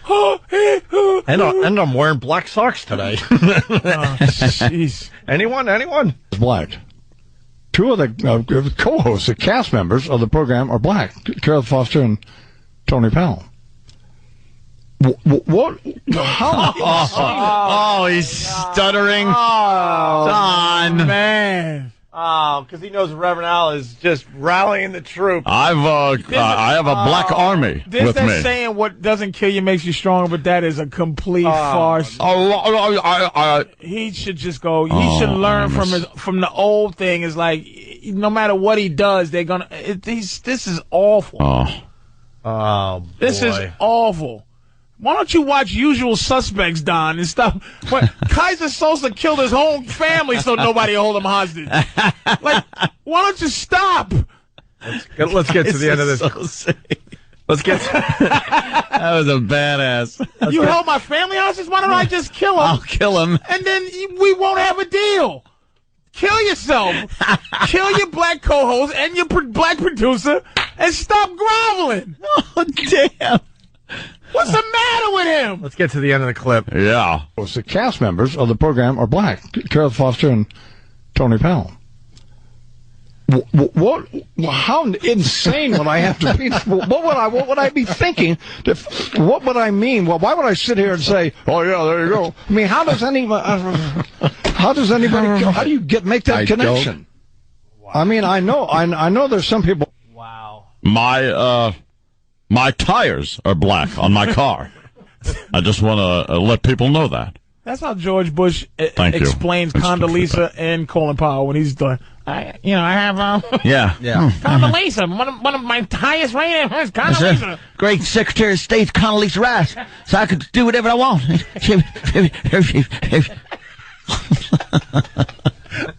Oh, he And I'm wearing black socks today. Jeez. Anyone? Is black. Two of the co-hosts, the cast members of the program, are black. Carol Foster and Tony Powell. What? Oh, he's stuttering. Don, man. Oh, because he knows Reverend Al is just rallying the troops. I have a black army with me. Saying what doesn't kill you makes you stronger, but that is a complete farce. He should just go. He should learn from the old thing. Is like, no matter what he does, they're gonna. This is awful. This is awful. Why don't you watch Usual Suspects, Don, and stuff? But Kaiser Sosa killed his whole family so nobody hold him hostage. Like, why don't you stop? Let's get to the end of this. Let's get to That was a badass. You held my family hostage? Why don't I just kill him? I'll kill him. And then we won't have a deal. Kill yourself. Kill your black co-host and your black producer and stop groveling. Oh, damn. What's the matter with him? Let's get to the end of the clip. Yeah. The cast members of the program are black. Carol Foster and Tony Powell. What? How insane would I have to be? What would I be thinking? What would I mean? Well, why would I sit here and say, "Oh yeah, there you go"? I mean, how does anybody? How do you make that connection? I mean, I know there's some people. Wow. My tires are black on my car. I just want to let people know that. That's how George Bush explains Condoleezza and Colin Powell when he's done. I have Condoleezza. One of my highest rated is Condoleezza. Great Secretary of State Condoleezza Rice, so I could do whatever I want.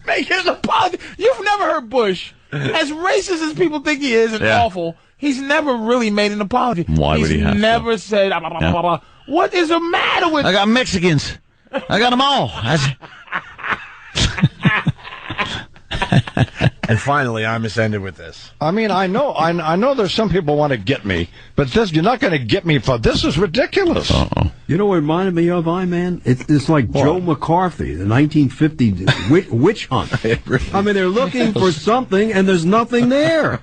Make it an apology. You've never heard Bush, as racist as people think he is and awful. He's never really made an apology. Why would he have He's never said, blah, blah, blah, blah. What is the matter with... I got Mexicans. I got them all. And finally, I must end it with this. I mean, I know there's some people want to get me, but you're not going to get me for this is ridiculous. You know what it reminded me of, man? It's like Joe McCarthy, the 1950 witch hunt. I mean, they're looking for something, and there's nothing there.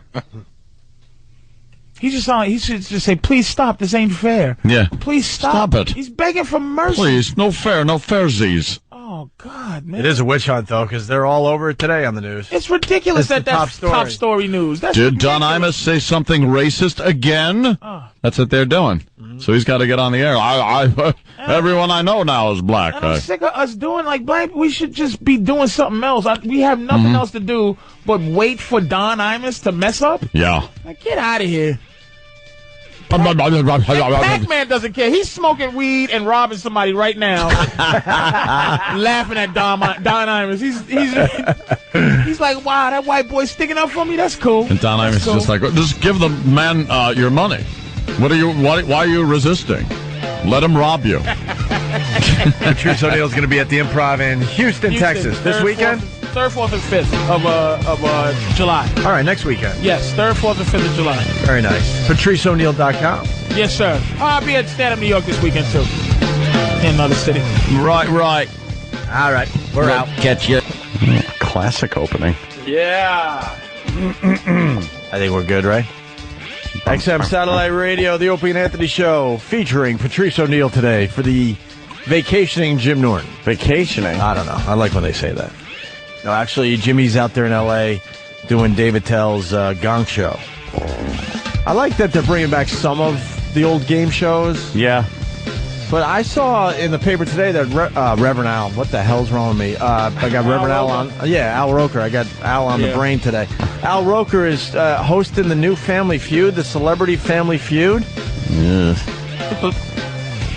He should just say, please stop, this ain't fair. Yeah. Please stop. Stop it. He's begging for mercy. Please, no fairsies. Oh, God, man. It is a witch hunt, though, because they're all over it today on the news. It's ridiculous that's top story news. That's Did ridiculous. Don Imus say something racist again? That's what they're doing. So he's got to get on the air. Everyone I know now is black. And I'm sick of us doing like black. We should just be doing something else. We have nothing else to do but wait for Don Imus to mess up. Yeah. Like, get out of here. Pac-Man doesn't care. He's smoking weed and robbing somebody right now, laughing at Don Imus. He's like, wow, that white boy's sticking up for me. That's cool. And Don Imus is just like, just give the man your money. Why are you resisting? Let him rob you. Patrice O'Neal is going to be at the Improv in Houston, Texas, this weekend. 3rd, 4th, and 5th of July. All right, next weekend. Yes, 3rd, 4th, and 5th of July. Very nice. PatriceO'Neal.com. Yes, sir. I'll be at Stand Up New York this weekend, too. In another city. Right. All right, we're out. Catch you. Classic opening. Yeah. I think we're good, right? XM Satellite Radio, the Opie and Anthony Show, featuring Patrice O'Neal today for the vacationing Jim Norton. Vacationing? I don't know. I like when they say that. No, actually, Jimmy's out there in L.A. doing David Tell's Gong Show. I like that they're bringing back some of the old game shows. Yeah. But I saw in the paper today that Reverend Al, what the hell's wrong with me? I got Reverend Al on. Al Roker. I got Al on the brain today. Al Roker is hosting the new Family Feud, the Celebrity Family Feud.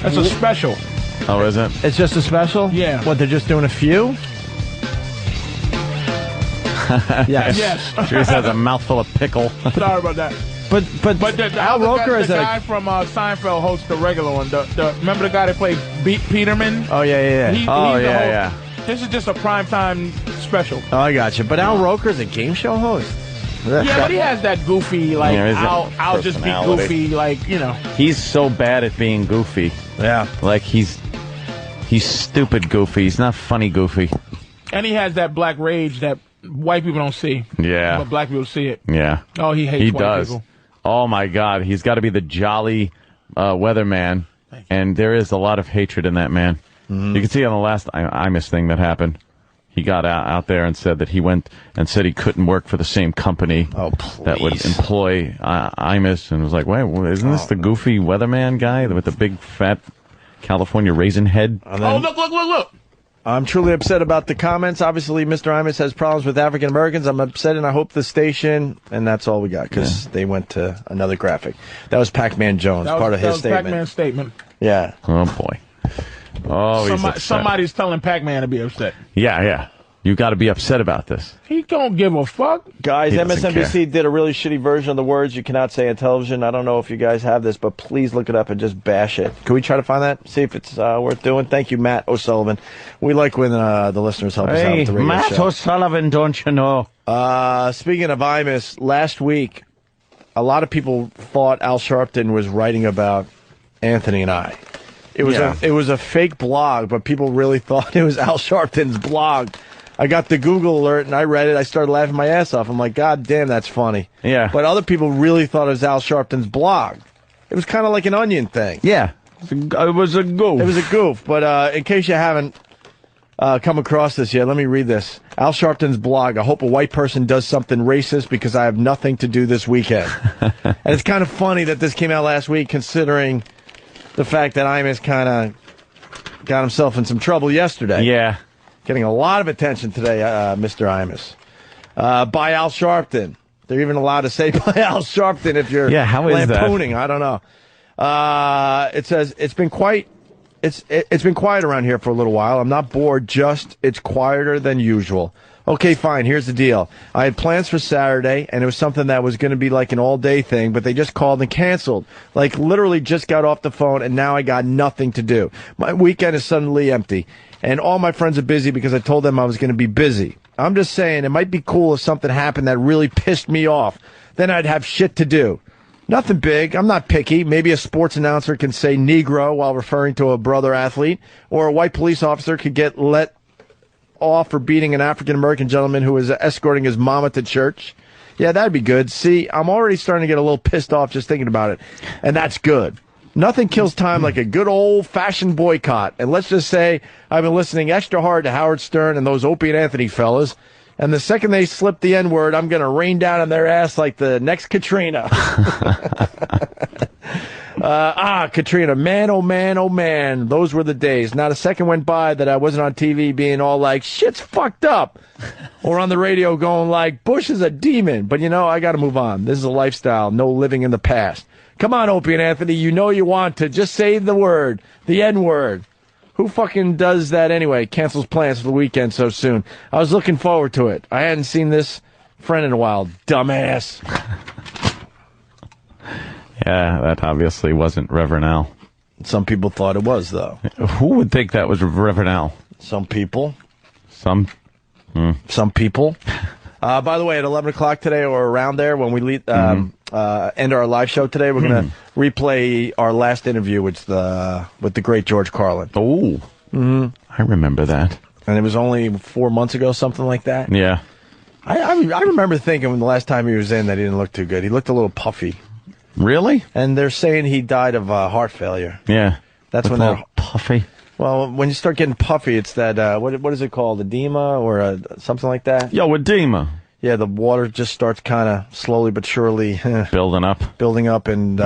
That's a special. Oh, is it? It's just a special? Yeah. What, they're just doing a few? Yes. Patrice has a mouthful of pickle. Sorry about that. But Al Roker is the guy from Seinfeld hosts the regular one. Remember the guy that played Peterman? Oh, yeah. He's the host. This is just a primetime special. Oh, I got you. But Al Roker is a game show host. Yeah, but he has that goofy, like, I'll just be goofy, like, you know. He's so bad at being goofy. Yeah. Like he's stupid goofy. He's not funny goofy. And he has that black rage that white people don't see. Yeah. But black people see it. Yeah. Oh, he hates white does. people. Oh, my God. He's got to be the jolly weatherman. And there is a lot of hatred in that man. You can see on the last Imus thing that happened. He got out there and said that he went and said he couldn't work for the same company that would employ Imus, and was like, wait, isn't this the goofy weatherman guy with the big fat California raisin head? Oh, look. I'm truly upset about the comments. Obviously, Mr. Imus has problems with African Americans. I'm upset, and I hope the station, and that's all we got, because they went to another graphic. That was Pac-Man Jones, part of his statement. Pac-Man's statement. Yeah. Oh, boy. Oh, he's upset. Somebody's telling Pac-Man to be upset. Yeah. You got to be upset about this. He don't give a fuck. Guys, MSNBC did a really shitty version of the words you cannot say on television. I don't know if you guys have this, but please look it up and just bash it. Can we try to find that? See if it's worth doing? Thank you, Matt O'Sullivan. We like when the listeners help us out with the radio Matt show. O'Sullivan, don't you know? Speaking of Imus, last week, a lot of people thought Al Sharpton was writing about Anthony and I. It was a fake blog, but people really thought it was Al Sharpton's blog. I got the Google alert, and I read it. I started laughing my ass off. I'm like, God damn, that's funny. Yeah. But other people really thought it was Al Sharpton's blog. It was kind of like an Onion thing. Yeah. It was a goof. It was a goof. But in case you haven't come across this yet, let me read this. Al Sharpton's blog. I hope a white person does something racist because I have nothing to do this weekend. And it's kind of funny that this came out last week, considering the fact that Imus kind of got himself in some trouble yesterday. Yeah. Getting a lot of attention today, Mr. Imus. By Al Sharpton. They're even allowed to say by Al Sharpton if you're how is lampooning. that? I don't know. It says it's been quiet around here for a little while. I'm not bored, just it's quieter than usual. Okay, fine. Here's the deal. I had plans for Saturday, and it was something that was going to be like an all-day thing, but they just called and canceled. Like, literally just got off the phone, and now I got nothing to do. My weekend is suddenly empty, and all my friends are busy because I told them I was going to be busy. I'm just saying, it might be cool if something happened that really pissed me off. Then I'd have shit to do. Nothing big. I'm not picky. Maybe a sports announcer can say Negro while referring to a brother athlete, or a white police officer could get let off for beating an African-American gentleman who was escorting his mama to church. Yeah, that'd be good. See, I'm already starting to get a little pissed off just thinking about it, and that's good. Nothing kills time like a good old-fashioned boycott, and let's just say I've been listening extra hard to Howard Stern and those Opie and Anthony fellas, and the second they slip the N-word, I'm going to rain down on their ass like the next Katrina. Katrina, man, oh man, those were the days. Not a second went by that I wasn't on TV being all like, shit's fucked up. Or on the radio going like, Bush is a demon. But I got to move on. This is a lifestyle, no living in the past. Come on, Opie and Anthony, you know you want to. Just say the word, the N-word. Who fucking does that anyway? Cancels plans for the weekend so soon. I was looking forward to it. I hadn't seen this friend in a while. Dumbass. Yeah, that obviously wasn't Reverend Al. Some people thought it was, though. Who would think that was Reverend Al? Some people. Some people. By the way, at 11 o'clock today or around there, when we end our live show today, we're going to replay our last interview with the great George Carlin. Oh. I remember that. And it was only 4 months ago, something like that. Yeah. I remember thinking when the last time he was in that he didn't look too good. He looked a little puffy. Really? And they're saying he died of heart failure. Yeah. That's when they're puffy. Well, when you start getting puffy, it's that, what is it called? Edema or something like that? Yo, edema. Yeah, the water just starts kind of slowly but surely building up, and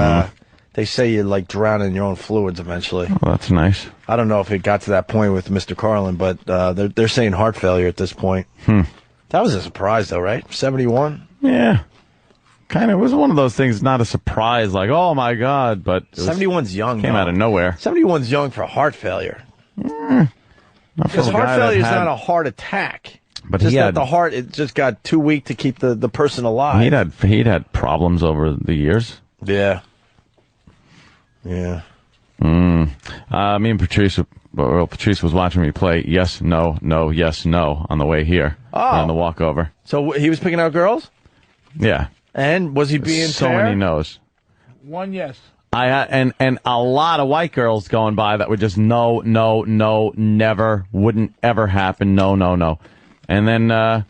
they say you like drown in your own fluids eventually. Well, that's nice. I don't know if it got to that point with Mr. Carlin, but they're saying heart failure at this point. That was a surprise, though, right? 71? Yeah. Kind of. It was one of those things, not a surprise, like, oh, my God, but... 71's young, came out of nowhere. 71's young for heart failure. Because heart failure is not a heart attack. But just that the heart, it just got too weak to keep the person alive. He'd had problems over the years. Yeah. Yeah. Me and Patrice was watching me play yes, no, no, yes, no on the way here. On the walkover. So he was picking out girls? Yeah. And was he being so fair? many no's? One yes. and a lot of white girls going by that were just no, never, wouldn't ever happen, no. And then, a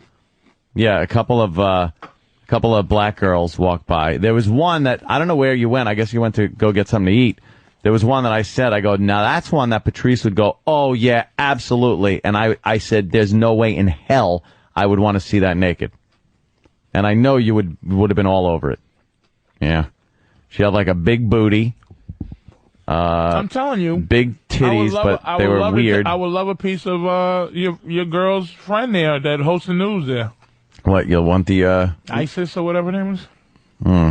couple of black girls walked by. There was one that, I don't know where you went. I guess you went to go get something to eat. There was one that I said, now that's one that Patrice would go, oh yeah, absolutely. And I said, there's no way in hell I would want to see that naked. And I know you would have been all over it. Yeah. She had like a big booty. I'm telling you. Big titties, but they were weird. I would love a piece of your girl's friend there that hosts the news there. What, you'll want the... ISIS or whatever her name is?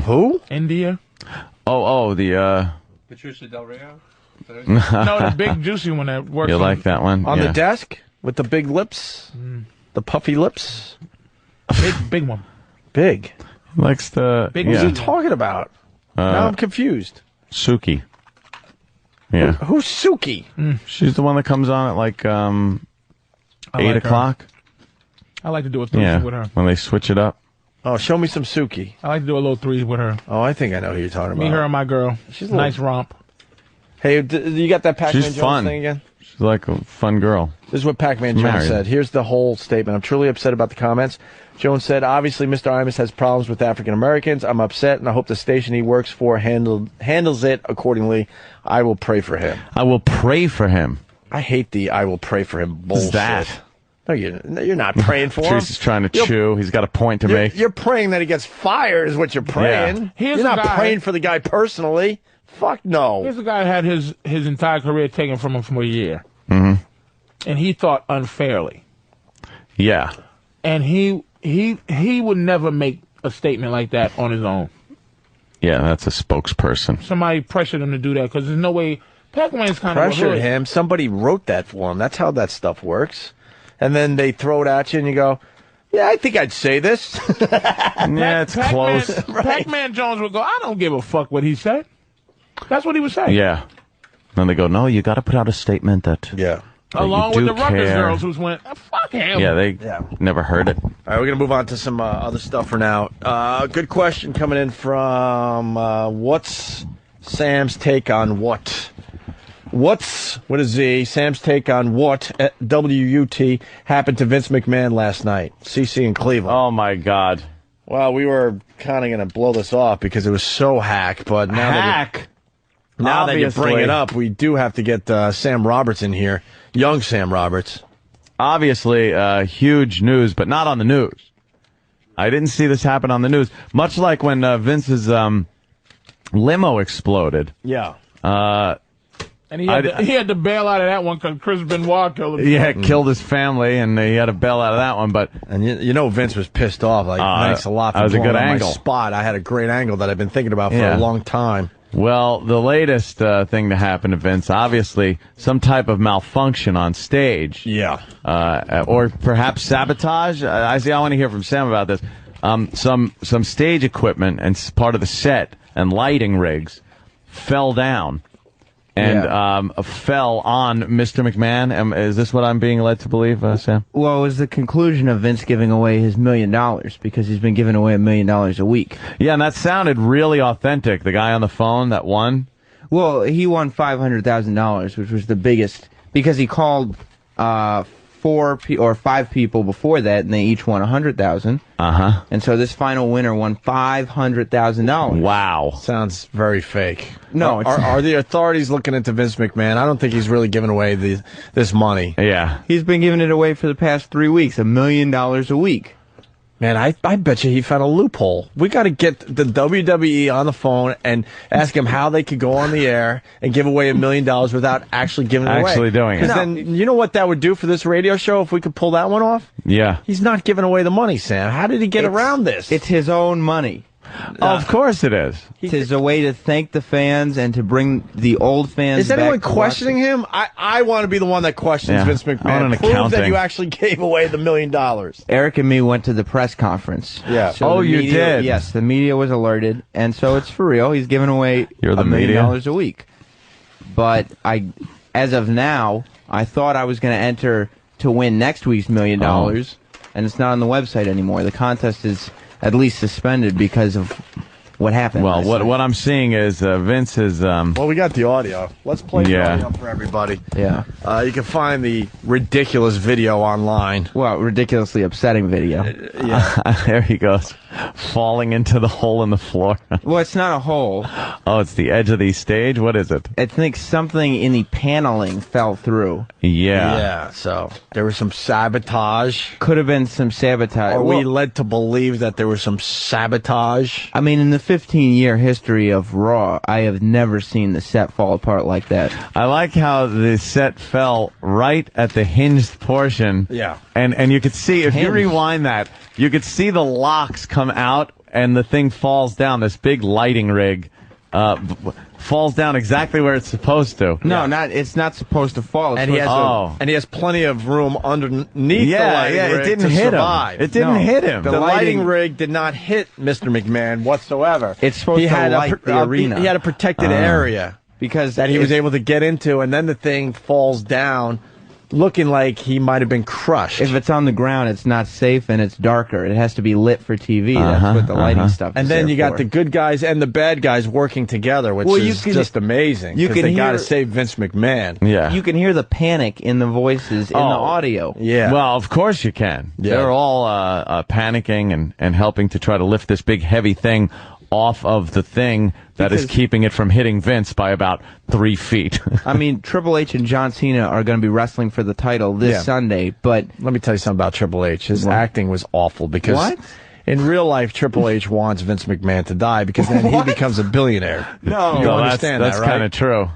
Who? India. Oh, the... Patricia Del Rio? No, the big juicy one that works. You like that one? On the desk? With the big lips? The puffy lips? Big one. Big? Likes the... Big. What are you talking about? Now I'm confused. Suki. Yeah. Who's Suki? She's the one that comes on at like 8 o'clock. I like to do a threesome with her. When they switch it up. Oh, show me some Suki. I like to do a little threes with her. Oh, I think I know who you're talking about. Me, her, and my girl. She's a nice romp. Hey, you got that Pac-Man She's Jones fun. thing again? She's like a fun girl. This is what Pac-Man Jones said. Here's the whole statement. I'm truly upset about the comments. Jones said, obviously, Mr. Imus has problems with African Americans. I'm upset, and I hope the station he works for handles it accordingly. I will pray for him. I will pray for him. I hate the I will pray for him bullshit. What's that? No, you're not praying for him. Patrice is trying to chew. He's got a point to make. You're praying that he gets fired is what you're praying. Yeah. You're not praying for the guy personally. Fuck no. Here's a guy who had his entire career taken from him for a year. Mm-hmm. And he thought unfairly. Yeah. And he would never make a statement like that on his own. Yeah, that's a spokesperson. Somebody pressured him to do that because there's no way. Pac-Man's kind of pressured him. Somebody wrote that for him. That's how that stuff works. And then they throw it at you, and you go, "Yeah, I think I'd say this." Yeah, it's close. Right. Pac-Man Jones would go, "I don't give a fuck what he said." That's what he was saying. Yeah. Then they go, "No, you got to put out a statement that." Yeah. Along with the Rutgers girls who went, fuck him. Yeah, they never heard it. All right, we're going to move on to some other stuff for now. Good question coming in from what's Sam's take on what? What's, with a Z, Sam's take on what, W-U-T, happened to Vince McMahon last night? CC in Cleveland. Oh, my God. Well, we were kind of going to blow this off because it was so hack, but now that you bring it up, we do have to get Sam Roberts in here. Young Sam Roberts. Obviously, huge news, but not on the news. I didn't see this happen on the news. Much like when Vince's limo exploded. Yeah. And he had to bail out of that one because Chris Benoit killed him. Yeah, killed his family, and he had to bail out of that one. But and you know, Vince was pissed off. Like, thanks a lot for blowing up angle. my spot. I had a great angle that I've been thinking about for a long time. Well, the latest thing to happen to Vince, obviously, some type of malfunction on stage. Yeah. Or perhaps sabotage. I want to hear from Sam about this. Some stage equipment and part of the set and lighting rigs fell down and fell on Mr. McMahon. Is this what I'm being led to believe, Sam? Well, it was the conclusion of Vince giving away his $1 million because he's been giving away $1 million a week. Yeah, and that sounded really authentic. The guy on the phone that won? Well, he won $500,000, which was the biggest, because he called 5 people before that, and they each won $100,000. Uh-huh. And so this final winner won $500,000. Wow. Sounds very fake. No, are the authorities looking into Vince McMahon? I don't think he's really giving away this money. Yeah. He's been giving it away for the past 3 weeks, $1 million a week. Man, I bet you he found a loophole. We got to get the WWE on the phone and ask him how they could go on the air and give away $1 million without actually giving it away. Actually doing it. Because then, you know what that would do for this radio show if we could pull that one off? Yeah. He's not giving away the money, Sam. How did he get around this? It's his own money. Of course it is. It's a way to thank the fans and to bring the old fans Is back. anyone questioning him? I want to be the one that questions Vince McMahon. I want an Prove accounting. that you actually gave away the $1 million. Eric and me went to the press conference. Yeah. So you did? Yes, the media was alerted, and so it's for real. He's giving away $1 million a week. But as of now, I thought I was going to enter to win next week's $1 million, and it's not on the website anymore. The contest is at least suspended because of what happened. Well, what I'm seeing is Vince is. Well, we got the audio. Let's play the Yeah. audio for everybody. Yeah. You can find the ridiculous video online. Well, ridiculously upsetting video. There he goes, falling into the hole in the floor. Well, it's not a hole. Oh, it's the edge of the stage. What is it? I think something in the paneling fell through. Yeah. So there was some sabotage. Could have been some sabotage. Are we led to believe that there was some sabotage? I mean, in the 15-year history of Raw, I have never seen the set fall apart like that. I like how the set fell right at the hinged portion. Yeah. And you could see, if you rewind that, you could see the locks come out and the thing falls down. This big lighting rig falls down exactly where it's supposed to. No, it's not supposed to fall. It's And he supposed has plenty of room underneath the Yeah, lighting yeah, it rig didn't to hit him. survive. It didn't hit him. The lighting rig did not hit Mr. McMahon whatsoever. It's supposed to light the arena. He had a protected area because that he was able to get into, and then the thing falls down, looking like he might have been crushed. If it's on the ground, it's not safe and it's darker. It has to be lit for TV. That's what the lighting stuff is. And then there you got for. the good guys and the bad guys working together, which is just amazing. You 'cause can they got to hear- save Vince McMahon. Yeah. You can hear the panic in the voices in the audio. Yeah. Well, of course you can. Yeah. They're all panicking and helping to try to lift this big heavy thing off of the thing that is Because- keeping it from hitting Vince by about 3 feet. I mean, Triple H and John Cena are going to be wrestling for the title this Sunday, but let me tell you something about Triple H. His acting was awful because What? in real life, Triple H wants Vince McMahon to die because then he becomes a billionaire. No. You No, understand that's that, right? kind of true.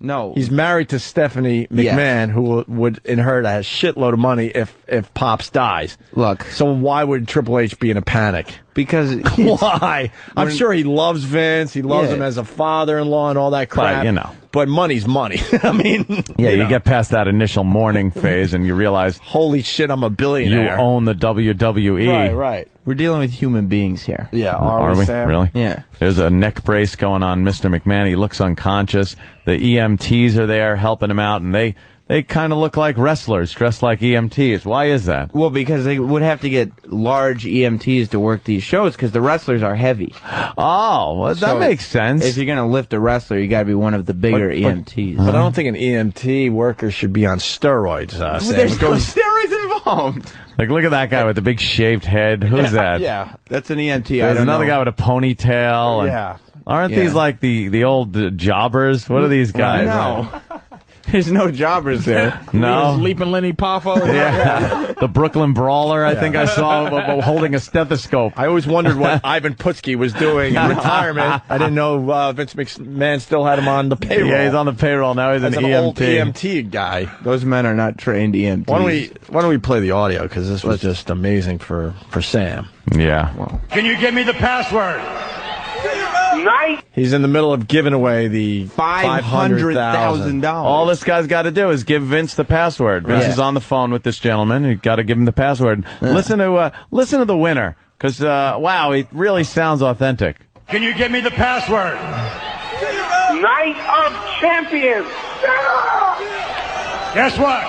no. He's married to Stephanie McMahon, who would inherit a shitload of money if Pops dies. Look, So why would Triple H be in a panic? because Why? I'm sure he loves Vince. He loves Yeah. him as a father-in-law and all that crap. you know. But money's money. I mean, Yeah, you know. get past that initial mourning phase and you realize Holy shit, I'm a you billionaire. own the WWE. Right, right. we're dealing with human beings here. Yeah, Are we? Sam? Really? Yeah. There's a neck brace going on Mr. McMahon. He looks unconscious. The EMTs are there helping him out, and they kind of look like wrestlers dressed like EMTs. Why is that? Well, because they would have to get large EMTs to work these shows because the wrestlers are heavy. Oh, well, that So makes sense. If you're going to lift a wrestler, you got to be one of the bigger EMTs. But I don't think an EMT worker should be on steroids. Sam. There's no steroids involved. Like, look at that guy with the big shaved head. Who's that? Yeah. That's an EMT. There's another guy with a ponytail. And Yeah. Aren't Yeah. these like the old jobbers? What are these guys? No. There's no jobbers there. No. Leaping Lenny Poffo. Yeah. The Brooklyn Brawler, I think I saw holding a stethoscope. I always wondered what Ivan Putski was doing in retirement. I didn't know Vince McMahon still had him on the payroll. Yeah, he's on the payroll now. He's As an an EMT. old EMT guy. Those men are not trained EMTs. Why don't we play the audio, because this was just amazing for Sam. Yeah. Can you give me the password? Nice. He's in the middle of giving away the $500,000. All this guy's got to do is give Vince the password. Vince is on the phone with this gentleman. You got to give him the password. Listen to the winner, because wow, it really sounds authentic. Can you give me the password? Night of Champions. Guess what?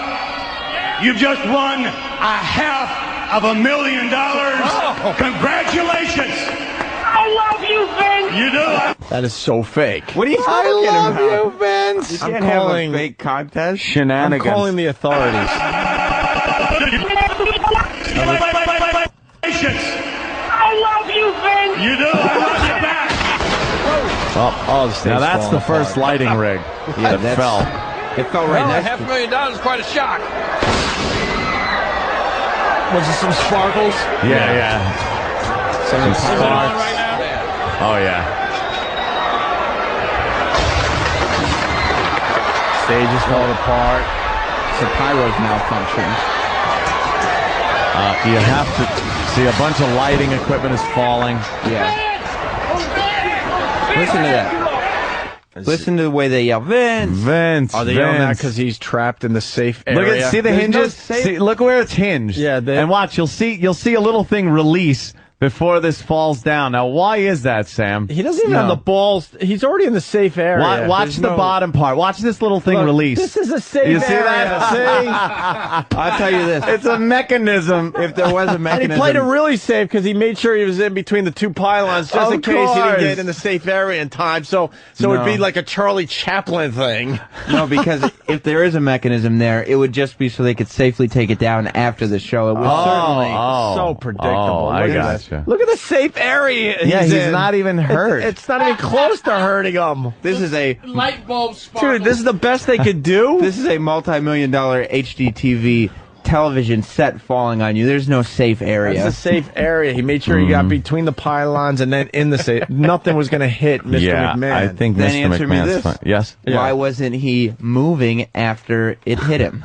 You just won $500,000. Congratulations. I love you, Vince. You do? That is so fake. What are you talking about? Vince. You can't have a fake contest. I'm Shenanigans. calling the authorities. I love you, Vince. You do? I love you back. The state's Now that's falling the first apart. lighting rig that fell. It fell right Well, next to $500,000 is quite a shock. Was it some sparkles? Yeah. Some sparks. Right now? Oh yeah. Stage is falling apart. So pyro's malfunctioning. You have to see a bunch of lighting equipment is falling. Yeah. Listen to that. Listen to the way they yell, Vince. Vince. Are they yelling that Vince. because he's trapped in the safe area? Look at see the There's no hinges. safe- See, look where it's hinged. Yeah, and watch. You'll see a little thing release before this falls down. Now, why is that, Sam? He doesn't even have the balls. He's already in the safe area. Watch the bottom part. Watch this little thing release. This is a safe area. You see that? See? I'll tell you this. It's a mechanism. If there was a mechanism. And he played it really safe because he made sure he was in between the two pylons just in case he didn't get in the safe area in time. So it'd be like a Charlie Chaplin thing. No, because if there is a mechanism there, it would just be so they could safely take it down after the show. It was certainly so predictable. I gotcha. Look at the safe area. He's not even hurt. It's not even close to hurting him. This is a light bulb sparkle. Dude, this is the best they could do. This is a multi-million-dollar HD TV television set falling on you. There's no safe area. It's a safe area. He made sure he got between the pylons and then in the safe. Nothing was going to hit Mr. McMahon. I think Then Mr. answer me McMahon's this. fine. Yes? Why wasn't he moving after it hit him?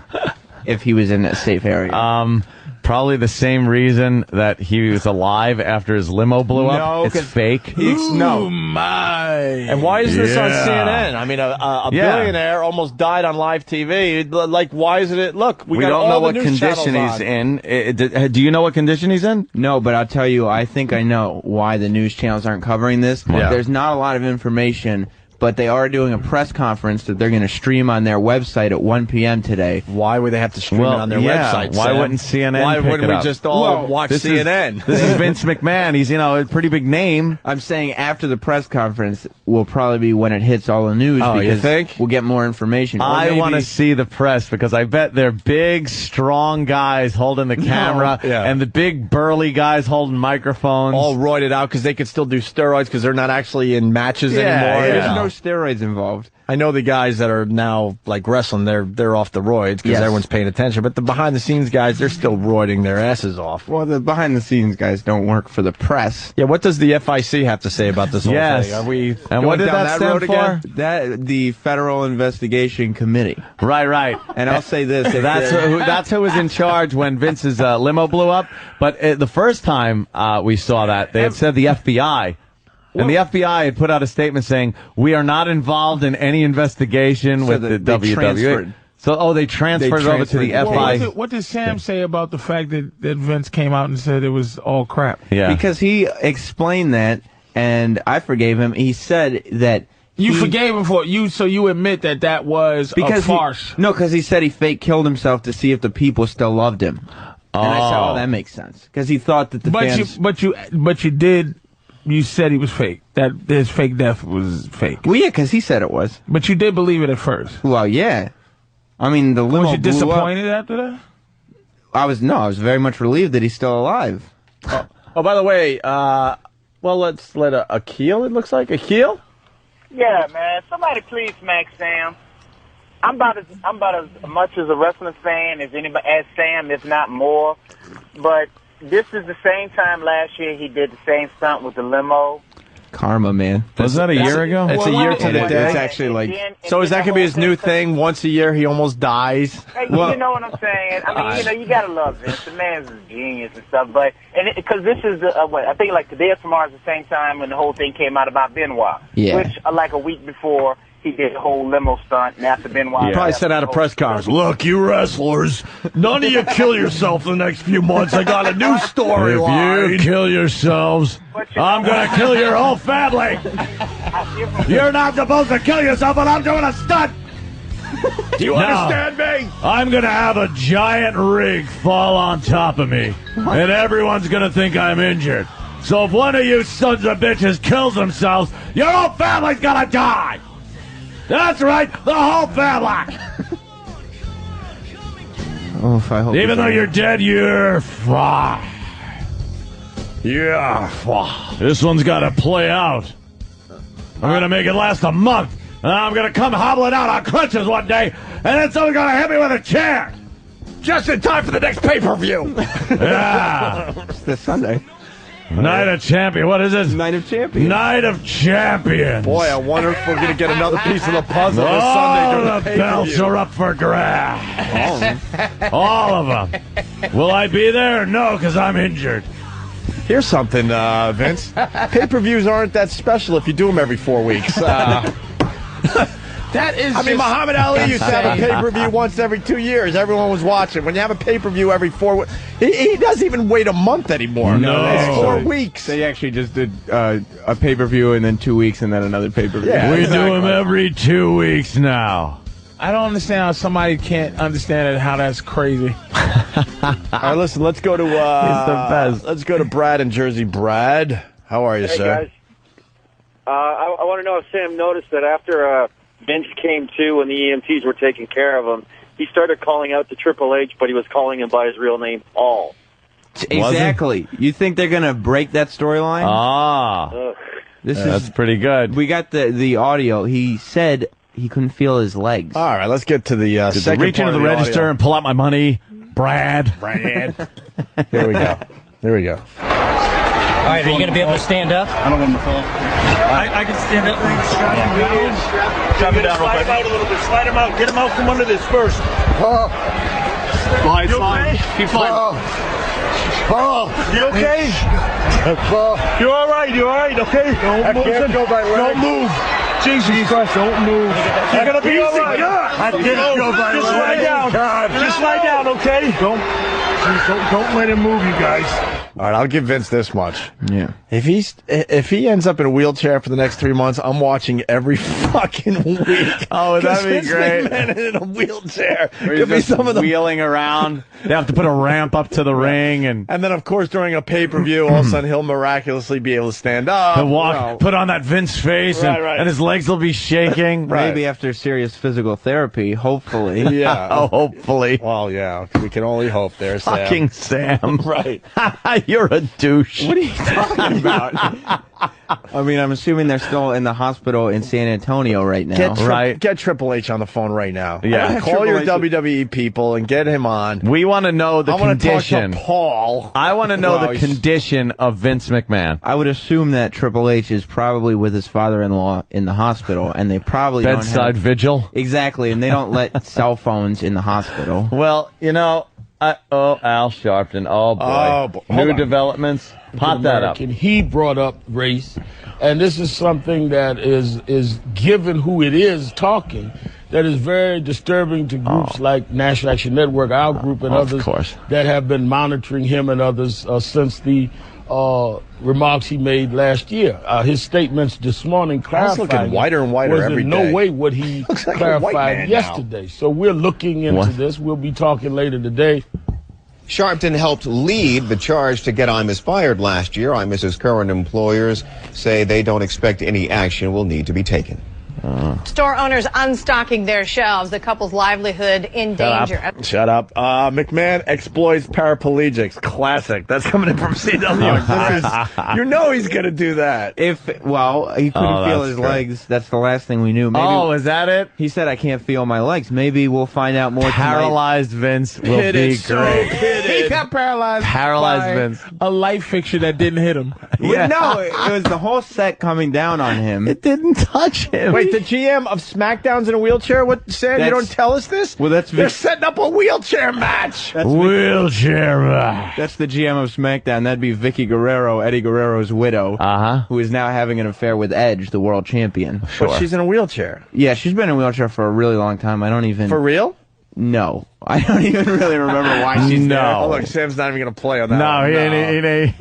If he was in a safe area. Probably the same reason that he was alive after his limo blew up. It's fake. No. My. And why is this on CNN? I mean, a billionaire almost died on live TV. Like, why isn't it? Look, we got don't all know the what news condition channels he's on. in. Do you know what condition he's in? No, but I'll tell you, I think I know why the news channels aren't covering this. Yeah. There's not a lot of information, but they are doing a press conference that they're going to stream on their website at 1 p.m. today. Why would they have to stream it on their website? Why Sam? wouldn't CNN Why pick wouldn't it we up? just all watch CNN? This is Vince McMahon. He's, a pretty big name. I'm saying after the press conference will probably be when it hits all the news. Oh, you because think? we'll get more information. Or I maybe- want to see the press because I bet they're big, strong guys holding the camera and the big, burly guys holding microphones. All roided out because they could still do steroids because they're not actually in matches anymore. There's no steroids involved. I know the guys that are now like wrestling, they're off the roids because everyone's paying attention. But the behind the scenes guys, they're still roiding their asses off. Well, the behind the scenes guys don't work for the press. Yeah, what does the FIC have to say about this whole thing? Are we and what did down that road stand for? again? That the Federal Investigation Committee. Right. And I'll say this: that's who was in charge when Vince's limo blew up. But the first time we saw that, they had said the FBI. And the FBI had put out a statement saying, we are not involved in any investigation with the WWE. Transferred. So, they transferred it over to the FI. What did Sam say about the fact that Vince came out and said it was all crap? Yeah. Because he explained that, and I forgave him. He said that you forgave him for you, so you admit that was a farce. Because he said he fake killed himself to see if the people still loved him. And I said, oh, that makes sense. Because he thought that the fans... But you did... You said he was fake. That his fake death was fake. Well, yeah, because he said it was. But you did believe it at first. Well, yeah. I mean, the limo Was you disappointed after that? I was very much relieved that he's still alive. Oh, by the way, let's let Akil, it looks like. Akil? Yeah, man. Somebody please smack Sam. I'm about as much as a wrestling fan as Sam, if not more. But this is the same time last year he did the same stunt with the limo. Karma, man. Was that a year ago? It's a year to the day. It's actually like... So is that going to be his new thing? Once a year he almost dies? Hey, you know what I'm saying? I mean, you got to love Vince. The man's a genius and stuff. But because this is, I think like today or tomorrow is the same time when the whole thing came out about Benoit. Yeah. Which, like a week before... He did the whole limo stunt, and after Benoit... He probably sent out a press conference. Look, you wrestlers, none of you kill yourself the next few months. I got a new storyline. If you kill yourselves, I'm going to kill your whole family. You're not supposed to kill yourself, but I'm doing a stunt. Do you understand me? I'm going to have a giant rig fall on top of me, and everyone's going to think I'm injured. So if one of you sons of bitches kills themselves, your whole family's going to die. That's right, the whole family. Oh, I hope even though you're dead, you're fine. Yeah, this one's got to play out. I'm going to make it last a month. And I'm going to come hobbling out on crutches one day, and then someone's going to hit me with a chair. Just in time for the next pay-per-view. Yeah. It's this Sunday. Night of Champion. What is it? Night of Champions. Night of Champions. Boy, I wonder if we're going to get another piece of the puzzle this Sunday during the pay-per-view. belts are up for grabs. All of them. Will I be there? No, because I'm injured. Here's something, Vince. Pay-per-views aren't that special if you do them every 4 weeks. That is. I mean, Muhammad Ali used to have a pay-per-view once every 2 years. Everyone was watching. When you have a pay-per-view every 4 weeks, he doesn't even wait a month anymore. No, it's 4 weeks. They actually just did a pay-per-view and then 2 weeks and then another pay-per-view. Yeah, we do them every 2 weeks now. I don't understand how somebody can't understand it. How that's crazy. All right, listen. Let's go to. He's the best. Let's go to Brad in Jersey. Brad, how are you, hey, sir? Guys. I want to know if Sam noticed that after Vince came to and the EMTs were taking care of him, he started calling out to Triple H, but he was calling him by his real name, Paul. Exactly. You think they're going to break that storyline? Ah. That's pretty good. We got the audio. He said he couldn't feel his legs. All right, let's get to the second reach part into of the the register audio. and pull out my money. Brad. Here we go. There we go. All right, are you going to be able to stand up? I don't want to fall. I can stand up. Drop him down real quick. Slide him out a little bit. Slide him out. Get him out from under this first. Slide, you okay? Keep sliding. You okay? You're all right. You're all right. Okay. Don't move. Don't move. Jesus Christ! Don't move. You're gonna be all right. Just lie down. Just lie down. Okay. Don't let him move, you guys. All right, I'll give Vince this much. Yeah. If he ends up in a wheelchair for the next 3 months, I'm watching every fucking week. Oh, that'd be Vince great. McMahon in a wheelchair. Where Could be he's some of the wheeling around. They have to put a ramp up to the ring, and then of course during a pay-per-view, all of a sudden he'll miraculously be able to stand up. he'll walk, put on that Vince face, and his legs will be shaking. Maybe after serious physical therapy, hopefully. Yeah. Oh, hopefully. Well, yeah, we can only hope there, Sam. Fucking Sam. Right. You're a douche. What are you talking about? I mean, I'm assuming they're still in the hospital in San Antonio right now. Get Triple H on the phone right now. Yeah. Call your WWE people and get him on. We want to know the condition. I want to talk to Paul. I want to know the condition of Vince McMahon. I would assume that Triple H is probably with his father-in-law in the hospital, and they probably bedside don't have... vigil. Exactly, and they don't let cell phones in the hospital. Well, you know, Al Sharpton. Oh boy, new developments. Pop that up. He brought up race, and this is something that is given who it is talking, that is very disturbing to groups like National Action Network, our group, and others that have been monitoring him and others since the remarks he made last year. His statements this morning clarifying. Looking whiter and whiter every day. No way would he clarified yesterday. So we're looking into this. We'll be talking later today. Sharpton helped lead the charge to get Imus fired last year. Imus's current employers say they don't expect any action will need to be taken. Store owners unstocking their shelves. The couple's livelihood in danger. Shut up. McMahon exploits paraplegics. Classic. That's coming in from CW. You know he's going to do that. He couldn't feel his legs. That's the last thing we knew. Maybe, is that it? He said, I can't feel my legs. Maybe we'll find out more Paralyzed Vince will be great. He got paralyzed. Paralyzed Vince. A light fixture that didn't hit him. Yeah. No, it was the whole set coming down on him. It didn't touch him. Wait, the GM of SmackDown's in a wheelchair? What, Sam? You don't tell us this? Well, they're setting up a wheelchair match. Wheelchair match. That's the GM of SmackDown. That'd be Vicky Guerrero, Eddie Guerrero's widow, who is now having an affair with Edge, the world champion. But she's in a wheelchair. Yeah, she's been in a wheelchair for a really long time. I don't even... For real? No. I don't even really remember why she's there. Oh, look, Sam's not even going to play on that one. He ain't.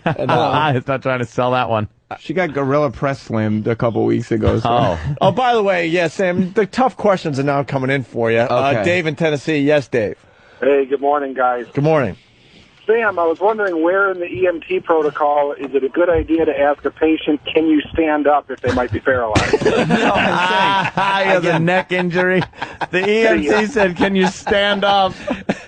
He's not trying to sell that one. She got Gorilla Press Slammed a couple weeks ago. So. Oh, by the way, Sam, the tough questions are now coming in for you. Okay. Dave in Tennessee. Yes, Dave. Hey, good morning, guys. Good morning. Sam, I was wondering where in the EMT protocol is it a good idea to ask a patient, can you stand up if they might be paralyzed? He has a neck injury. The EMT said, can you stand up?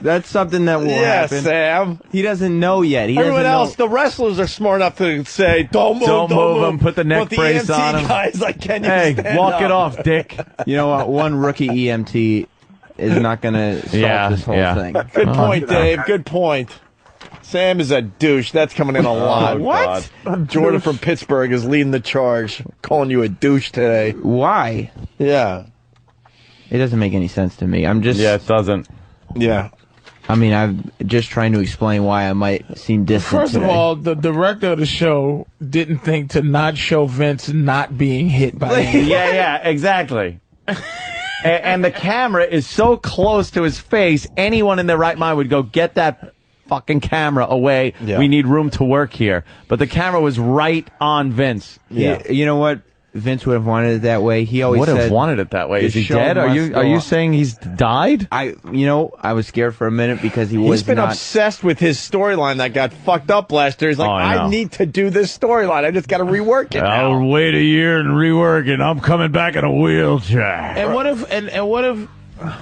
That's something that will happen. Sam. He doesn't know yet. Everyone else, the wrestlers are smart enough to say, don't move him, put the neck brace on him. The EMT guy's like, can you stand walk up? it off, dick. You know what? One rookie EMT is not going to solve this whole thing. Good point, Dave. Good point. Sam is a douche. That's coming in a lot. What? Jordan from Pittsburgh is leading the charge. Calling you a douche today. Why? Yeah. It doesn't make any sense to me. I'm just... Yeah, it doesn't. Yeah. I mean, I'm just trying to explain why I might seem distant First today. of all, the director of the show didn't think to not show Vince not being hit by him. Yeah, exactly. and the camera is so close to his face, anyone in their right mind would go, get that fucking camera away. Yeah. We need room to work here. But the camera was right on Vince. Yeah. You know what? Vince would have wanted it that way. He always would have said, wanted it that way. "The Is he show dead? Are must go you on." saying he's died? I was scared for a minute because He's been obsessed with his storyline that got fucked up last year. He's like, I need to do this storyline. I just got to rework it now. I'll wait a year and rework it. I'm coming back in a wheelchair. And what if and what if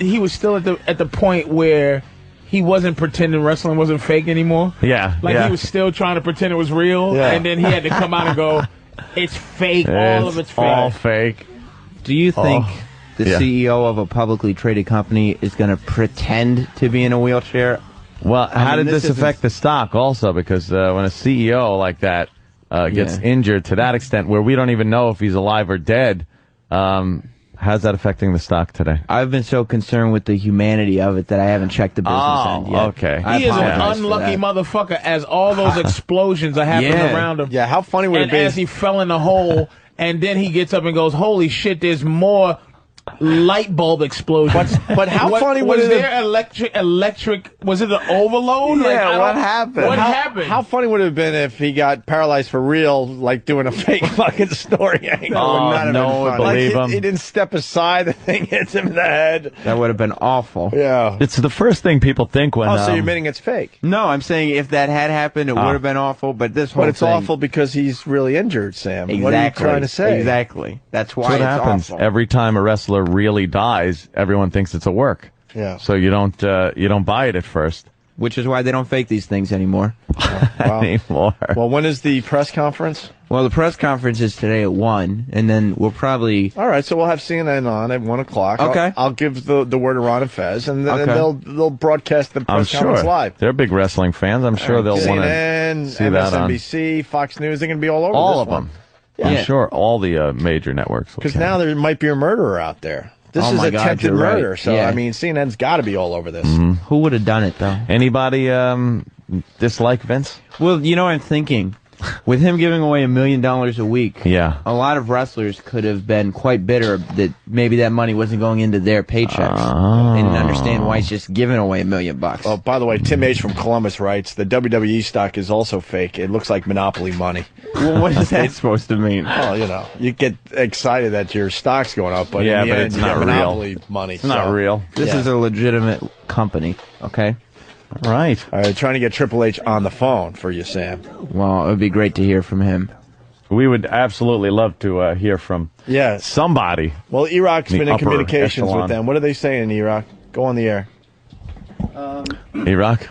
he was still at the point where he wasn't pretending wrestling wasn't fake anymore? Yeah. Like he was still trying to pretend it was real, and then he had to come out and go, it's fake. All of it's fake. All fake. Do you think the CEO of a publicly traded company is going to pretend to be in a wheelchair? Well, how did this affect the stock also? Because when a CEO like that gets injured to that extent where we don't even know if he's alive or dead, how's that affecting the stock today? I've been so concerned with the humanity of it that I haven't checked the business end yet. Okay. He is an unlucky motherfucker as all those explosions are happening around him. Yeah, how funny would it be? And as he fell in the hole, and then he gets up and goes, holy shit, there's more light bulb explosions. But how funny was would it there electric, was it an overload? Yeah, what happened? What happened? How funny would it have been if he got paralyzed for real, like doing a fake fucking story angle? No one would believe him. He didn't step aside, the thing hits him in the head. That would have been awful. Yeah. It's the first thing people think when... so you're admitting it's fake? No, I'm saying if that had happened, it would have been awful, but this whole But it's awful because he's really injured, Sam. Exactly. What are you trying to say? Exactly. That's why what it's happens. awful. Every time a wrestler really dies, everyone thinks it's a work. Yeah. So you don't buy it at first. Which is why they don't fake these things anymore. Anymore. Well, when is the press conference? Well, the press conference is today at 1, and then we'll probably... All right, so we'll have CNN on at 1 o'clock. Okay. I'll give the word to Ron and Fez, and then Okay. they'll broadcast the I'm press conference sure. live. They're big wrestling fans. I'm sure they'll want to CNN, see that on. MSNBC, Fox News, they're going to be all over All this of one. them. Yeah. I'm sure all the major networks. Because now there might be a murderer out there. This is my God, attempted you're right. murder, so Yeah. I mean, CNN's got to be all over this. Who would have done it, though? Anybody dislike Vince? Well, you know, I'm thinking, with him giving away $1 million a week, Yeah. a lot of wrestlers could have been quite bitter that maybe that money wasn't going into their paychecks. They didn't understand why he's just giving away $1 million. Oh, by the way, Tim H. from Columbus writes, the WWE stock is also fake. It looks like Monopoly money. Well, what is that supposed to mean? Well, you know, you get excited that your stock's going up, but Yeah, in the but end, it's you not get real. Monopoly money. It's not real. This is a legitimate company, okay? Right. All right, trying to get Triple H on the phone for you, Sam. Well, it would be great to hear from him. We would absolutely love to hear from somebody. Well, Iraq's The been in upper communications echelon. with them. What are they saying, Iraq? Go on the air. Iraq?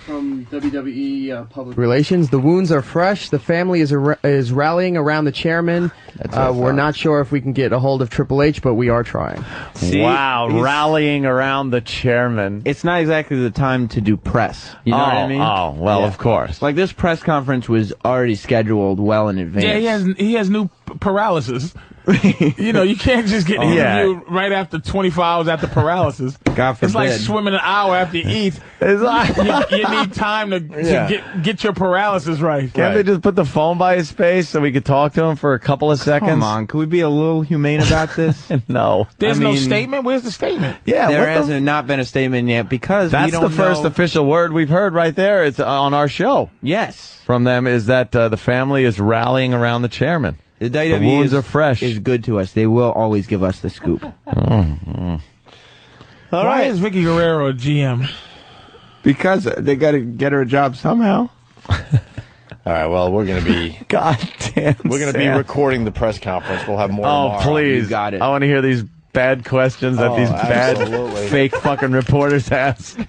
From WWE Public Relations. The wounds are fresh. The family is rallying around the chairman. We're not sure if we can get a hold of Triple H, but we are trying. Wow, rallying around the chairman. It's not exactly the time to do press. You know what I mean? Oh, well, of course. Like, this press conference was already scheduled well in advance. Yeah, he has new paralysis. You know, you can't just get interviewed right after 24 hours after paralysis. God forbid. It's like swimming an hour after you eat. It's like you need time to get your paralysis right. Can't they just put the phone by his face so we could talk to him for a couple of seconds? Come on, can we be a little humane about this? No. There's no statement? Where's the statement? Yeah, there hasn't not been a statement yet because that's we don't the first know. official word we've heard right there. It's on our show. Yes. From them is that the family is rallying around the chairman. The WWE wounds are fresh. Is good to us. They will always give us the scoop. Why is Vicky Guerrero a GM? Because they got to get her a job somehow. All right, well, we're going to be... God damn, We're going to be Sam. recording the press conference. We'll have more tomorrow. Please. You got it. I want to hear these bad questions that these absolutely. bad, fake fucking reporters ask.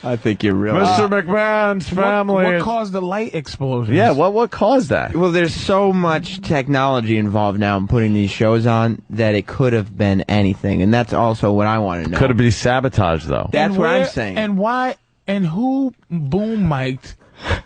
I think you're real. Mr. McMahon's family. What caused the light explosion? Yeah, what caused that? Well, there's so much technology involved now in putting these shows on that it could have been anything, and that's also what I want to know. Could have been sabotage, though. That's what I'm saying. And why? And who boom mic'd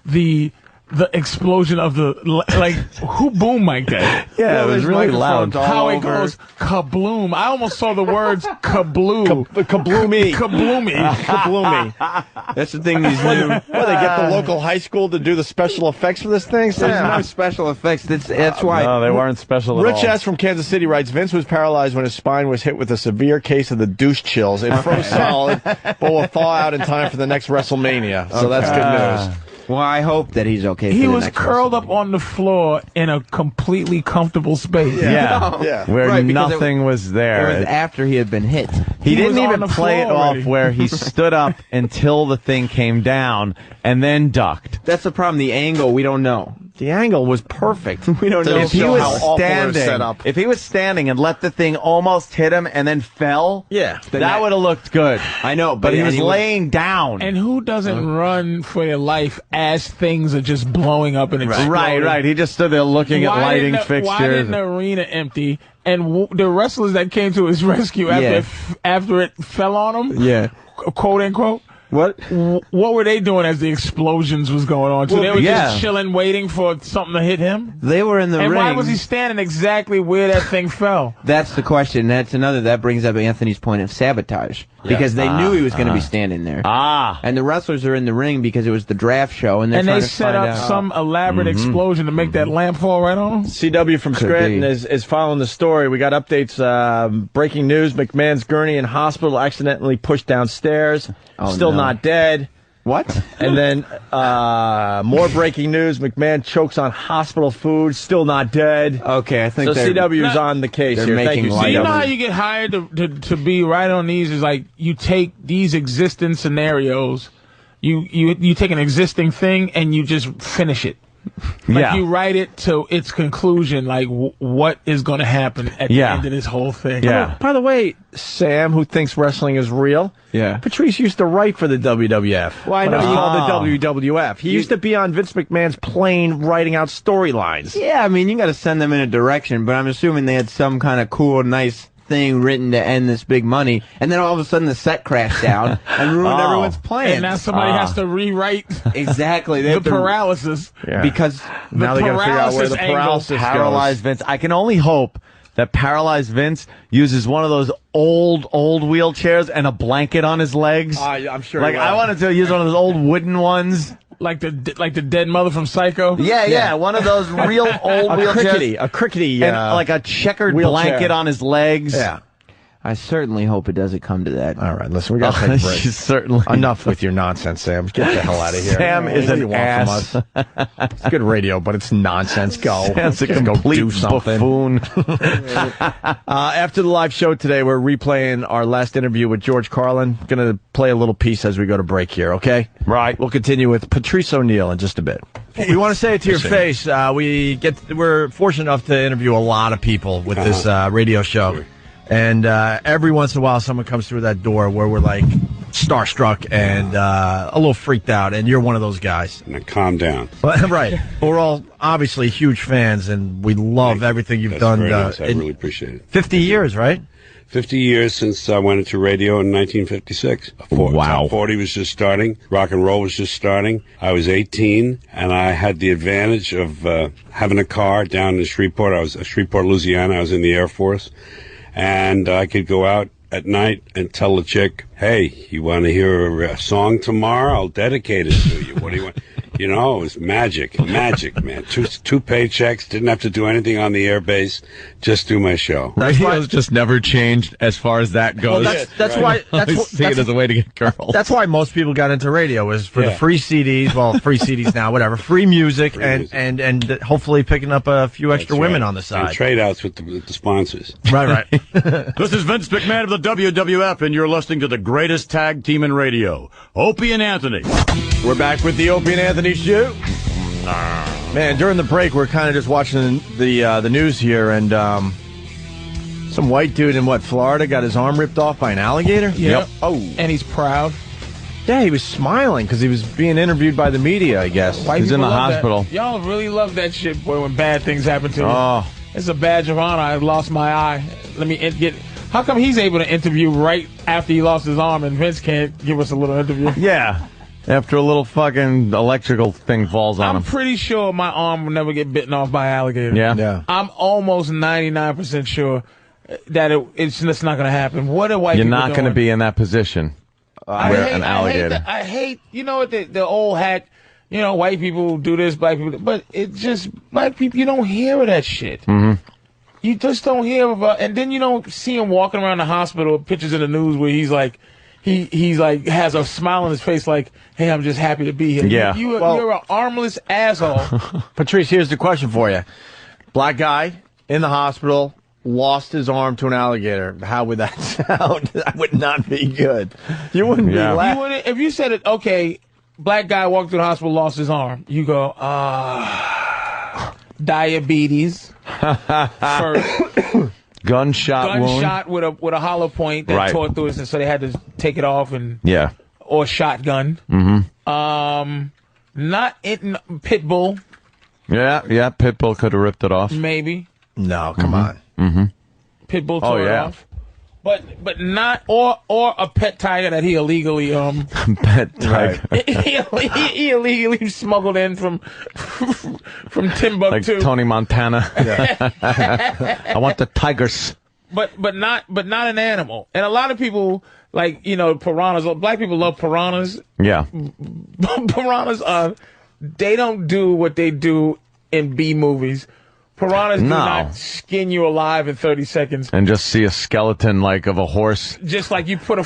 the the explosion of the like who boom mic that? Yeah, it was really loud. How it goes kabloom. I almost saw the words kabloo. Kabloomy. Kabloomy. Kabloomy. That's the thing. These new. Well, they get the local high school to do the special effects for this thing. So There's no special effects. That's why. No, they weren't special at all. Rich S. from Kansas City writes, Vince was paralyzed when his spine was hit with a severe case of the douche chills. It froze solid, but will thaw out in time for the next WrestleMania. So that's good news. Well, I hope that he's okay. He was curled up on the floor in a completely comfortable space. Yeah. Where nothing was there. It was after he had been hit. He didn't even on the play it floor off already. where he stood up until the thing came down and then ducked. That's the problem. The angle, we don't know. The angle was perfect. We don't know. If he was standing and let the thing almost hit him and then fell, that would have looked good. I know, but he was laying down. And who doesn't run for their life as things are just blowing up and exploding? Right. He just stood there looking at lighting fixtures. Why didn't the arena empty? And the wrestlers that came to his rescue after it fell on him, quote unquote. What were they doing as the explosions was going on? So they were just chilling, waiting for something to hit him? They were in the ring. And why was he standing exactly where that thing fell? That's the question. That brings up Anthony's point of sabotage. Because they knew he was going to be standing there. And the wrestlers are in the ring because it was the draft show, and they set up some elaborate explosion to make that lamp fall right on him. CW from Scranton is following the story. We got updates. Breaking news: McMahon's gurney in hospital, accidentally pushed downstairs. Still not dead. What? And then more breaking news: McMahon chokes on hospital food. Still not dead. Okay, I think so. CW's on the case here. Thank you. So you know how you get hired to be right on these is like you take these existing scenarios, you take an existing thing and you just finish it. Like you write it to its conclusion, like what is going to happen at the end of this whole thing. Yeah. By the way, Sam, who thinks wrestling is real, Patrice used to write for the WWF. Well, I know. He called the WWF. He used to be on Vince McMahon's plane writing out storylines. Yeah, I mean, you got to send them in a direction, but I'm assuming they had some kind of cool, nice thing written to end this big money, and then all of a sudden the set crashed down and ruined everyone's plans. And now somebody has to rewrite exactly the paralysis because now they got to figure out where the paralysis paralyzed Vince. I can only hope that paralyzed Vince uses one of those old wheelchairs and a blanket on his legs. I'm sure. Like I wanted to use one of those old wooden ones. Like the dead mother from Psycho? Yeah. One of those real old wheelchairs. A crickety. And like a checkered blanket on his legs. Yeah. I certainly hope it doesn't come to that. All right, listen, we got to take a break. Certainly. Enough with your nonsense, Sam. Get the hell out of here. Sam is an ass. From us? It's good radio, but it's nonsense. Go. Sam's a complete buffoon. After the live show today, we're replaying our last interview with George Carlin. Going to play a little piece as we go to break here, okay? Right. We'll continue with Patrice O'Neal in just a bit. We want to say it to your face. We're fortunate enough to interview a lot of people with this radio show. And every once in a while, someone comes through that door where we're like starstruck and a little freaked out, and you're one of those guys. Now, calm down. Right. We're all obviously huge fans, and we love everything you've done. Very nice. I really appreciate it. 50 years, right? 50 years since I went into radio in 1956. Wow. 40 was just starting. Rock and roll was just starting. I was 18, and I had the advantage of having a car down in Shreveport. I was Shreveport, Louisiana. I was in the Air Force. And I could go out at night and tell the chick, hey, you want to hear a song tomorrow? I'll dedicate it to you. What do you want? You know, it was magic, man. Two paychecks, didn't have to do anything on the air base, just do my show. Radio's just never changed as far as that goes. Well, that's why. I see it as a way to get girls. That's why most people got into radio, is for the free CDs. Well, free CDs now, whatever. Free music, and hopefully picking up a few extra women on the side. And trade outs with the sponsors. Right. This is Vince McMahon of the WWF, and you're listening to the greatest tag team in radio, Opie and Anthony. We're back with the Opie and Anthony Show. Man, during the break, we're kind of just watching the news here, and some white dude in Florida got his arm ripped off by an alligator? Yep. Oh. And he's proud. Yeah, he was smiling because he was being interviewed by the media, I guess. He's in the hospital. Y'all really love that shit, boy, when bad things happen to you. Oh. It's a badge of honor. I lost my eye. Let me get... How come he's able to interview right after he lost his arm and Vince can't give us a little interview? Yeah. After a little fucking electrical thing falls on him. I'm pretty sure my arm will never get bitten off by an alligator. Yeah. I'm almost 99% sure that it's just not going to happen. What are white You're people not going to doing? be in that position where an alligator. I hate, you know what, the old hack, you know, white people do this, black people, but it just, black people, you don't hear of that shit. Mm-hmm. You just don't hear about, and then you don't see him walking around the hospital, pictures in the news where he's like, he's like, has a smile on his face like, hey, I'm just happy to be here. Yeah. You're an armless asshole. Patrice, here's the question for you. Black guy in the hospital, lost his arm to an alligator. How would that sound? That would not be good. You wouldn't be laughing. You wouldn't, if you said it, okay, black guy walked through the hospital, lost his arm. You go, diabetes. First. Gunshot wound. with a hollow point that tore through it, and so they had to take it off or shotgun. Mm-hmm. Not in pit bull. Yeah, Pitbull could have ripped it off. Maybe. No, come on. Mm-hmm. Pit bull tore it off. But not or a pet tiger that he illegally pet tiger. he illegally smuggled in from Timbuktu. Like Tony Montana. I want the tigers. But not an animal. And a lot of people, like, you know, piranhas. Black people love piranhas. Yeah. Piranhas they don't do what they do in B movies. Piranhas do not skin you alive in 30 seconds. And just see a skeleton like of a horse. Just like you put a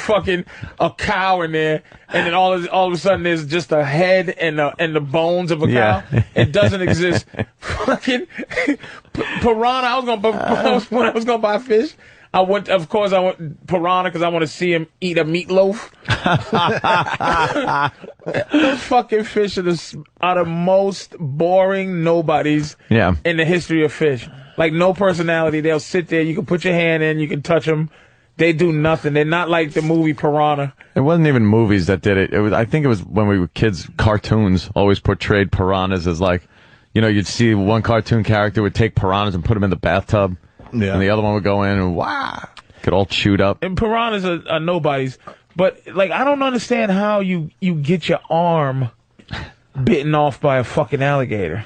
cow in there, and then all of a sudden there's just a head and the bones of a cow. It doesn't exist. Fucking piranha. When I was gonna buy fish, I went piranha because I want to see him eat a meatloaf. Those fucking fish are the most boring nobodies in the history of fish. Like, no personality. They'll sit there. You can put your hand in. You can touch them. They do nothing. They're not like the movie Piranha. It wasn't even movies that did it. I think it was when we were kids, cartoons always portrayed piranhas as like, you know, you'd see one cartoon character would take piranhas and put them in the bathtub. Yeah. And the other one would go in and get all chewed up. And piranhas are nobodies. But, like, I don't understand how you get your arm bitten off by a fucking alligator.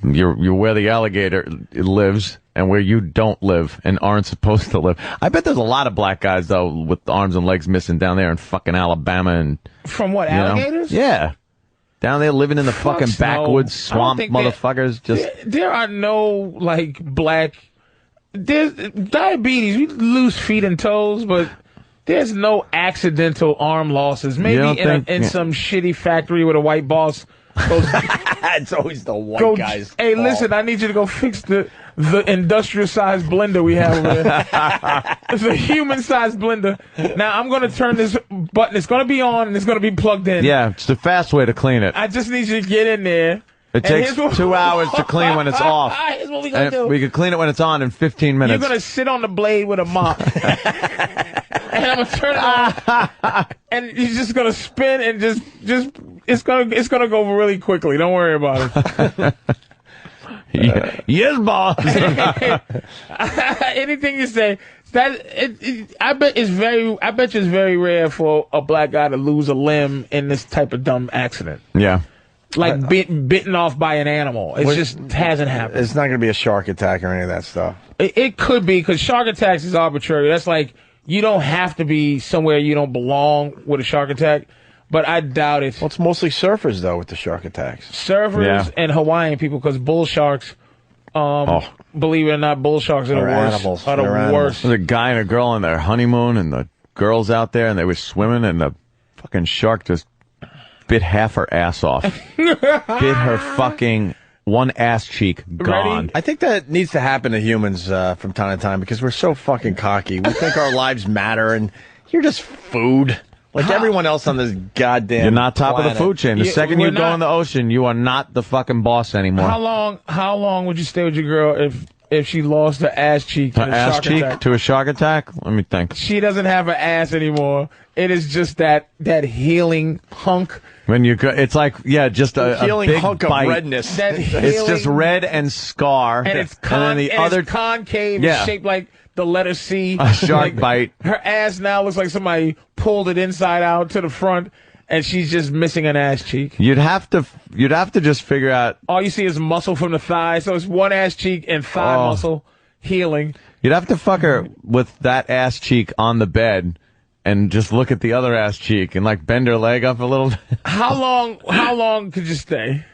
You're where the alligator lives and where you don't live and aren't supposed to live. I bet there's a lot of black guys, though, with arms and legs missing down there in fucking Alabama. And from what, alligators? Yeah. Down there living in the fucking backwoods swamp motherfuckers. There are no, like, black... There's diabetes. We lose feet and toes, but there's no accidental arm losses. Maybe in some shitty factory with a white boss. It's always the white guys. Hey, listen, I need you to go fix the industrial-sized blender we have over there. It's a human-sized blender. Now, I'm going to turn this button. It's going to be on, and it's going to be plugged in. Yeah, it's the fast way to clean it. I just need you to get in there. It takes 2 hours to clean when it's off. Here's what we're going to do. We can clean it when it's on in 15 minutes. You're going to sit on the blade with a mop. And I'm going to turn it on. And you're just going to spin and just it's going to go really quickly. Don't worry about it. Yes, boss. Anything you say. I bet you it's very rare for a black guy to lose a limb in this type of dumb accident. Yeah. Like bitten off by an animal. It just hasn't happened. It's not going to be a shark attack or any of that stuff. It could be, because shark attacks is arbitrary. That's like, you don't have to be somewhere you don't belong with a shark attack, but I doubt it. Well, it's mostly surfers, though, with the shark attacks. Surfers and Hawaiian people, because bull sharks, believe it or not, bull sharks are the worst. Animals. Are the worst. There's a guy and a girl on their honeymoon, and the girl's out there, and they were swimming, and the fucking shark just bit half her ass off. Bit her fucking one ass cheek gone. I think that needs to happen to humans from time to time, because we're so fucking cocky. We think our lives matter, and you're just food. Like everyone else on this goddamn You're not top planet. of the food chain. The second you go in the ocean, you are not the fucking boss anymore. How long would you stay with your girl if she lost her ass cheek to a shark attack? Let me think. She doesn't have an ass anymore. It is just that healing hunk. When you go, it's like, just a healing big hunk bite. of redness. It's just red and scar. And it's concave. Yeah. It's shaped like the letter C. A shark bite. Her ass now looks like somebody pulled it inside out to the front. and she's just missing an ass cheek. You'd have to just figure out. All you see is muscle from the thigh, so it's one ass cheek and thigh muscle healing. You'd have to fuck her with that ass cheek on the bed and just look at the other ass cheek and like bend her leg up a little bit. How long could you stay?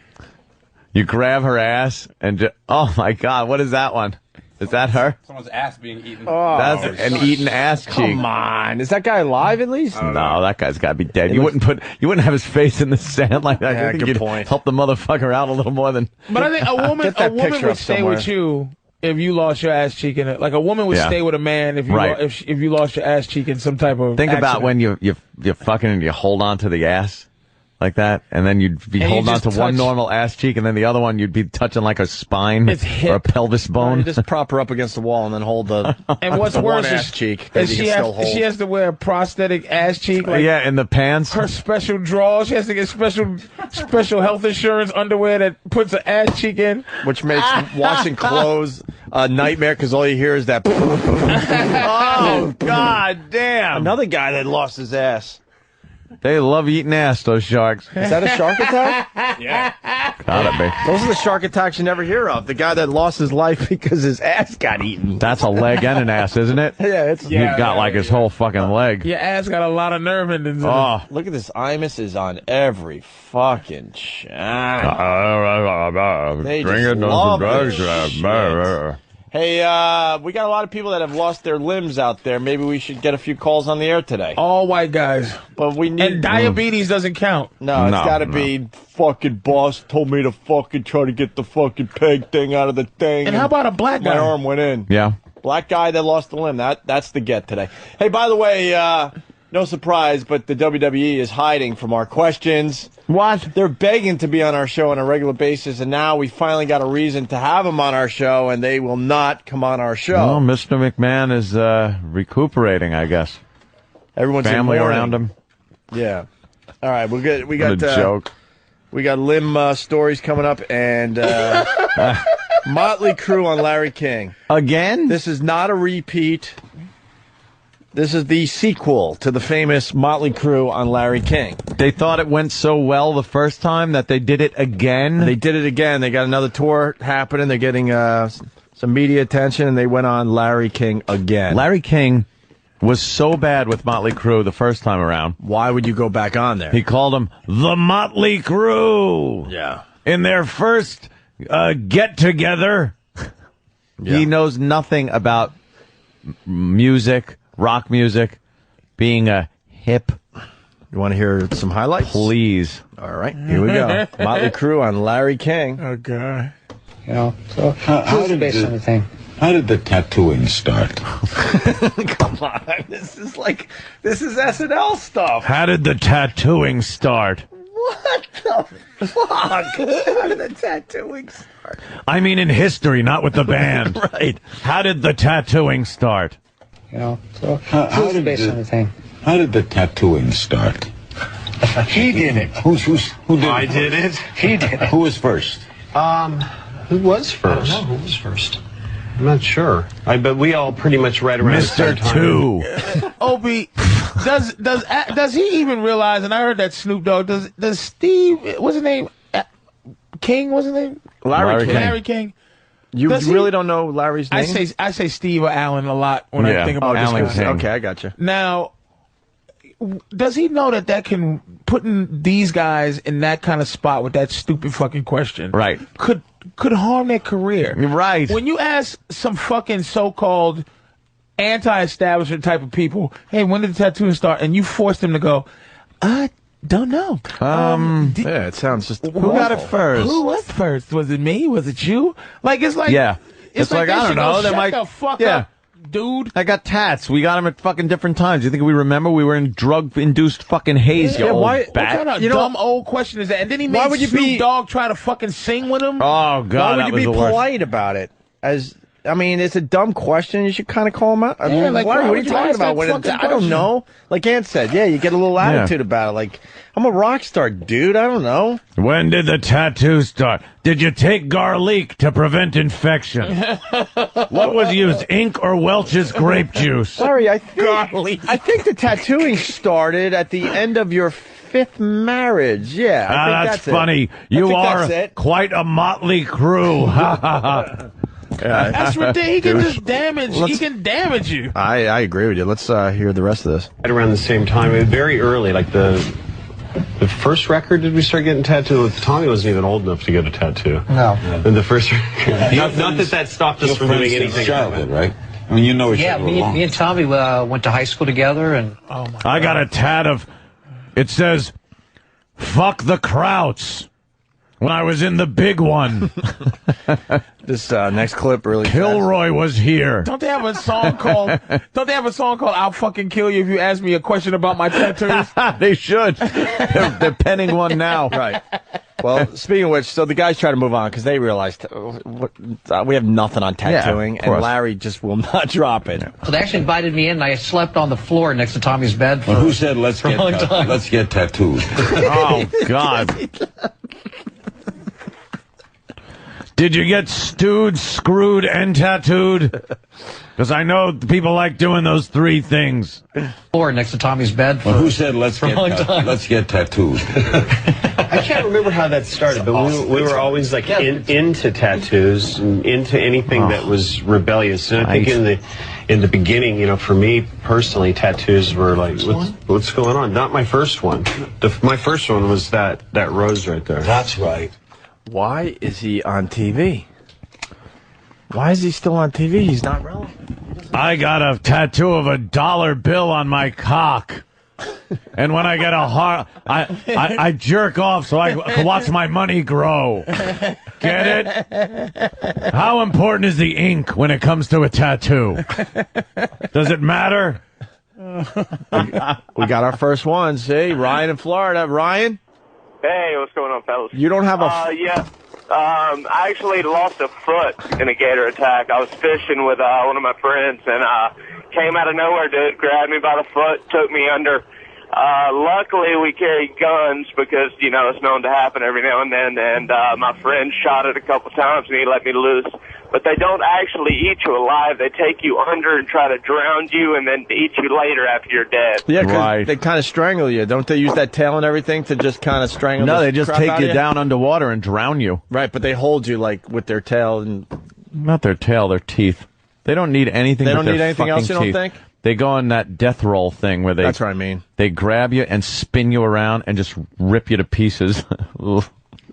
You grab her ass and just, oh my God, what is that one? Is that her? Someone's ass being eaten. Oh, that's an eaten ass cheek. Come on, is that guy alive at least? No, that guy's got to be dead. You wouldn't have his face in the sand like that. Yeah, I think good you'd point. help the motherfucker out a little more than. But I think a woman would stay somewhere. with you if you lost your ass cheek in it. Like a woman would stay with a man if you if you lost your ass cheek in some type of. Think accident. about when you're fucking and you hold on to the ass like that, and then you'd be holding on to one normal ass cheek, and then the other one you'd be touching like a spine or a pelvis bone. You just prop her up against the wall and then hold the. And what's worse ass cheek. is she has to wear a prosthetic ass cheek. Like in the pants. Her special drawers. She has to get special health insurance underwear that puts an ass cheek in, which makes washing clothes a nightmare because all you hear is that. Oh God damn! Another guy that lost his ass. They love eating ass, those sharks. Is that a shark attack? Yeah. Gotta be. Those are the shark attacks you never hear of. The guy that lost his life because his ass got eaten. That's a leg and an ass, isn't it? Yeah, You've got like his whole fucking leg. Your ass got a lot of nerve endings. Oh, look at this. Imus is on every fucking channel. They just love this shit. Hey, we got a lot of people that have lost their limbs out there. Maybe we should get a few calls on the air today. All white guys. But we need... And diabetes doesn't count. No, it's got to be fucking boss told me to fucking try to get the fucking peg thing out of the thing. And how about a black guy? My arm went in. Yeah. Black guy that lost a limb. That's the get today. Hey, by the way, no surprise, but the WWE is hiding from our questions. What? They're begging to be on our show on a regular basis, and now we finally got a reason to have them on our show, and they will not come on our show. Well, Mr. McMahon is recuperating, I guess. Everyone's family in mourning around him. Yeah. All right, we got what a joke. We got limb stories coming up, and Motley Crue on Larry King. Again? This is not a repeat. This is the sequel to the famous Motley Crue on Larry King. They thought it went so well the first time that they did it again? They did it again. They got another tour happening. They're getting some media attention, and they went on Larry King again. Larry King was so bad with Motley Crue the first time around. Why would you go back on there? He called them the Motley Crue. Yeah. In their first get-together. Yeah. He knows nothing about music. Rock music, being a hip. You want to hear some highlights? Please. All right, here we go. Motley Crue on Larry King. Oh, God. You know, so how did based on the thing? How did the tattooing start? Come on, this is SNL stuff. How did the tattooing start? What the fuck? How did the tattooing start? I mean in history, not with the band. Right. How did the tattooing start? You know, so how did based on the thing? How did the tattooing start? He did it. Who did it? I did it. He did it. Who was first? Who was first? I don't know who was first. I'm not sure. But we all pretty much right around Mr. the same Two. time. Opie, does he even realize? And I heard that Snoop Dogg. Does Steve? What's his name? King. What's his name? Larry King. Larry King. You really don't know Larry's name? I say Steve or Alan a lot when I think about Alan King. Okay, I got you. Now, does he know that can putting these guys in that kind of spot with that stupid fucking question, right, could harm their career? Right. When you ask some fucking so-called anti-establishment type of people, hey, when did the tattooing start? And you force them to go, I don't know. Yeah, it sounds just. Who got it first? Who was first? Was it me? Was it you? Like it's like It's like I don't know. They might the fuck up, dude. I got tats. We got them at fucking different times. You think we remember? We were in drug-induced fucking haze. Yeah, you old what bat. kind of dumb old question is that? And then he made Snoop Dogg try to fucking sing with him. Oh God, why would you be polite about it? I mean, it's a dumb question. You should kind of call him out. I mean, like, what are you talking about? I don't know. Like Ant said, you get a little attitude about it. Like, I'm a rock star, dude. I don't know. When did the tattoo start? Did you take garlic to prevent infection? What was used, ink or Welch's grape juice? Sorry, I think the tattooing started at the end of your fifth marriage. Yeah, I think that's funny. You are quite a motley crew. That's ridiculous. He can just damage. He can damage you. I agree with you. Let's hear the rest of this. Right around the same time, very early, like the first record, did we start getting tattooed? Tommy wasn't even old enough to get a tattoo. No. And the first record. Not that stopped us from doing anything. Childhood, right? I mean, you know each other. Yeah, me and Tommy went to high school together, and I got a tat of. It says, "Fuck the Krauts." When I was in the big one. This next clip really. Kilroy was here. Don't they have a song called? Don't they have a song called "I'll Fucking Kill You If You Ask Me a Question About My Tattoos"? They should. They're penning one now. Right. Well, speaking of which, so the guys try to move on because they realized we have nothing on tattooing, and Larry just will not drop it. so they actually invited me in, and I slept on the floor next to Tommy's bed for, Who said let's for a long time. let's get tattooed? Oh God. Did you get stewed, screwed, and tattooed? Because I know people like doing those three things. Floor next to Tommy's bed for, Who said let's for a long time. let's get tattooed? I can't remember how that started, but we were always like into tattoos, and into anything that was rebellious. And I think in the beginning, you know, for me personally, tattoos were like, what's going on? Not my first one. My first one was that rose right there. That's right. Why is he on TV? Why is he still on TV? He's not relevant. I got a tattoo of a dollar bill on my cock. And when I get a hard, I jerk off so I can watch my money grow. Get it? How important is the ink when it comes to a tattoo? Does it matter? We got our first one. See, Ryan in Florida. Ryan? Hey, what's going on, fellas? You don't have a... I actually lost a foot in a gator attack. I was fishing with one of my friends, and came out of nowhere, dude, grabbed me by the foot, took me under. Luckily, we carried guns because, you know, it's known to happen every now and then, and my friend shot it a couple times, and he let me loose. But they don't actually eat you alive. They take you under and try to drown you and then eat you later after you're dead. Yeah, because they kind of strangle you. Don't they use that tail and everything to just kind of strangle you? No, they just take you down underwater and drown you. Right, but they hold you, like, with their tail. And not their tail, their teeth. They don't need anything They but don't need their anything else, you don't teeth. think? They go on that death roll thing where they... That's what I mean. They grab you and spin you around and just rip you to pieces.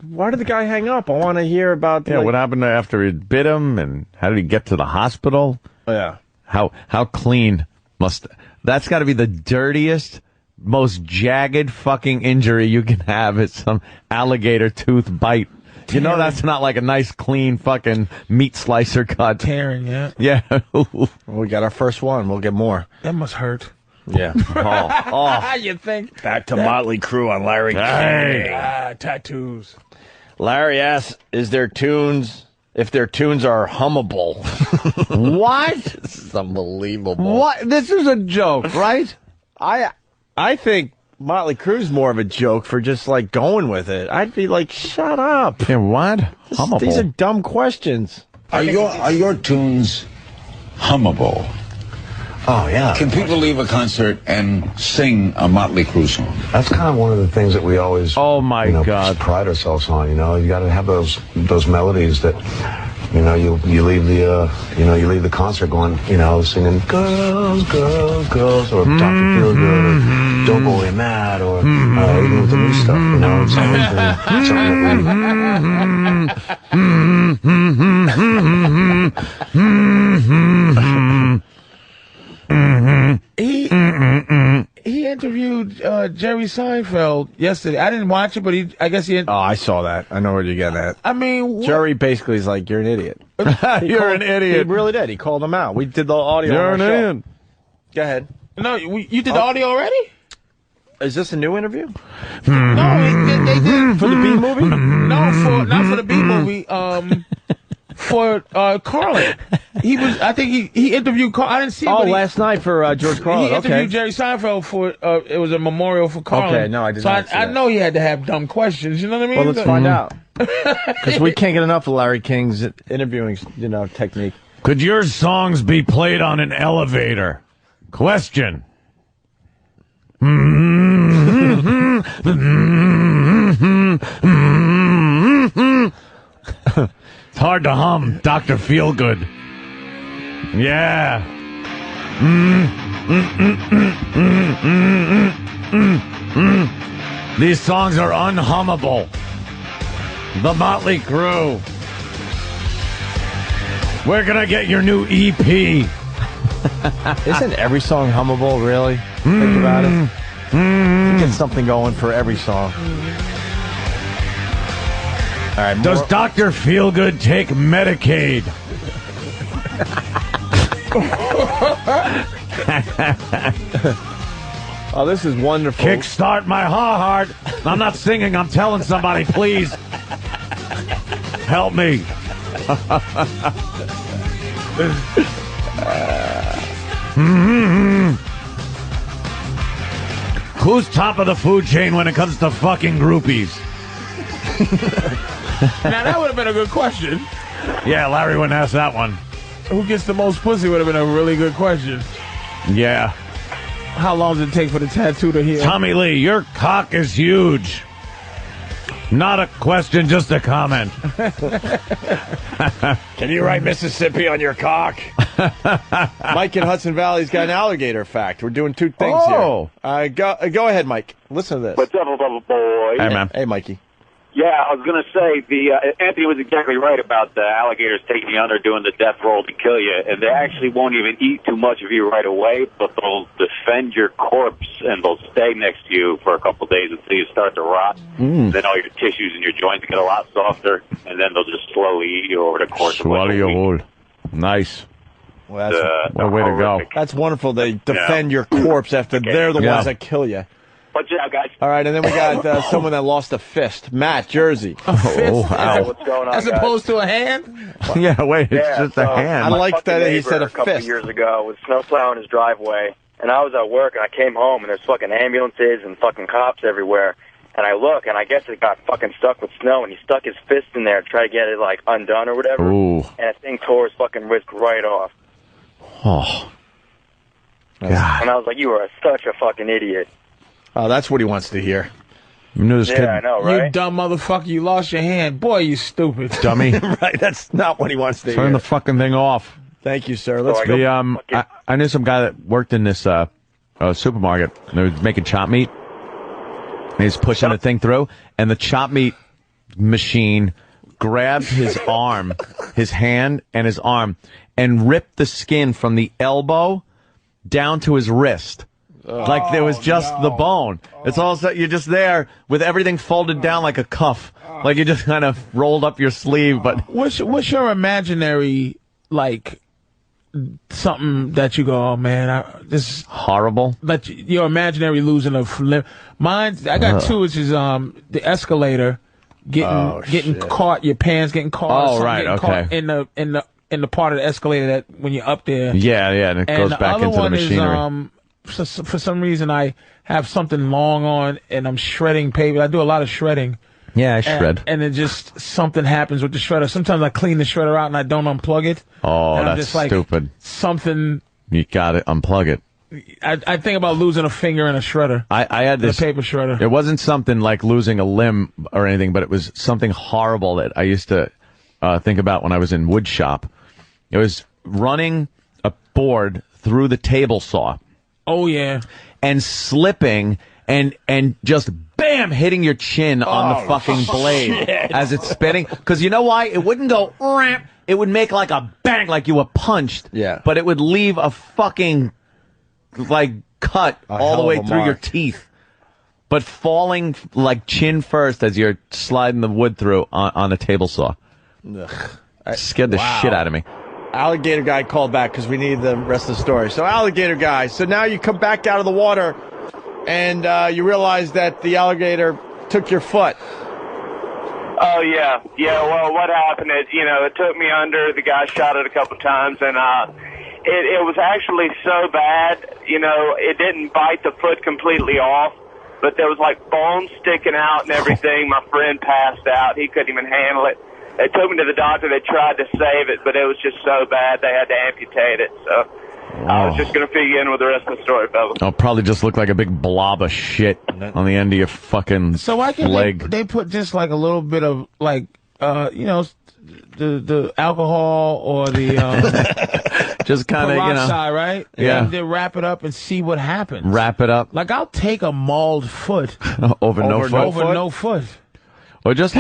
Why did the guy hang up? I want to hear about... Yeah, what happened after he bit him, and how did he get to the hospital? Oh, yeah. How clean must... That's got to be the dirtiest, most jagged fucking injury you can have is some alligator tooth bite. You know that's not like a nice, clean fucking meat slicer cut. Tearing, yeah. Yeah. We got our first one. We'll get more. That must hurt. Yeah. You think? Back to Motley Crue on Larry King. Tattoos. Larry asks, if their tunes are hummable. What? This is unbelievable. What? This is a joke, right? I think Motley Crue's more of a joke for just, like, going with it. I'd be like, shut up. Yeah, what? Hummable. These are dumb questions. Are your tunes hummable? Oh, yeah. Can people leave a concert and sing a Motley Crue song? That's kind of one of the things that we always God. pride ourselves on, you know. You got to have those melodies that, you know, you leave the concert going, you know, singing girls, girls, girls, or Dr. Feel Good, or Don't Go Away Mad, or even with the new stuff, you know. It's always been something He interviewed Jerry Seinfeld yesterday. I didn't watch it, but I guess he. Oh, I saw that. I know where you're getting at. I mean, Jerry basically is like, you're an idiot. You're an idiot. He really did. He called him out. We did the audio. You're on an our show. idiot. Go ahead. No, you did the audio already? Is this a new interview? No, they did for the B movie. No, not for the B movie. For Carlin. I think he interviewed Carlin. I didn't see it. Oh, last night for George Carlin. He interviewed Jerry Seinfeld for, it was a memorial for Carlin. Okay, no, I did not see I that. know he had to have dumb questions, you know what I mean? Well, let's find out. Because we can't get enough of Larry King's interviewing, technique. Could your songs be played on an elevator? Question. It's hard to hum, Dr. Feelgood. Yeah. These songs are unhummable. The Motley Crue. We're gonna get your new EP. Isn't every song hummable, really? Think about it. You get something going for every song. All right. Does Dr. Feelgood take Medicaid? Oh, this is wonderful. Kickstart my heart. I'm not singing. I'm telling somebody, please. Help me. Who's top of the food chain when it comes to fucking groupies? Now, that would have been a good question. Yeah, Larry wouldn't ask that one. Who gets the most pussy would have been a really good question. Yeah. How long does it take for the tattoo to heal? Tommy Lee, your cock is huge. Not a question, just a comment. Can you write Mississippi on your cock? Mike in Hudson Valley's got an alligator fact. We're doing two things here. Go ahead, Mike. Listen to this. What's up, boy? Hey, man. Hey, Mikey. Yeah, I was going to say, Anthony was exactly right about the alligators taking you under, doing the death roll to kill you, and they actually won't even eat too much of you right away, but they'll defend your corpse, and they'll stay next to you for a couple of days until you start to rot. Then all your tissues and your joints get a lot softer, and then they'll just slowly eat you over the course of like a week. Nice. Well, that's what a way to go. That's wonderful. They defend your corpse after they're the ones that kill you. Watch out, guys. All right, and then we got someone that lost a fist. Matt, Jersey. A fist? Ow. What's going on, As opposed to a hand? Yeah, wait, it's just a hand. I like that he said a couple fist. years ago was snow plowing his driveway, and I was at work, and I came home, and there's fucking ambulances and fucking cops everywhere. And I look, and I guess it got fucking stuck with snow, and he stuck his fist in there to try to get it, like, undone or whatever. Ooh. And that thing tore his fucking wrist right off. Oh. God. And I was like, you are such a fucking idiot. Oh, that's what he wants to hear. You knew this kid. I know, right? You dumb motherfucker, you lost your hand. Boy, you stupid. Dummy. Right, that's not what he wants to hear. Turn the fucking thing off. Thank you, sir. Let's go. I knew some guy that worked in this supermarket. And they were making chop meat. And he's pushing the thing through, and the chop meat machine grabbed his arm, his hand and his arm, and ripped the skin from the elbow down to his wrist. Like there was just the bone. It's all you're just there with everything folded down like a cuff. Like you just kind of rolled up your sleeve. But what's your imaginary, like, something that you go, oh man, this is horrible? Like your imaginary losing of limb. Mine, I got two, which is the escalator getting caught, your pants getting caught. Oh, right, caught in the part of the escalator that when you're up there. Yeah, and it goes back into the machinery. For some reason, I have something long on, and I'm shredding paper. I do a lot of shredding. Yeah, I shred. And it just, something happens with the shredder. Sometimes I clean the shredder out and I don't unplug it. Oh, and that's just like, stupid. Something. You gotta unplug it. I think about losing a finger in a shredder. I had this. A paper shredder. It wasn't something like losing a limb or anything, but it was something horrible that I used to think about when I was in wood shop. It was running a board through the table saw. Oh, yeah. And slipping and just bam, hitting your chin on the fucking blade as it's spinning. Because you know why? It wouldn't go ramp. It would make like a bang, like you were punched. Yeah. But it would leave a fucking like cut all the way through your teeth. But falling like chin first as you're sliding the wood through on a table saw. Scared the shit out of me. Alligator guy called back because we need the rest of the story. So alligator guy. So now you come back out of the water and you realize that the alligator took your foot. Oh, yeah. Yeah, well, what happened is, it took me under. The guy shot it a couple times, and it was actually so bad, it didn't bite the foot completely off, but there was, like, bones sticking out and everything. My friend passed out. He couldn't even handle it. They took me to the doctor. They tried to save it, but it was just so bad they had to amputate it. So I was just going to fill you in with the rest of the story, fellas. I'll probably just look like a big blob of shit on the end of your fucking So why can't leg. they put just like a little bit of like the alcohol or the just kind of peroxide, right? Yeah. And then wrap it up and see what happens. Wrap it up. Like I'll take a mauled foot over no foot. Or just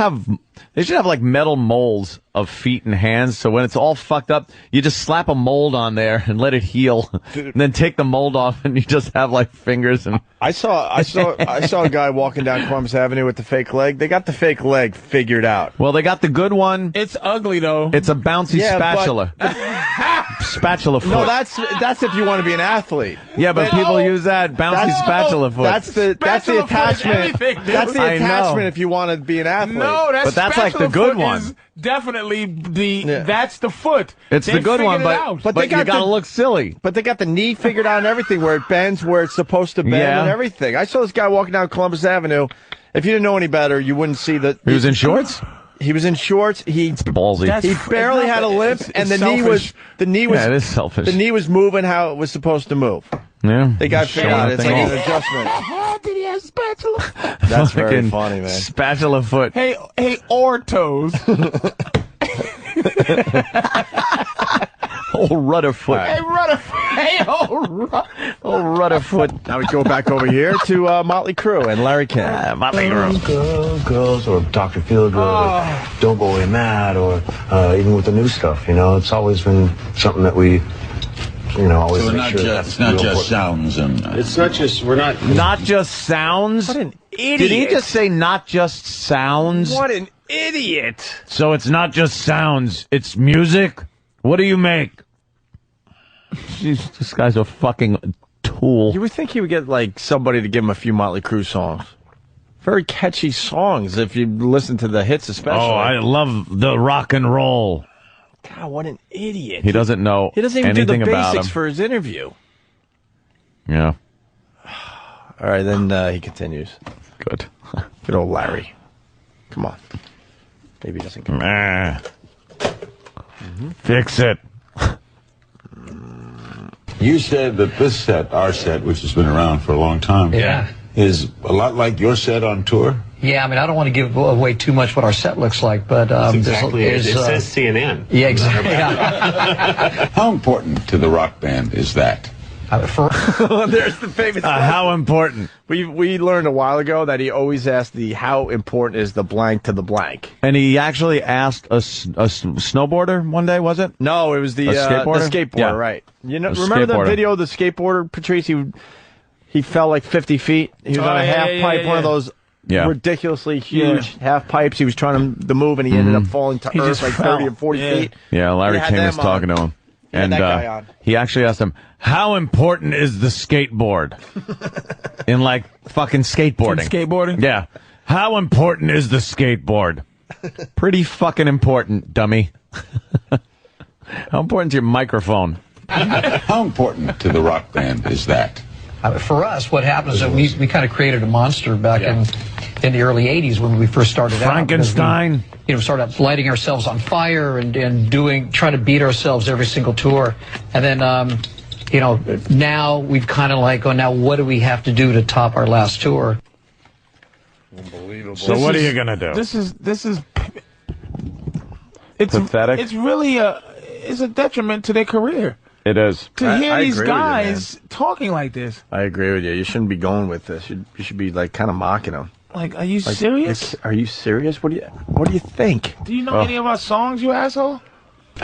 they should have like metal molds of feet and hands, so when it's all fucked up, you just slap a mold on there and let it heal, and then take the mold off, and you just have like fingers. And I saw a guy walking down Columbus Avenue with the fake leg. They got the fake leg figured out. Well, they got the good one. It's ugly though. It's a bouncy spatula. Spatula foot. No, that's if you want to be an athlete. Yeah, but people use that bouncy spatula foot. That's the attachment. That's the attachment if you want to be an athlete. No, that's like the good one. Definitely that's the foot. It's the good one, but you gotta look silly. But they got the knee figured out and everything, where it bends where it's supposed to bend and everything. I saw this guy walking down Columbus Avenue. If you didn't know any better, you wouldn't see that. He was in shorts? He was in shorts. It's ballsy. He barely had a limp, and the knee was. Yeah, it is selfish. The knee was moving how it was supposed to move. Yeah, they got figured out. It's like an adjustment. Did he have spatula? That's very funny, man. Spatula foot. Hey, Ortos. Old Rudderfoot. Hey, Rudderfoot. Hey, old Rudderfoot. Now we go back over here to Motley Crue and Larry King. Motley Crue. Girls, or Dr. Feelgood, or Don't Go Away Mad, or even with the new stuff, it's always been something that we, always so make sure it's not just sounds and... It's not just, Not just sounds? What an idiot. Did he just say not just sounds? What an idiot. So it's not just sounds, it's music? What do you make? Jeez, this guy's a fucking tool. You would think he would get, somebody to give him a few Motley Crue songs. Very catchy songs, if you listen to the hits especially. Oh, I love the rock and roll. God, what an idiot. He doesn't know He doesn't even anything do the about basics him. for his interview. Yeah. All right, then he continues. Good. Good old Larry. Come on. Maybe he doesn't come. Fix it. You said that this set, our set, which has been around for a long time, is a lot like your set on tour? Yeah, I mean, I don't want to give away too much what our set looks like, but exactly it says CNN. Yeah, exactly. Yeah. How important to the rock band is that? There's the famous. How important? We learned a while ago that he always asked how important is the blank to the blank. And he actually asked a snowboarder one day, was it? No, it was the skateboarder. The skateboarder, Yeah. right? Remember the video of the skateboarder, Patrice? He fell like 50 feet. He was on a half pipe, one of those ridiculously huge half pipes. He was trying to move, and he ended up falling to earth like 30 or 40 feet. Yeah, Larry King was talking to him. And that guy on. He actually asked him, how important is the skateboard? In fucking skateboarding. Skateboarding? Yeah. How important is the skateboard? Pretty fucking important, dummy. How important is your microphone? How important to the rock band is that? For us, what happened is that we kind of created a monster back in the early 80s when we first started Frankenstein. out. Started lighting ourselves on fire and trying to beat ourselves every single tour. And then, now we've kind of gone, now what do we have to do to top our last tour? Unbelievable. So what are you going to do? This is pathetic. It's really it's a detriment to their career. It is. To hear these agree with you, guys talking like this. I agree with you. You shouldn't be going with this. You should be kind of mocking them. Are you serious? Are you serious? What do you think? Do you know any of our songs, you asshole?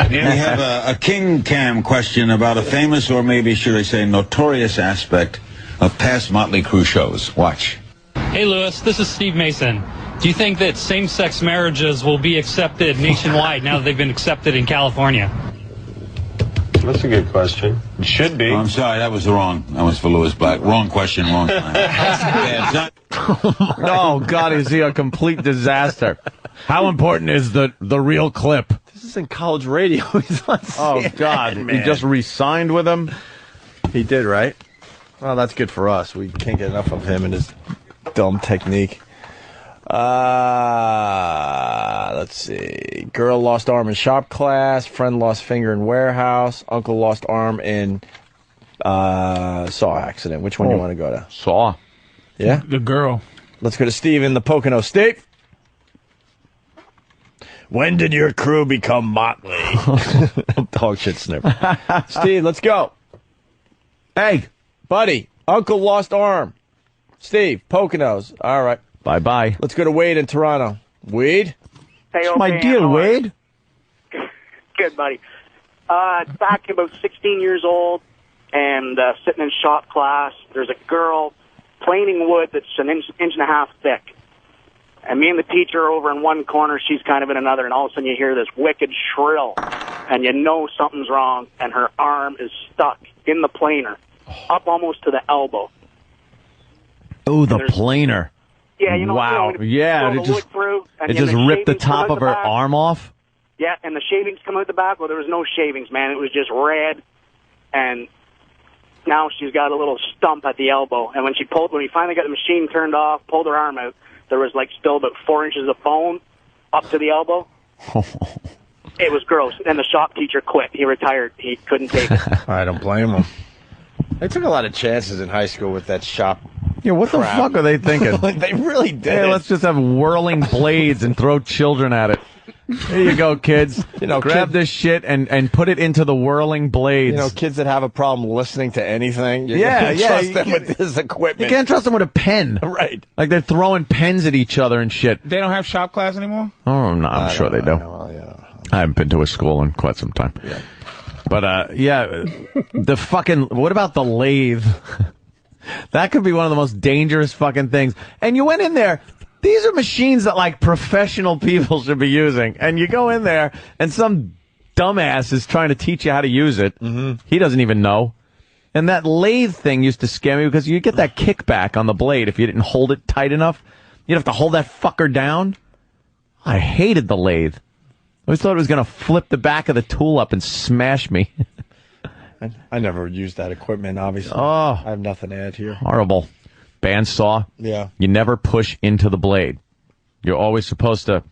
We have a King Cam question about a famous, or maybe should I say notorious aspect of past Motley Crue shows. Watch. Hey Lewis, this is Steve Mason. Do you think that same-sex marriages will be accepted nationwide now that they've been accepted in California? That's a good question. It should be. Oh, I'm sorry, that was wrong. That was for Lewis Black. Wrong question, wrong time. Oh, God, is he a complete disaster? How important is the real clip? This is in college radio. He's on CNN, Oh, God. man. He just re-signed with him? He did, right? Well, that's good for us. We can't get enough of him and his dumb technique. Let's see. Girl lost arm in shop class. Friend lost finger in warehouse. Uncle lost arm in Saw accident. Which one do you want to go to? Saw. Yeah? The girl. Let's go to Steve in the Pocono. Steve? When did your crew become motley? Dog shit sniffer. Steve, let's go. Hey, buddy. Uncle lost arm. Steve, Poconos. All right. Bye-bye. Let's go to Wade in Toronto. Wade? Hey, My dear Wade. Good, buddy. Back about 16 years old and sitting in shop class. There's a girl planing wood that's an inch and a half thick. And me and the teacher are over in one corner, she's kind of in another, and all of a sudden you hear this wicked shrill, and you know something's wrong, and her arm is stuck in the planer, up almost to the elbow. Oh, the planer. Yeah, you know. Wow. You know, Yeah, it just ripped the top of her arm off? Yeah, and the shavings come out the back. Well, there was no shavings, man. It was just red, and now she's got a little stump at the elbow. And when we finally got the machine turned off, pulled her arm out, there was like still about 4 inches of bone up to the elbow. It was gross. And the shop teacher quit. He retired. He couldn't take it. I don't blame him. They took a lot of chances in high school with that shop. Yeah, what the fuck are they thinking? They really did. Hey, let's just have whirling blades and throw children at it. Here you go, kids. Grab this shit and put it into the whirling blades. You know, kids that have a problem listening to anything. You Yeah. trust them with this equipment. You can't trust them with a pen. Right. Like they're throwing pens at each other and shit. They don't have shop class anymore? Oh, no, I'm sure they do. I haven't been to a school in quite some time. Yeah. But, the fucking, what about the lathe? That could be one of the most dangerous fucking things. And you went in there. These are machines that, like, professional people should be using. And you go in there, and some dumbass is trying to teach you how to use it. Mm-hmm. He doesn't even know. And that lathe thing used to scare me because you get that kickback on the blade if you didn't hold it tight enough. You'd have to hold that fucker down. I hated the lathe. I always thought it was going to flip the back of the tool up and smash me. I never used that equipment, obviously. Oh. I have nothing to add here. Horrible. Bandsaw. Yeah. You never push into the blade. You're always supposed to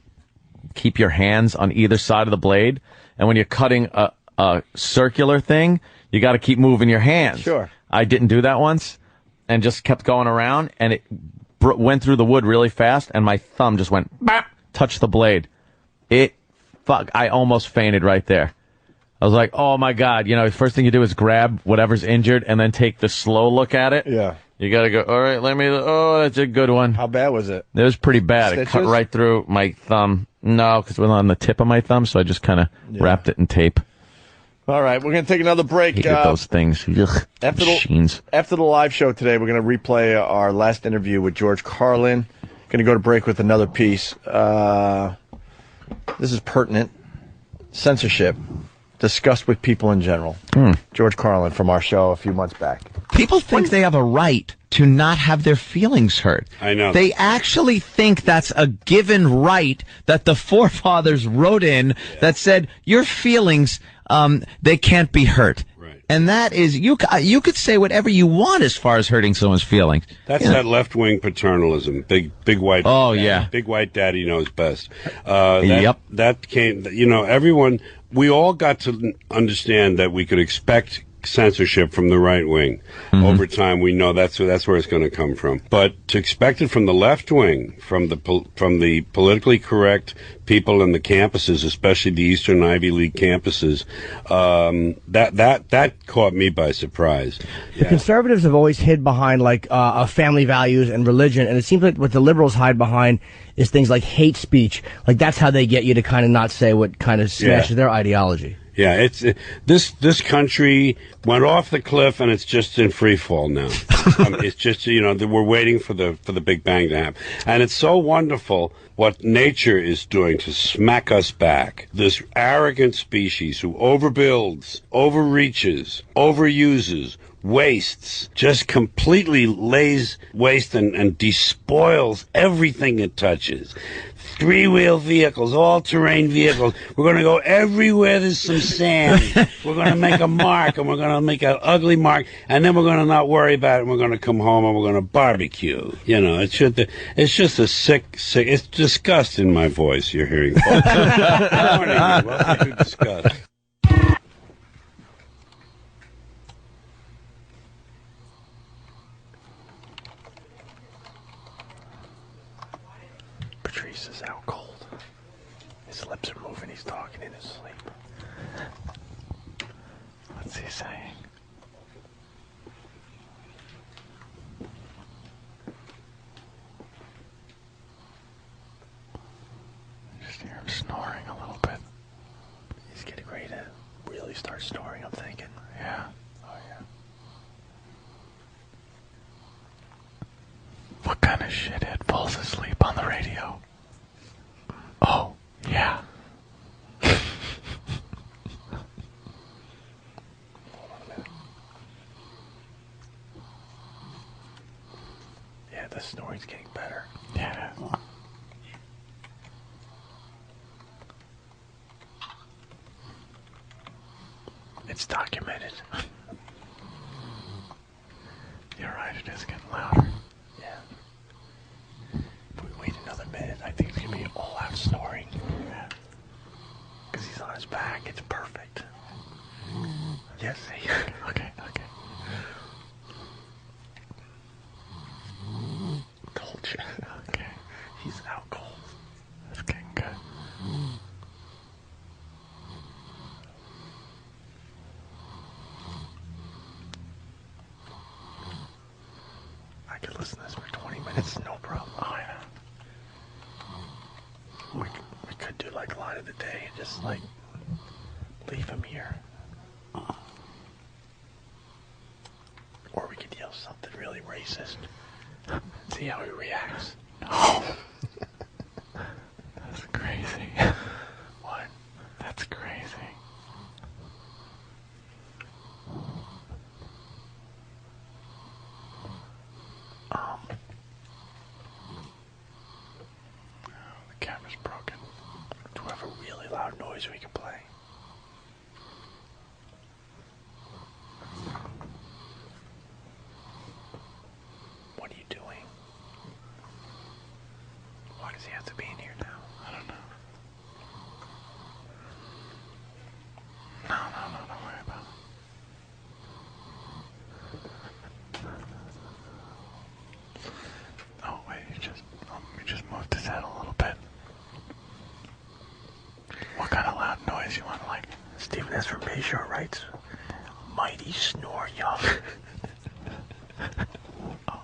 keep your hands on either side of the blade. And when you're cutting a circular thing, you got to keep moving your hands. Sure. I didn't do that once and just kept going around, and it went through the wood really fast, and my thumb just went, bop, touched the blade. I almost fainted right there. I was like, oh, my God. You know, the first thing you do is grab whatever's injured and then take the slow look at it. Yeah. You got to go, all right, that's a good one. How bad was it? It was pretty bad. Stitches? It cut right through my thumb. No, because it was on the tip of my thumb, so I just kind of wrapped it in tape. All right, we're going to take another break. Hated those things. Ugh, machines. After the live show today, we're going to replay our last interview with George Carlin. Going to go to break with another piece. This is pertinent. Censorship. Discussed with people in general. George Carlin from our show a few months back. People think they have a right to not have their feelings hurt. I know. They actually think that's a given right that the forefathers wrote in that said, your feelings, they can't be hurt. Right. And that is, you could say whatever you want as far as hurting someone's feelings. That's that left-wing paternalism. Big white. Oh, yeah. Big white daddy knows best. Yep. That came, everyone, we all got to understand that we could expect censorship from the right wing. Mm-hmm. Over time, we know that's where it's going to come from. But to expect it from the left wing, from the politically correct people in the campuses, especially the Eastern Ivy League campuses, that caught me by surprise. The conservatives have always hid behind family values and religion, and it seems like what the liberals hide behind is things like hate speech. Like that's how they get you to kind of not say what kind of smashes their ideology. Yeah, it's this country went off the cliff and it's just in free fall now. It's just we're waiting for the Big Bang to happen, and it's so wonderful what nature is doing to smack us back. This arrogant species who overbuilds, overreaches, overuses, wastes, just completely lays waste and despoils everything it touches. Three-wheel vehicles, all-terrain vehicles. We're going to go everywhere there's some sand. We're going to make a mark, and we're going to make an ugly mark, and then we're going to not worry about it, and we're going to come home, and we're going to barbecue. It's just a sick, it's disgust in my voice you're hearing, folks. Good morning. Welcome to Disgust. he's talking in his sleep. What's he saying? Just hear him snoring a little bit. He's getting ready to really start snoring, I'm thinking. Yeah. Oh, yeah. What kind of shithead falls asleep on the radio? Oh, yeah. Yeah, the snoring's getting better. Yeah. It's documented. You're right, it is getting louder. Yeah. If we wait another minute, I think it's going to be all out snoring. Yeah. Because he's on his back. It's perfect. Yes. Okay. Told you. Okay. He's out cold. That's getting good. I could listen to this for 20 minutes, no problem. Oh, I know. We could do like line of the day and just like leave him here. Or we could yell something really racist. See how he reacts. No. That's crazy. What? That's crazy. The camera's broken. Do we have a really loud noise we can play? What are you doing? Why does he have to be in here now? I don't know. No, don't worry about it. Oh, wait, we just moved his head a little bit. What kind of loud noise you want, like? Stephen S. from Bayshore writes, mighty snore young. Oh,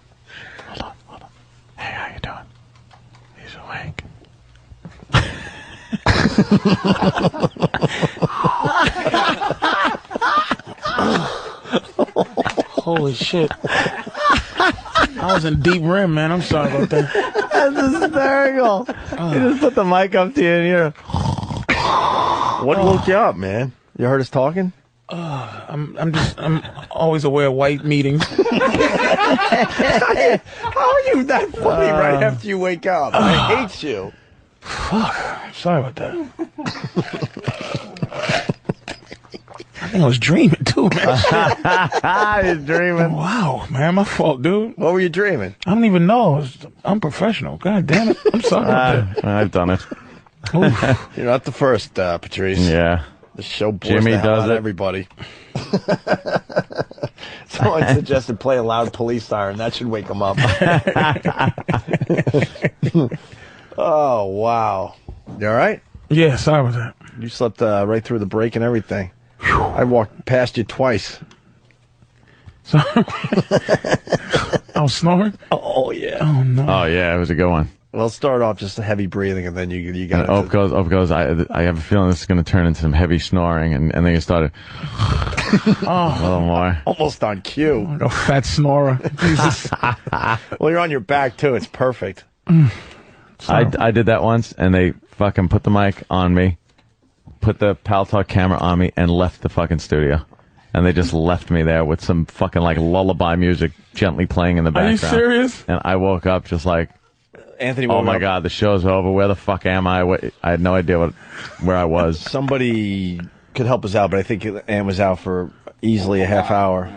hold on. Hey, how you doing? He's awake. Holy shit. I was in deep REM, man. I'm sorry about that. That's hysterical. You just put the mic up to you and you're... What woke you up, man? You heard us talking? I'm always aware of white meetings. How are you that funny right after you wake up? I hate you. Fuck. Sorry about that. I think I was dreaming too, man. You're dreaming. Wow, man, my fault, dude. What were you dreaming? I don't even know. I'm professional. God damn it. I'm sorry about that. I've done it. You're not the first, Patrice. Yeah. The show bores Jimmy the hell does out of it. everybody. Someone suggested play a loud police siren. That should wake them up. Oh, wow. You all right? Yeah, sorry about that. You slept right through the break and everything. I walked past you twice. Sorry. I was snoring? Oh, yeah. Oh, no. Oh, yeah, it was a good one. Well, start off just a heavy breathing, and then you got Up goes. I have a feeling this is going to turn into some heavy snoring, and then you started a little more. almost on cue. Like a fat snorer. Jesus. Well, you're on your back, too. It's perfect. I did that once, and they fucking put the mic on me, put the Pal Talk camera on me, and left the fucking studio. And they just left me there with some fucking like lullaby music gently playing in the background. Are you serious? And I woke up just like, Anthony, oh my God, the show's over. Where the fuck am I? I had no idea where I was. Somebody could help us out, but I think Ann was out for easily a half hour.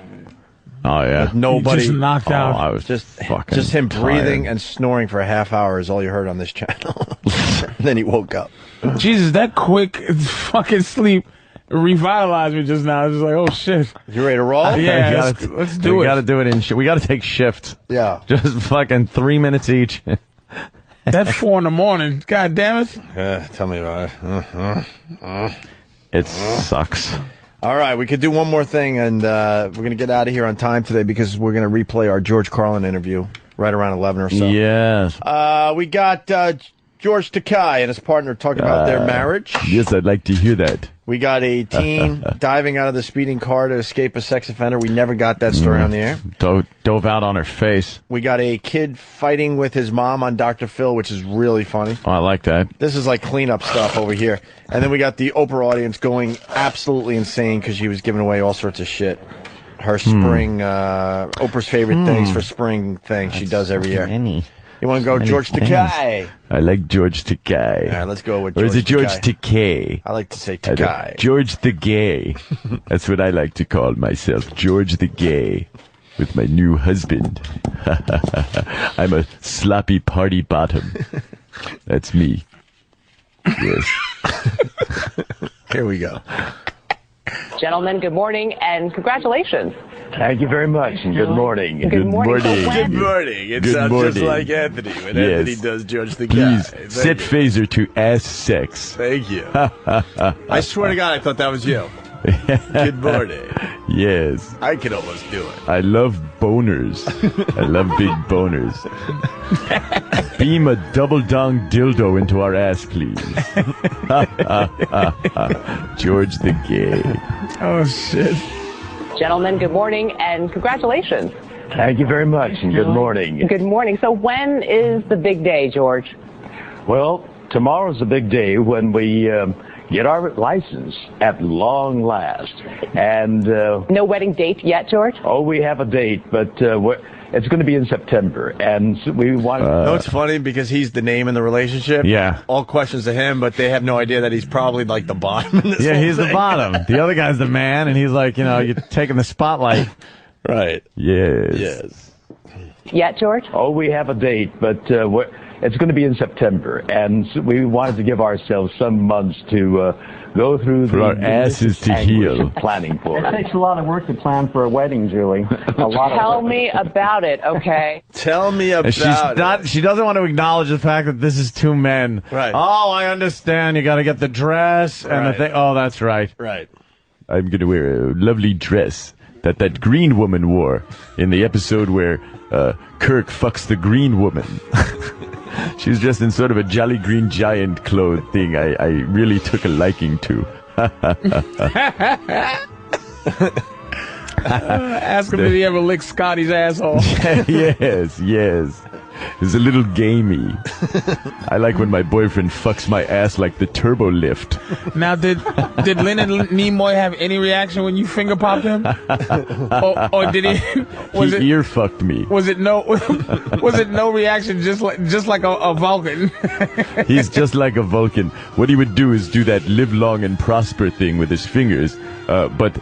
Oh yeah, With nobody. Just knocked out. I was Just fucking him breathing tired. and snoring for a half hour is all you heard on this channel. Then he woke up. Jesus, that quick fucking sleep revitalized me just now. I was just like, oh shit. You ready to roll? Yeah, let's do it. We got to do it we got to take shifts. Yeah. Just fucking 3 minutes each. That's 4 a.m. God damn it. Tell me about it. It sucks. All right, we could do one more thing, and we're going to get out of here on time today because we're going to replay our George Carlin interview right around 11 or so. Yes. We got George Takei and his partner talking about their marriage. Yes, I'd like to hear that. We got a teen diving out of the speeding car to escape a sex offender. We never got that story on the air. Dove out on her face. We got a kid fighting with his mom on Dr. Phil, which is really funny. Oh, I like that. This is like cleanup stuff over here. And then we got the Oprah audience going absolutely insane because she was giving away all sorts of shit. Her spring, Oprah's favorite things for spring things she does every year. You want to go George Takei? I like George Takei. All right, let's go with George Or is it George Takei? Takei? I like to say Takei. George the Gay. That's what I like to call myself. George the Gay. With my new husband. I'm a sloppy party bottom. That's me. Yes. Here we go. Gentlemen, good morning and congratulations. Thank you very much, and good morning. Good morning. Good morning. It sounds just like Anthony when Anthony does George the Guy. Please, set phaser to ass sex. Thank you. I swear to God, I thought that was you. Good morning. Yes. I can almost do it. I love boners. I love big boners. Beam a double dong dildo into our ass, please. George the Gay. Oh, shit. Gentlemen, good morning and congratulations. Thank you very much, and good morning. Good morning. So when is the big day, George? Well, tomorrow's the big day when we get our license at long last. And no wedding date yet, George? Oh, we have a date, but it's going to be in September, and we want. No, it's funny because he's the name in the relationship. Yeah. All questions to him, but they have no idea that he's probably like the bottom in this Yeah, whole he's thing. the bottom. The other guy's the man, and he's like, you're taking the spotlight. Right. Yes. Yes. Yet, George? Oh, we have a date, but it's going to be in September, and we wanted to give ourselves some months to go through For our asses to heal. Planning for It takes a lot of work to plan for a wedding, Julie. Tell me about it, okay? Tell me about it. She doesn't want to acknowledge the fact that this is two men. Right. Oh, I understand. You got to get the dress and the thing. Oh, that's right. Right. I'm going to wear a lovely dress that green woman wore in the episode where Kirk fucks the green woman. She's dressed in sort of a Jolly Green Giant clothes thing I really took a liking to. Ask him if he ever licked Scotty's asshole. Yes. It's a little gamey. I like when my boyfriend fucks my ass like the turbo lift. Now, did Leonard Nimoy have any reaction when you finger popped him? or did he? Was He ear fucked me. Was it no reaction? Just like a Vulcan. He's just like a Vulcan. What he would do is do that live long and prosper thing with his fingers, but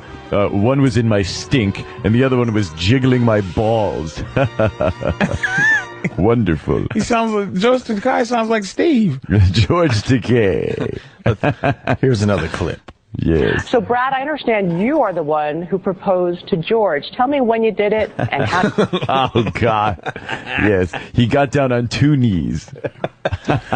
one was in my stink and the other one was jiggling my balls. Wonderful. George Takei sounds like Steve. George Takei. Here's another clip. Yes. So, Brad, I understand you are the one who proposed to George. Tell me when you did it and how. Oh, God. Yes. He got down on 2 knees. That's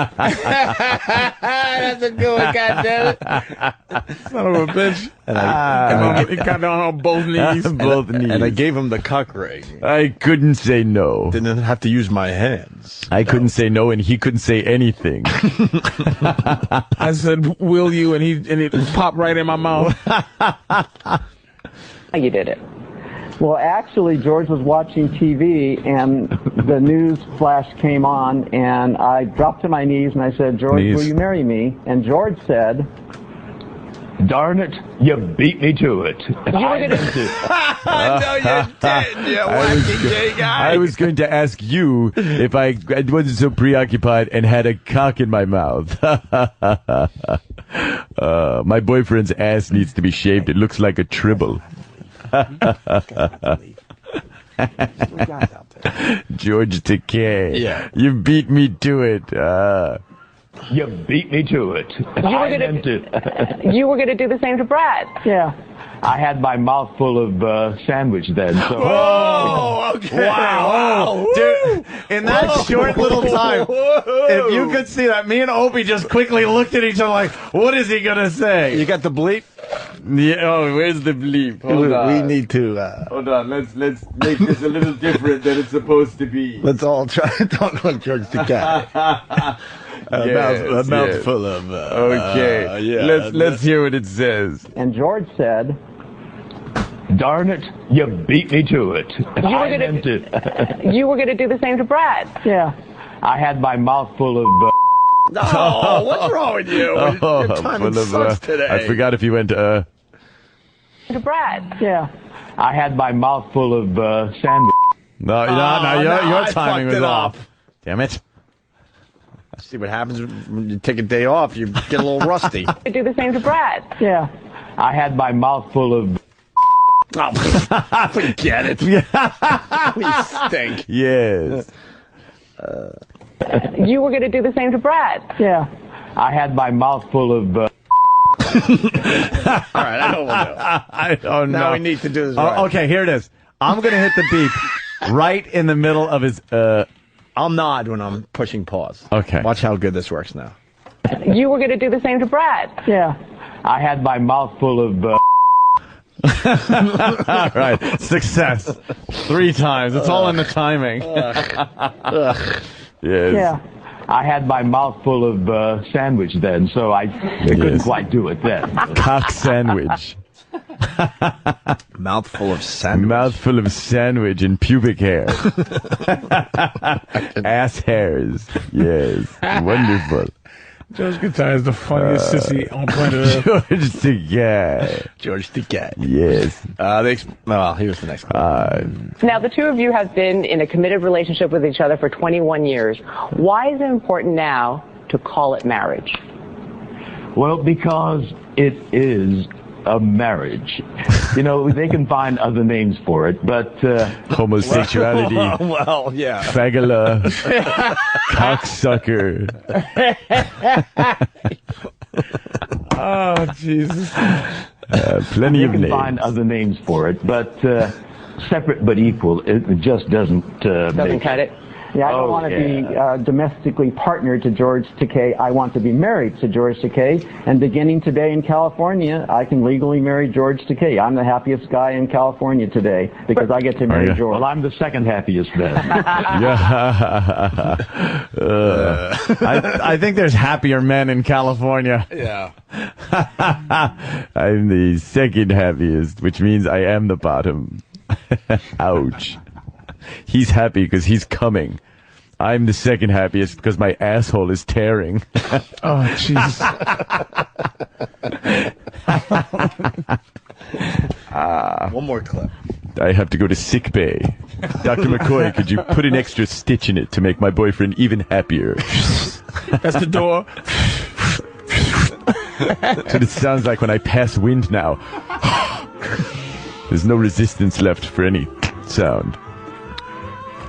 a good one, goddammit. Son of a bitch. And he got down on both knees. Both knees. And I gave him the cock ring. I couldn't say no. Didn't have to use my hands. I couldn't say no, and he couldn't say anything. I said, "Will you?" And it popped right in my mouth. you did it. Well, actually, George was watching TV, and the news flash came on, and I dropped to my knees, and I said, George, will you marry me? And George said, Darn it, you beat me to it. I know you did, you wacky gay guy. I was going to ask you if I wasn't so preoccupied and had a cock in my mouth. My boyfriend's ass needs to be shaved. It looks like a tribble. George Takei. Yeah. You beat me to it. You beat me to it. You were going to do the same to Brad. Yeah. I had my mouth full of sandwich then. So. Whoa! Okay. Wow. Dude, in that short little time, if you could see that, me and Opie just quickly looked at each other like, what is he going to say? You got the bleep? Yeah, oh, where's the bleep? Hold on. We need to... Hold on, let's make this a little different than it's supposed to be. Let's all try to talk like George the Cat. A mouthful of... okay, let's hear what it says. And George said... Darn it, you beat me to it. You were gonna do the same to Brad. Yeah. I had my mouth full of... Oh, what's wrong with you? Your timing sucks today. I forgot if you went To Brad. Yeah. I had my mouth full of sandwich. No, your timing was off. Damn it. See what happens when you take a day off. You get a little rusty. Do the same to Brad. Yeah. I had my mouth full of... Oh, forget it. We stink. Yes. You were going to do the same to Brad. Yeah. I had my mouth full of... All right, I know what we'll do. I don't know. Now we need to do this right. Okay, here it is. I'm going to hit the beep right in the middle of his... I'll nod when I'm pushing pause. Okay. Watch how good this works now. You were going to do the same to Brad. Yeah. I had my mouth full of... All right, success. 3 times. It's all in the timing. Ugh. Yes. Yeah. I had my mouth full of sandwich then, so I couldn't quite do it then. Cock sandwich. Mouthful of sandwich. Mouthful of sandwich and pubic hair. Ass hairs. Yes. Wonderful. George Guitar is the funniest sissy on planet Earth. George the Cat. George the Cat. Yes. Well, here's the next one. Now, the two of you have been in a committed relationship with each other for 21 years. Why is it important now to call it marriage? Well, because it is a marriage. You know, they can find other names for it, but... homosexuality. Well, yeah. Fagula. Cocksucker. Oh, Jesus. Plenty of names. They can names. find other names for it, but separate but equal, it just doesn't Doesn't cut it? Yeah, I don't want to be domestically partnered to George Takei. I want to be married to George Takei. And beginning today in California, I can legally marry George Takei. I'm the happiest guy in California today because I get to marry George. Well, I'm the second happiest then. I think there's happier men in California. Yeah. I'm the second happiest, which means I am the bottom. Ouch. He's happy because he's coming. I'm the second happiest because my asshole is tearing. Oh, Jesus. One more clip. I have to go to sick bay. Dr. McCoy, could you put an extra stitch in it to make my boyfriend even happier? That's the door. That's what it sounds like when I pass wind now. There's no resistance left for any sound.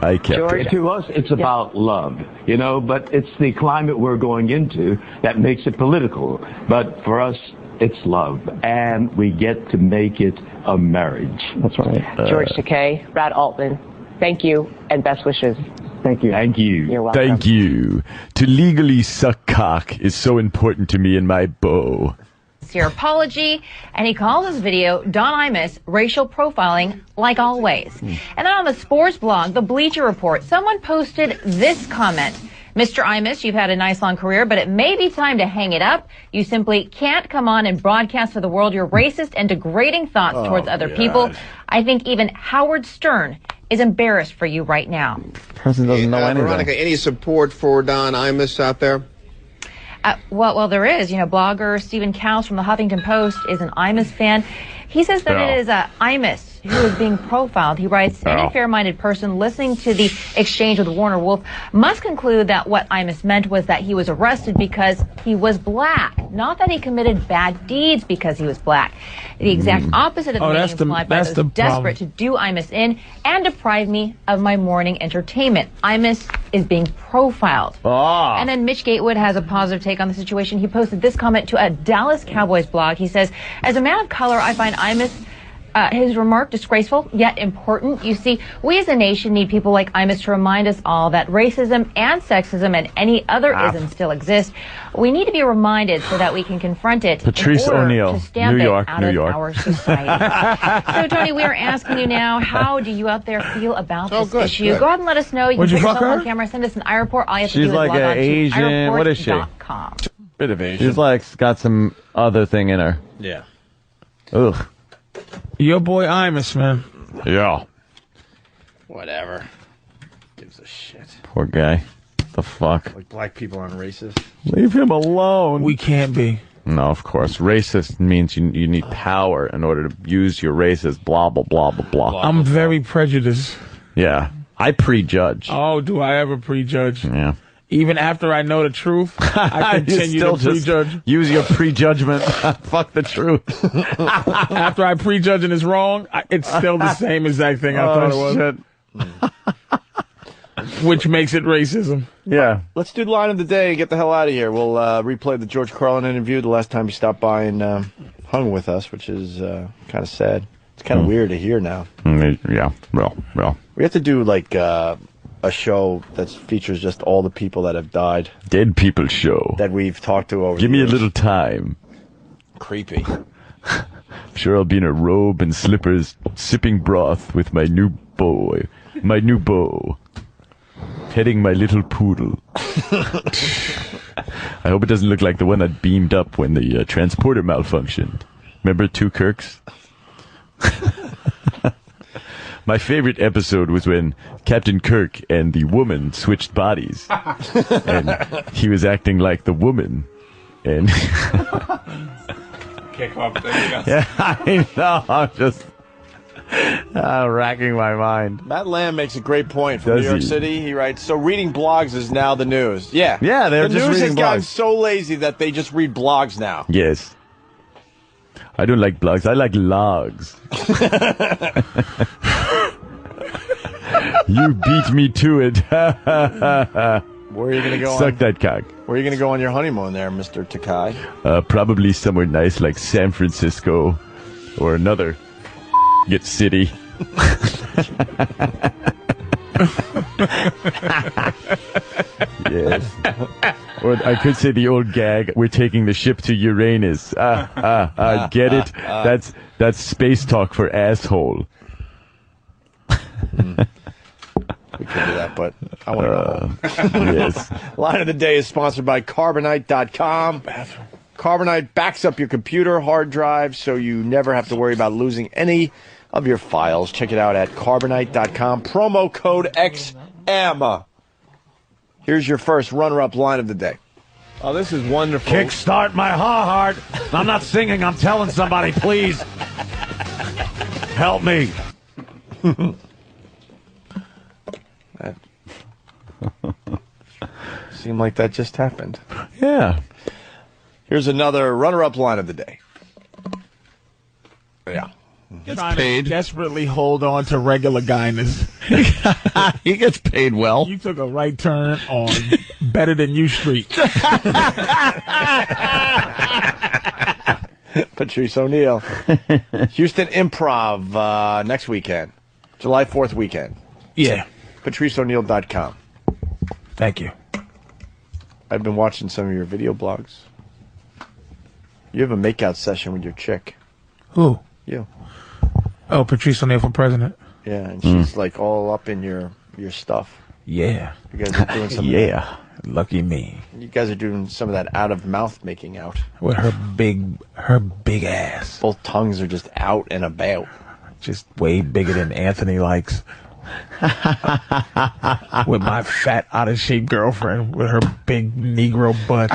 I kept it. To us, it's about love, you know, but it's the climate we're going into that makes it political. But for us, it's love, and we get to make it a marriage. That's right. George Takei, Brad Altman, thank you and best wishes. Thank you. Thank you. You're welcome. Thank you. To legally suck cock is so important to me and my beau. Your apology, and he calls his video Don Imus racial profiling like always. And then on the sports blog, the Bleacher Report, someone posted this comment. Mr. Imus, you've had a nice long career, but it may be time to hang it up. You simply can't come on and broadcast to the world your racist and degrading thoughts towards other people. I think even Howard Stern is embarrassed for you right now. Person doesn't know anything. Veronica, any support for Don Imus out there? Well, there is. You know, blogger Stephen Cowles from the Huffington Post is an Imus fan. He says that it is Imus who is being profiled. He writes, any fair-minded person listening to the exchange with Warner Wolf must conclude that what Imus meant was that he was arrested because he was black, not that he committed bad deeds because he was black. The exact opposite of the meaning implied by those desperate to do Imus in and deprive me of my morning entertainment. Imus is being profiled. And then Mitch Gatewood has a positive take on the situation. He posted this comment to a Dallas Cowboys blog. He says, as a man of color, I find Imus his remark disgraceful, yet important. You see, we as a nation need people like Imus to remind us all that racism and sexism and any other ism still exist. We need to be reminded so that we can confront it. Patrice O'Neal, New York, New York. Our society. So, Tony, we are asking you now, how do you out there feel about this issue? Go ahead and let us know. You can put yourself on camera, send us an iReport. All you have to do is log on to Asian. What is she? iReport.com. Bit of Asian. She's like got some other thing in her. Yeah. Ugh. Your boy Imus, man. Yeah. Whatever. Gives a shit. Poor guy. The fuck? Like black people aren't racist. Leave him alone. We can't be. No, of course. Racist means you need power in order to use your race as blah, blah, blah, blah, blah. I'm very prejudiced. Yeah. I prejudge. Oh, do I ever prejudge? Yeah. Even after I know the truth, I continue to prejudge. Use your prejudgment. Fuck the truth. After I prejudge and it's wrong, it's still the same exact thing I thought it was. Which makes it racism. Yeah. Let's do the line of the day and get the hell out of here. We'll replay the George Carlin interview the last time he stopped by and hung with us, which is kind of sad. It's kind of weird to hear now. Yeah. Well. We have to do like a show that features just all the people that have died. Dead people show. That we've talked to over Give the me years. a little time. Creepy. I'm sure I'll be in a robe and slippers sipping broth with my new beau. Petting my little poodle. I hope it doesn't look like the one that beamed up when the transporter malfunctioned. Remember Two Kirks? My favorite episode was when Captain Kirk and the woman switched bodies. And he was acting like the woman. And Kick off there. yeah, I know. I'm just racking my mind. Matt Lamb makes a great point from Does New York he? City. He writes, so reading blogs is now the news. Yeah. Yeah, they're the just news has reading gotten blogs. so lazy that they just read blogs now. Yes. I don't like blogs. I like logs. You beat me to it. Where are you going to go Suck that cock. Where are you going to go on your honeymoon there, Mr. Takai? Probably somewhere nice like San Francisco or another city. Yes. Or I could say the old gag, we're taking the ship to Uranus. Get it? That's space talk for asshole. We could do that, but I want to go home. Yes. Line of the day is sponsored by Carbonite.com. Carbonite backs up your computer hard drive so you never have to worry about losing any of your files. Check it out at Carbonite.com. Promo code XM. Here's your first runner-up line of the day. Oh, this is wonderful. Kickstart my heart. I'm not singing. I'm telling somebody, please. Help me. Seemed like that just happened. Yeah. Here's another runner-up line of the day. Yeah. Trying to desperately hold on to regular guyness. He gets paid well. You took a right turn on Better Than You Street. Patrice O'Neal. Houston Improv next weekend. July 4th weekend. Yeah. PatriceO'Neal.com. Thank you. I've been watching some of your video blogs. You have a makeout session with your chick. Who? You. Oh, Patrice O'Neal for president. Yeah, and she's like all up in your stuff. Yeah. You guys are doing some Yeah. Lucky me. You guys are doing some of that out of mouth making out. With her big ass. Both tongues are just out and about. Just way bigger than Anthony likes. With my fat, out of shape girlfriend with her big Negro butt.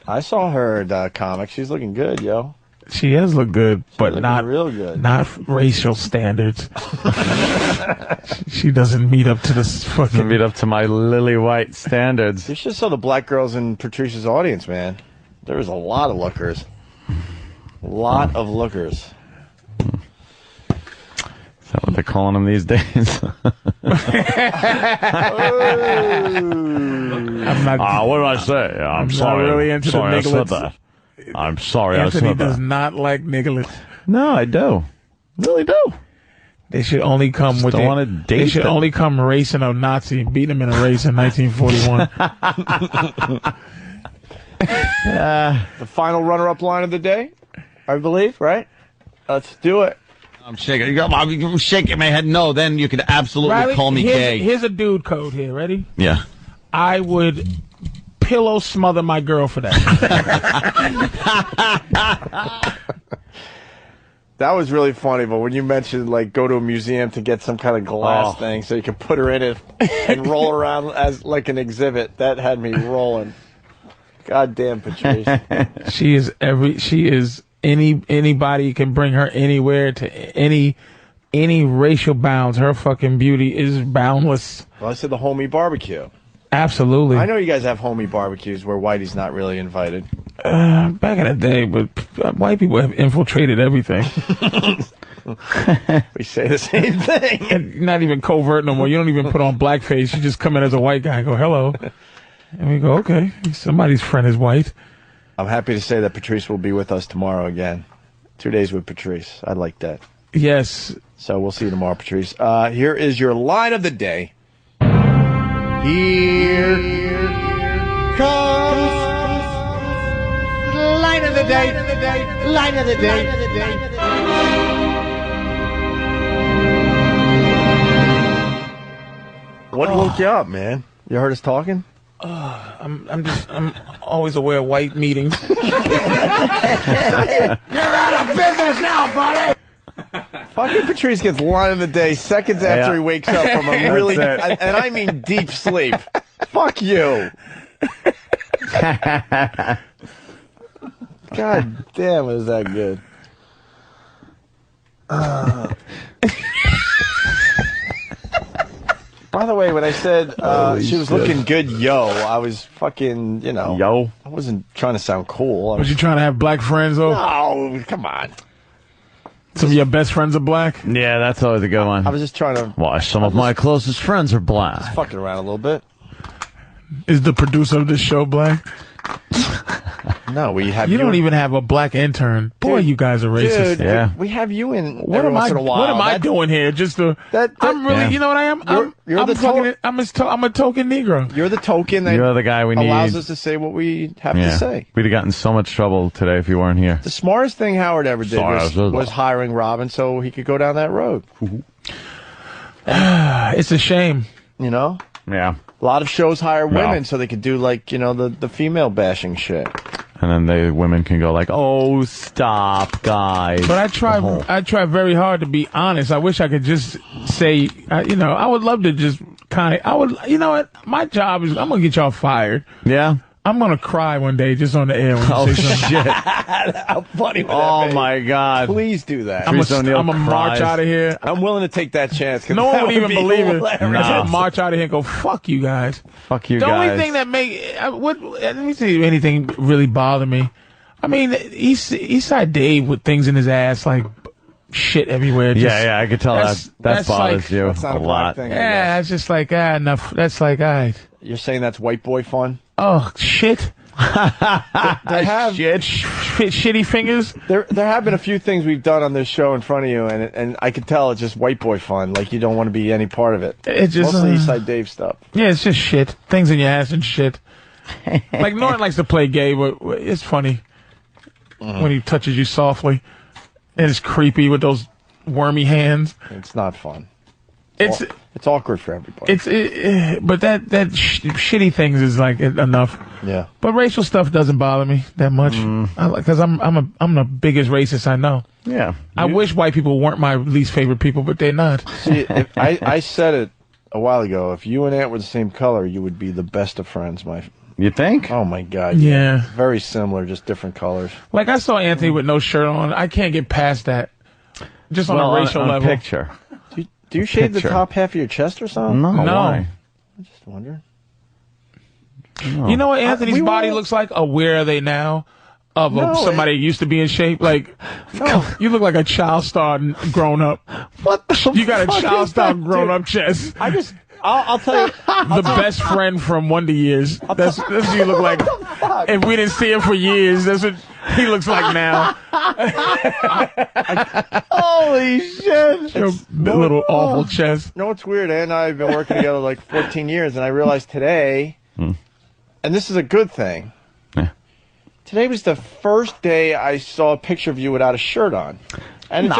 I saw her at comic. She's looking good, yo. She has looked good, but not real good. Not racial standards. She doesn't meet up to this fucking. Doesn't meet up to my lily white standards. You should saw the black girls in Patrice's audience, man. There was a lot of lookers. A lot of lookers. Is that what they're calling them these days? I'm not. What did I say? I'm sorry. Not really into sorry the I said nigglets. that. I'm sorry Anthony I said does that. not like nigglets. No, I do. Really do. They should only come Just with. don't wanna date They should them. only come racing a Nazi, beat him in a race in 1941. The final runner-up line of the day, I believe, right? Let's do it. I'm shaking. I'm shaking my head. No, then you could absolutely Riley, call me gay. Here's a dude code here. Ready? Yeah. I would pillow smother my girl for that. That was really funny, but when you mentioned, like, go to a museum to get some kind of glass thing so you can put her in it and roll around as, like, an exhibit, that had me rolling. Goddamn, Patrice. She is anybody can bring her anywhere to any racial bounds. Her fucking beauty is boundless. Well, I said the homie barbecue. Absolutely. I know you guys have homie barbecues where Whitey's not really invited. Back in the day, but white people have infiltrated everything. We say the same thing. And not even covert no more. You don't even put on blackface. You just come in as a white guy and go, hello. And we go, okay, somebody's friend is white. I'm happy to say that Patrice will be with us tomorrow again. 2 days with Patrice. I like that. Yes. So we'll see you tomorrow, Patrice. Here is your line of the day. Here comes line of the day. Line of the day. What woke you up, man? You heard us talking? I'm always aware of white meetings. You're out of business now, buddy. Fucking Patrice gets line of the day seconds after he wakes up from a really, and I mean deep sleep. Fuck you. God damn, is that good? By the way, when I said she was looking good, I was fucking, I wasn't trying to sound cool. Was you trying to have black friends, though? No, come on. Some of your best friends are black? Yeah, that's always a good one. I was just trying to... Why, some of my closest friends are black. Fucking around a little bit. Is the producer of this show black? No, we have you. Don't even have a black intern. Boy, you guys are racist. Dude, yeah. We have you in What every am once in a while. What am I doing here? Just to... I'm really... Yeah. You know what I am? I'm a token Negro. You're the token that You're the guy we allows need. us to say what we have to say. We'd have gotten so much trouble today if you weren't here. The smartest thing Howard ever did was hiring Robin so he could go down that road. It's a shame. You know? Yeah. A lot of shows hire women so they could do, like, the female bashing shit. And then women can go like, "Oh, stop, guys." But I try very hard to be honest. I wish I could just say, I would love to just you know what? My job is, I'm going to get y'all fired. Yeah. I'm going to cry one day just on the air when you say something. Shit. How funny would that Oh, be? my God. Please do that. I'm going to march out of here. I'm willing to take that chance. No one would even believe it. I'm No. going to march out of here and go, fuck you guys. Fuck you the guys. only thing that let me see if anything really bothered me. I mean, Eastside Dave with things in his ass, like shit everywhere. Yeah, I could tell that bothers like, you that's not a lot. thing, yeah, it's just like, enough. That's like, You're saying that's white boy fun? Oh, shit. They have shitty fingers. There have been a few things we've done on this show in front of you, and I can tell it's just white boy fun. Like you don't want to be any part of it. It's just mostly Eastside Dave stuff. Yeah, it's just shit. Things in your ass and shit. Like Norton likes to play gay, but it's funny when he touches you softly, and it's creepy with those wormy hands. It's not fun. It's awkward for everybody. But that shitty things is like enough. Yeah. But racial stuff doesn't bother me that much because I'm the biggest racist I know. Yeah. I wish white people weren't my least favorite people, but they're not. See, I said it a while ago. If you and Ant were the same color, you would be the best of friends, You think? Oh my God! Yeah. Very similar, just different colors. Like I saw Anthony with no shirt on. I can't get past that. Just on a racial level. Picture. Do you shave the top half of your chest or something? No. Why? I'm just wondering. No. You know what Anthony's body looks like? Where are they now? Of somebody who used to be in shape. Like, you look like a child star grown up. What the You got a child star grown up chest. I'll tell you. The best friend from Wonder Years. That's what you look like. If we didn't see him for years, that's what he looks like now. Holy shit! Your little awful chest. You know what's weird? Ed and I have been working together like 14 years, and I realized today, and this is a good thing. Yeah. Today was the first day I saw a picture of you without a shirt on. And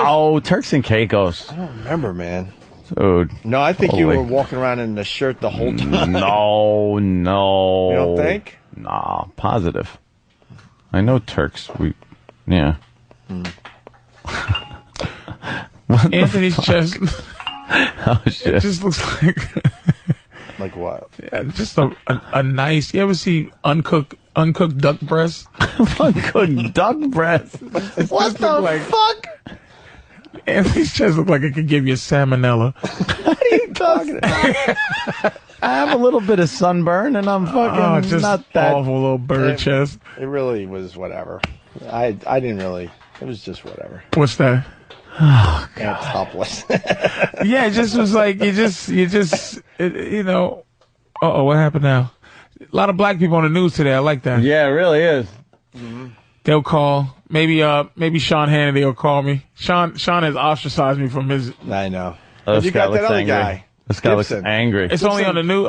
Turks and Caicos. I don't remember, man. Dude. No, I think you were walking around in a shirt the whole time. No. You don't think? Nah, positive. I know Turks. Yeah. Anthony's chest. Oh, shit. It just looks like. Like what? Yeah, just a nice. You ever see uncooked duck breast? Uncooked duck breast. What the fuck? Anthony's chest look like it could give you salmonella. What are you talking about? I have a little bit of sunburn, and I'm fucking just not that awful little bird chest. It really was whatever. I didn't really. It was just whatever. What's that? Oh, God. Topless. Yeah, it just was like you know. What happened now? A lot of black people on the news today. I like that. Yeah, it really is. Mm-hmm. They'll call. Maybe Sean Hannity will call me. Sean has ostracized me from his. I know. Oh, you got that other guy. This guy looks angry. It's only on the new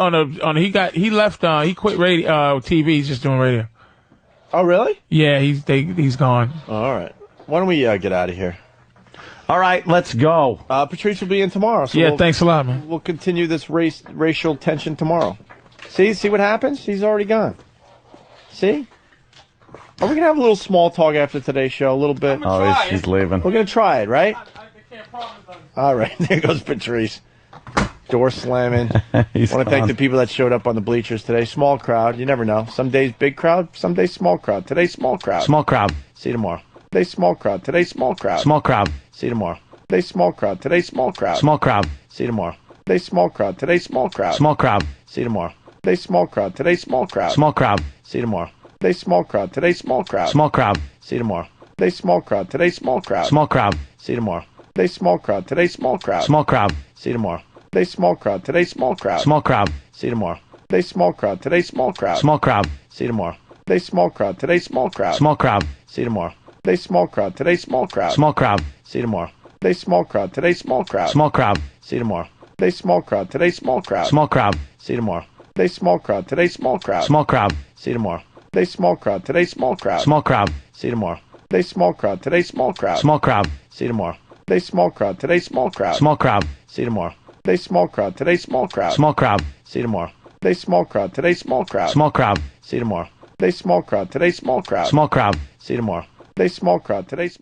he left. He quit radio TV. He's just doing radio. Oh really? Yeah, he's gone. All right. Why don't we get out of here? All right, let's go. Patrice will be in tomorrow. So yeah, thanks a lot, man. We'll continue this racial tension tomorrow. See what happens? He's already gone. See? Are we gonna have a little small talk after today's show? A little bit. She's leaving. We're gonna try it, right? All right. There goes Patrice. Door slamming. I want to thank the people that showed up on the bleachers today. Small crowd. You never know. Some days big crowd. Some days small crowd. Today small crowd. Small crowd. See you tomorrow. Today small crowd. Today small crowd. Small crowd. See you tomorrow. Today small crowd. Today small crowd. Small crowd. See you tomorrow. Today small crowd. Today small crowd. Small crowd. See you tomorrow. Today small crowd. Today small crowd. Small crowd. See you tomorrow. Today small crowd. Today small crowd. Small crowd. See you tomorrow. Today small crowd. Today small crowd. Small crowd. See you tomorrow. Today small crowd. Today small crowd. Small crowd. See you tomorrow. Today small crowd. Today small crowd. Small crowd. See you tomorrow. Today small crowd. Today small crowd. Small crowd. See you tomorrow. Today small crowd. Today small crowd. Small crowd. See you tomorrow. Today small crowd. Today small crowd. Small crowd. See you tomorrow. Today small crowd. Today small crowd. Small crowd. See you tomorrow. Today small crowd. Today small crowd. Small crowd. See you tomorrow. Today small crowd. Today small crowd. Small crowd. See you tomorrow. Today small crowd. Today small crowd. Small crowd. See you tomorrow. Today small crowd. Today small crowd. Small crowd. See you tomorrow. Today small crowd. Today small crowd. Small crowd. See you tomorrow. Today small crowd. Today small crowd. Small crowd. See you tomorrow. Today small crowd. Today small crowd. Small crowd. See you tomorrow. Today small crowd. Today small crowd. Small crowd. See you tomorrow. Today small crowd. Today small.